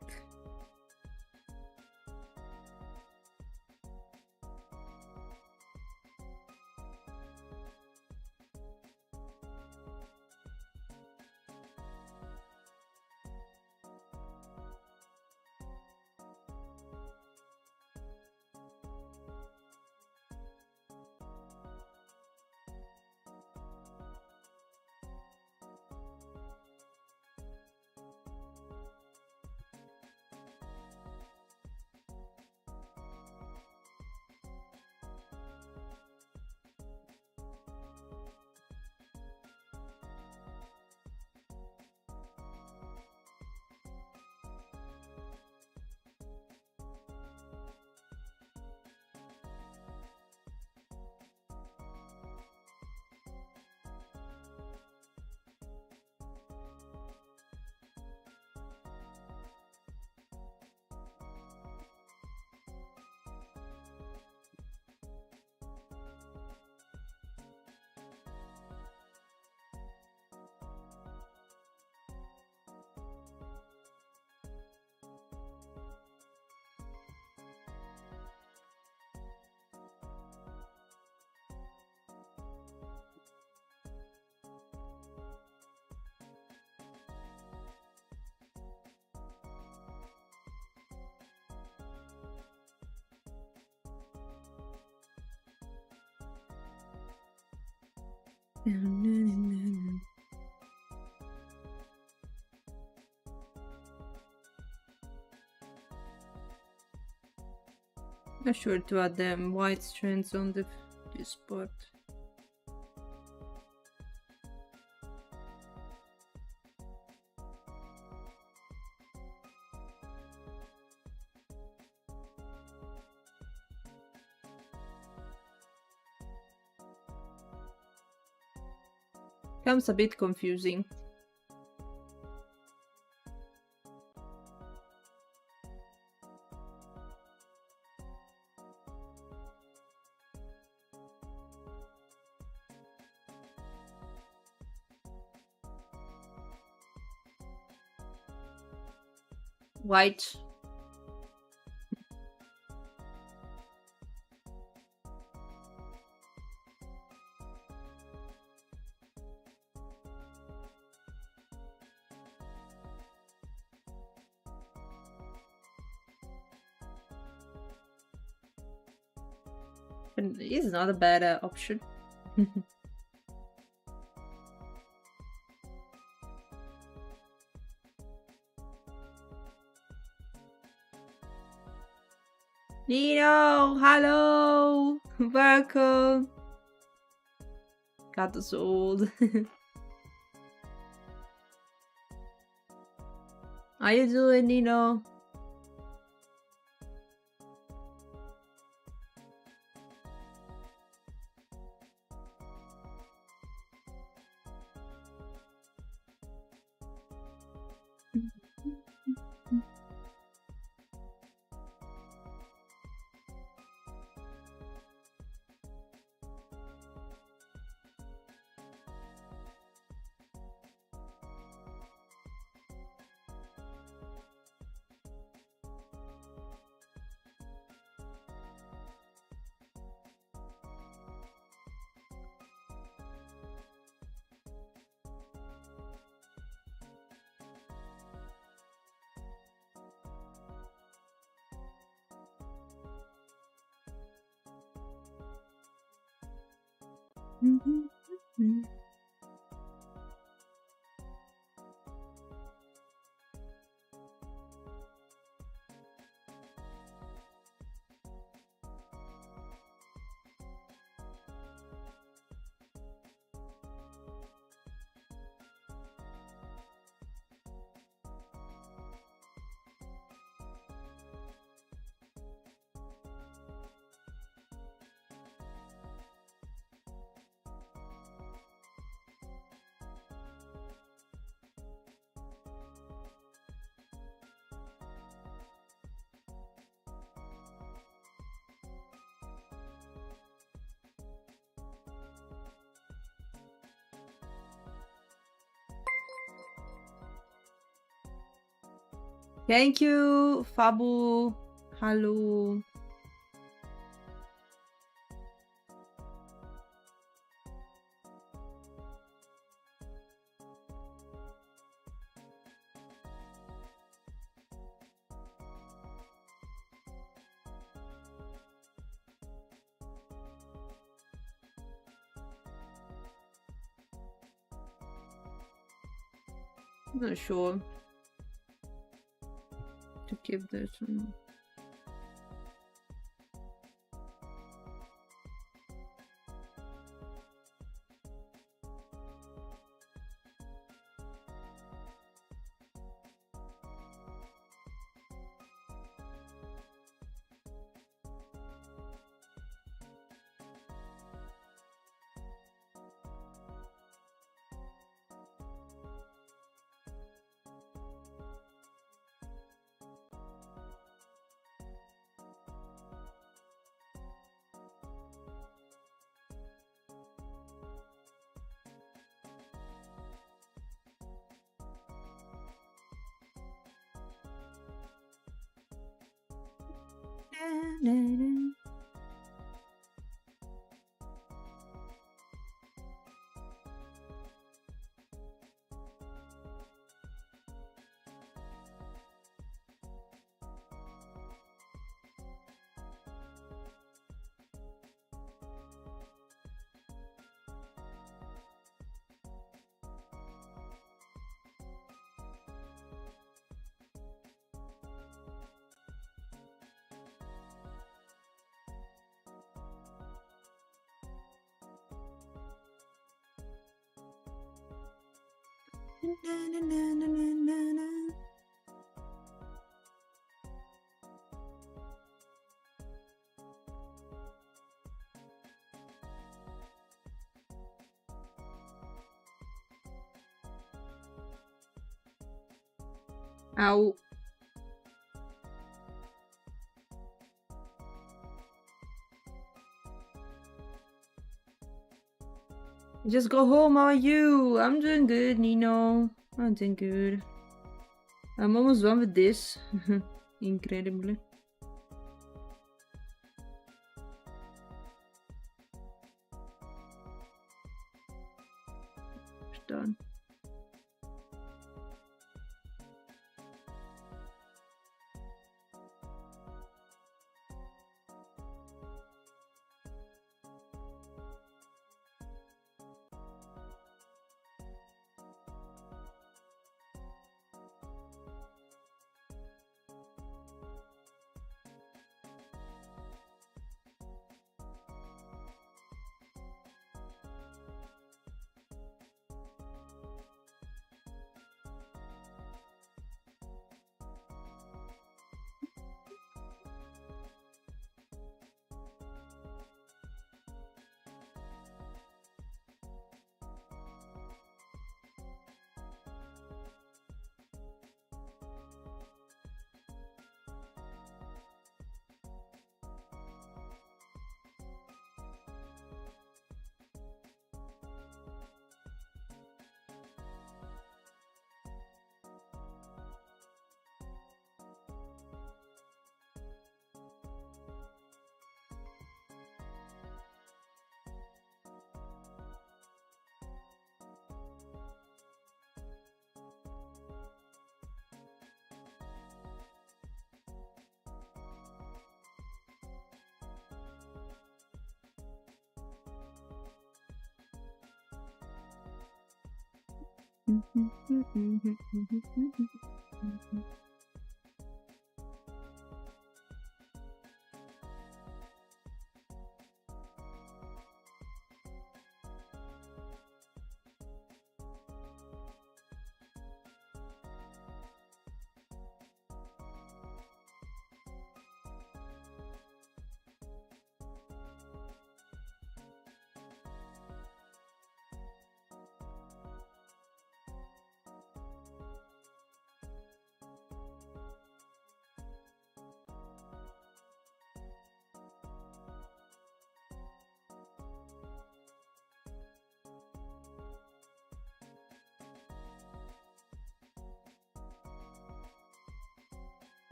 Not sure to add them white strands on this part. Becomes a bit confusing. White. It's not a bad option. Nino, hello, welcome. Got us old. How you doing, Nino? Thank you, Fabu. Hello. Not sure to keep this one. Ow. Just go home, how are you? I'm doing good, Nino. I'm doing good. I'm almost done with this. Incredibly. It's done.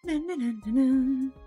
Na, na, na, na, na.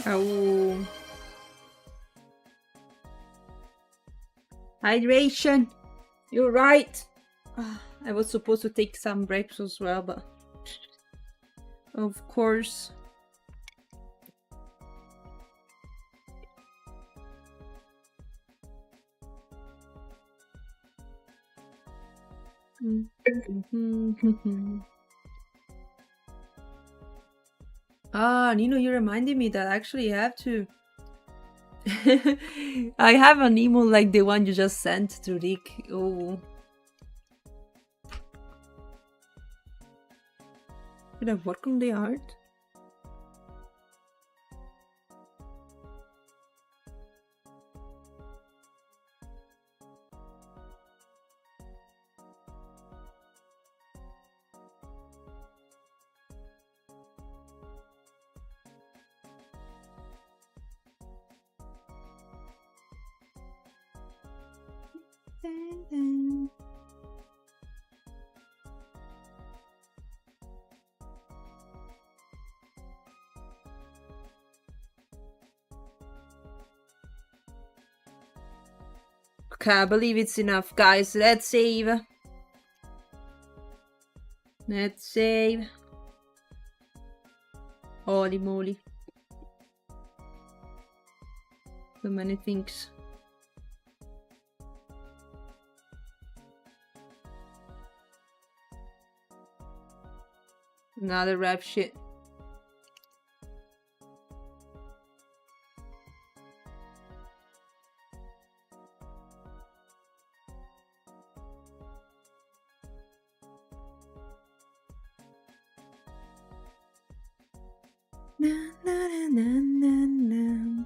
Oh. Hydration. You're right. I was supposed to take some breaks as well, but of course. Nino, you reminded me that I actually have to. I have an email like the one you just sent to Rick. Oh. Did I work on the art? Okay, I believe it's enough, guys. Let's save. Let's save. Holy moly. So many things. Another rap shit. Na, na, na, na, na.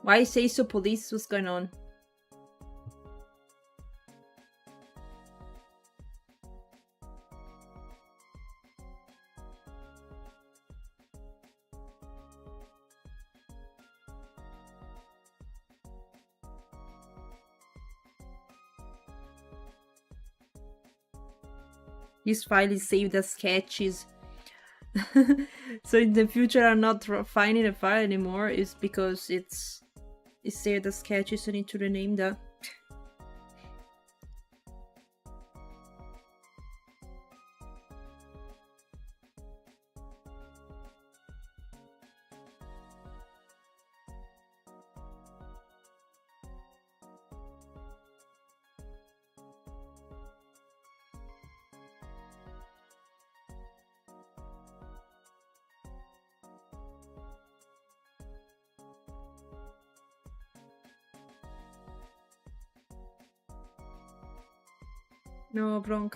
Why say so, police? What's going on? This file is saved as sketches. So in the future I'm not finding a file anymore. It's because it's saved as sketches. I need to rename that. No, Bronk.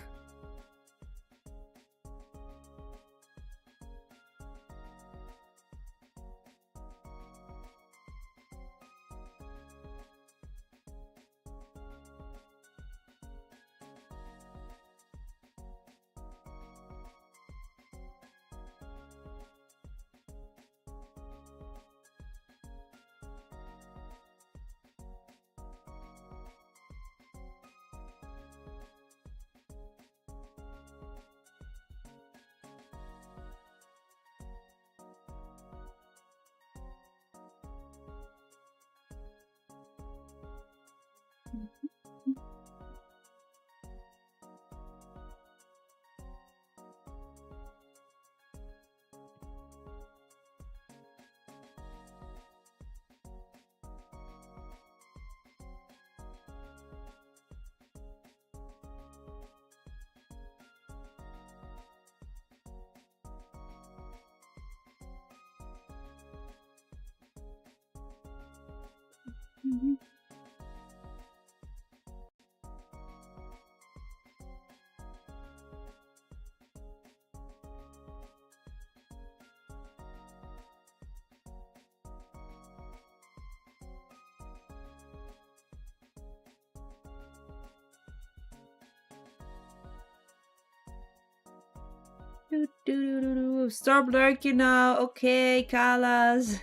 Stop lurking now. Okay, Kalas.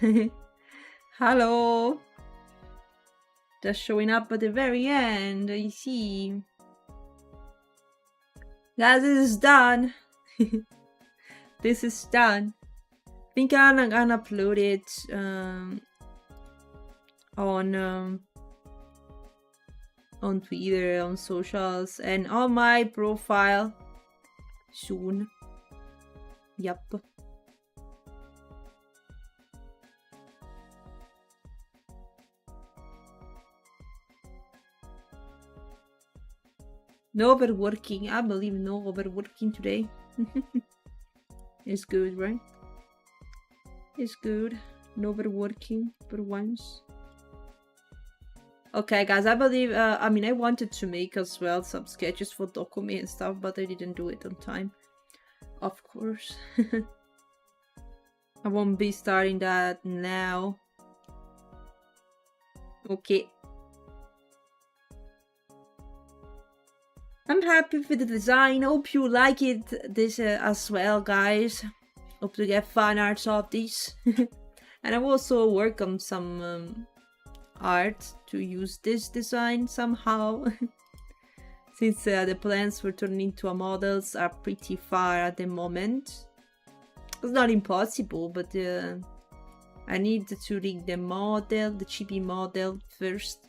Hello. Just showing up at the very end. I see. Guys, this is done. This is done. I think I'm gonna upload it on Twitter, on socials, and on my profile soon. Yup. No overworking. I believe no overworking today. It's good, right? It's good. No overworking for once. Okay, guys, I believe, I mean, I wanted to make as well some sketches for Dokumi and stuff, but I didn't do it on time. Of course. I won't be starting that now. Okay. I'm happy with the design. Hope you like it this as well, guys. Hope to get fan arts of this. And I will also work on some art to use this design somehow. Since the plans for turning into models are pretty far at the moment. It's not impossible, but I need to rig the model, the chibi model first.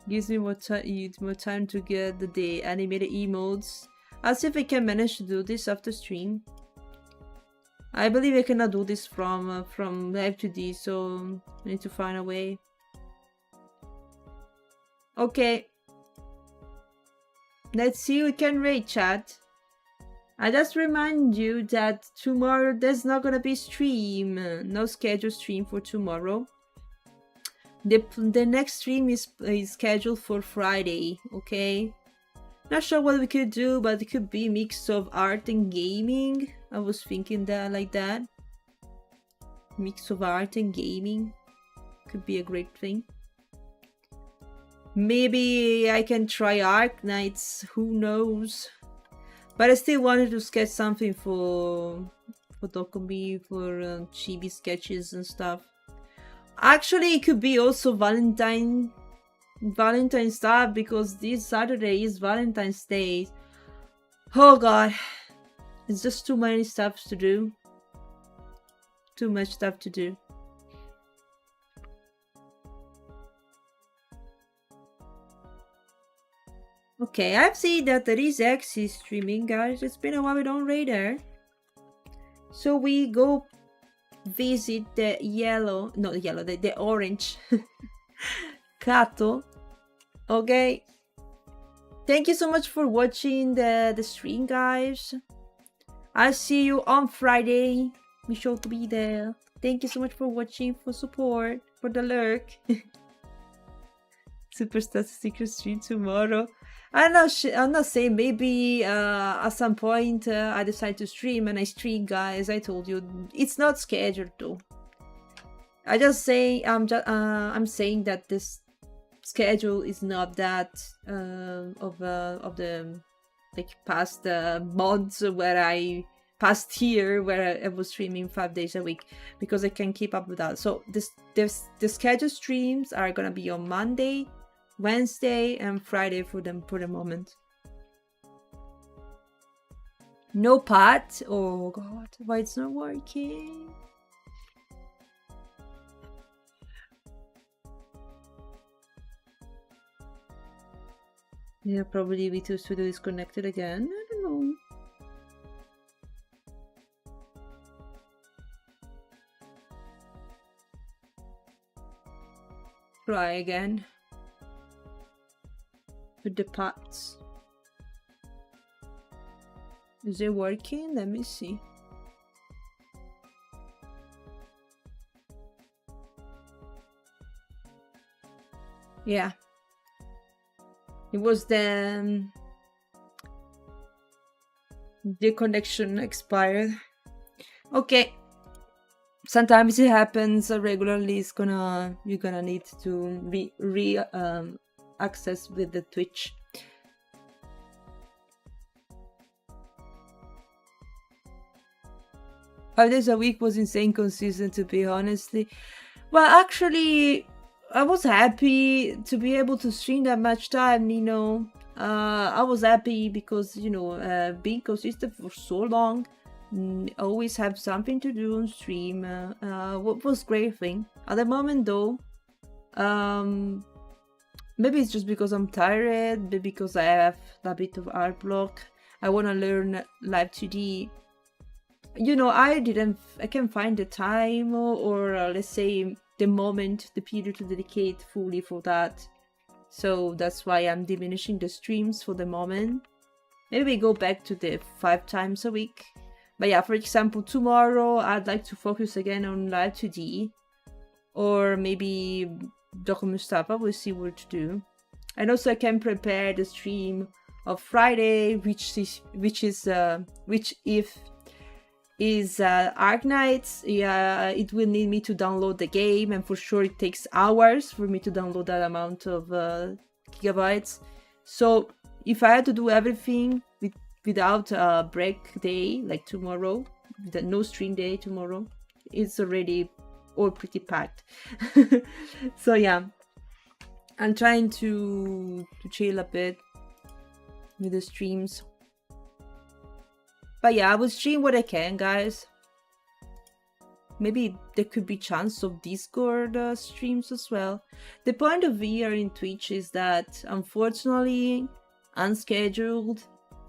Gives me more time to get the animated emotes. I'll see if I can manage to do this after stream. I believe I cannot do this from live 2D, so I need to find a way. Okay. Let's see we can rate, chat. I just remind you that tomorrow there's not gonna be stream. No scheduled stream for tomorrow. The next stream is scheduled for Friday, okay? Not sure what we could do, but it could be a mix of art and gaming. I was thinking that like that. Mix of art and gaming could be a great thing. Maybe I can try Arc Knights, who knows? But I still wanted to sketch something for Dokumi, for chibi sketches and stuff. Actually, it could be also Valentine's stuff, because this Saturday is Valentine's Day. Oh god, it's just too many stuff to do. Too much stuff to do. Okay, I've seen that there is X is streaming, guys. It's been a while we don't raid her. So we go visit the yellow, not the yellow, the orange Kato. Okay. Thank you so much for watching the stream, guys. I'll see you on Friday. Be sure to be there. Thank you so much for watching, for support, for the lurk. Superstar secret stream tomorrow. I'm not saying, maybe at some point I decide to stream and I stream, guys. I told you it's not scheduled though. I'm saying that this schedule is not that of the like past months where I past year where I was streaming 5 days a week, because I can keep up with that. So the scheduled streams are gonna be on Monday, Wednesday and Friday for the moment. No pot? Oh god, why it's not working? Yeah, probably VTuber Studio is connected again. I don't know. Try again with the pots. Is it working? Let me see. Yeah. It was the connection expired. Okay. Sometimes it happens regularly. You're gonna need to access with the Twitch. 5 days a week was insane consistent, to be honestly. Well, actually, I was happy to be able to stream that much time, you know. I was happy because, you know, being consistent for so long, always have something to do on stream. What was great thing. At the moment, though, maybe it's just because I'm tired, maybe because I have a bit of art block. I want to learn live 2D. You know, I can't find the time or let's say the moment, the period to dedicate fully for that. So that's why I'm diminishing the streams for the moment. Maybe we go back to the 5 times a week. But yeah, for example, tomorrow I'd like to focus again on live 2D. Or maybe Doku Mustafa, we'll see what to do. And also I can prepare the stream of Friday, which if is Arknights. Yeah, it will need me to download the game, and for sure it takes hours for me to download that amount of gigabytes. So if I had to do everything without a break day, like tomorrow, no stream day tomorrow, it's already all pretty packed. So yeah, I'm trying to chill a bit with the streams. But yeah, I will stream what I can, guys. Maybe there could be chance of Discord streams as well. The point of VR in Twitch is that, unfortunately, unscheduled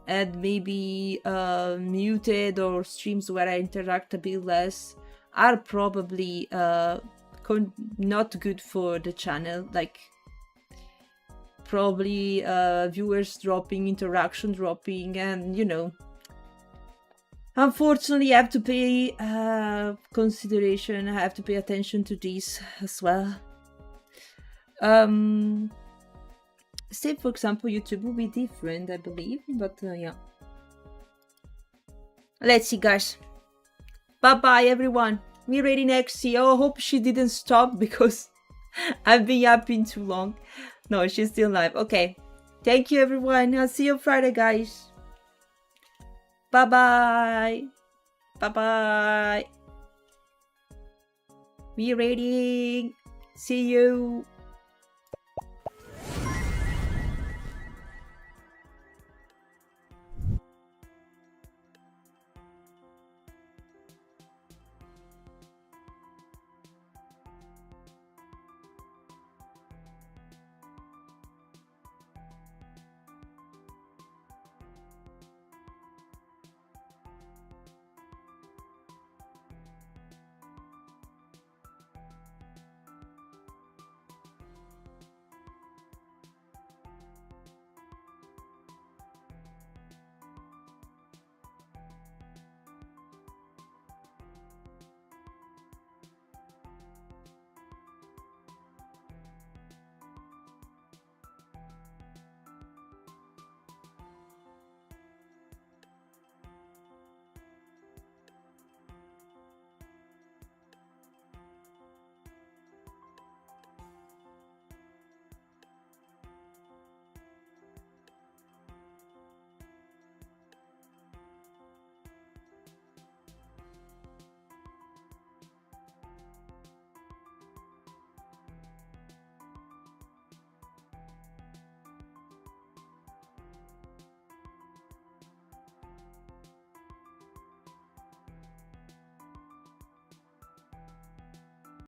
and maybe muted or streams where I interact a bit less are probably not good for the channel. Like, probably viewers dropping, interaction dropping, and you know. Unfortunately, I have to pay consideration. I have to pay attention to this as well. Say, for example, YouTube will be different, I believe. But yeah. Let's see, guys. Bye-bye, everyone. Me ready next. See. Oh, I hope she didn't stop because I've been yapping too long. No, she's still live. Okay. Thank you, everyone. I'll see you Friday, guys. Bye-bye. Bye-bye. Be ready. See you.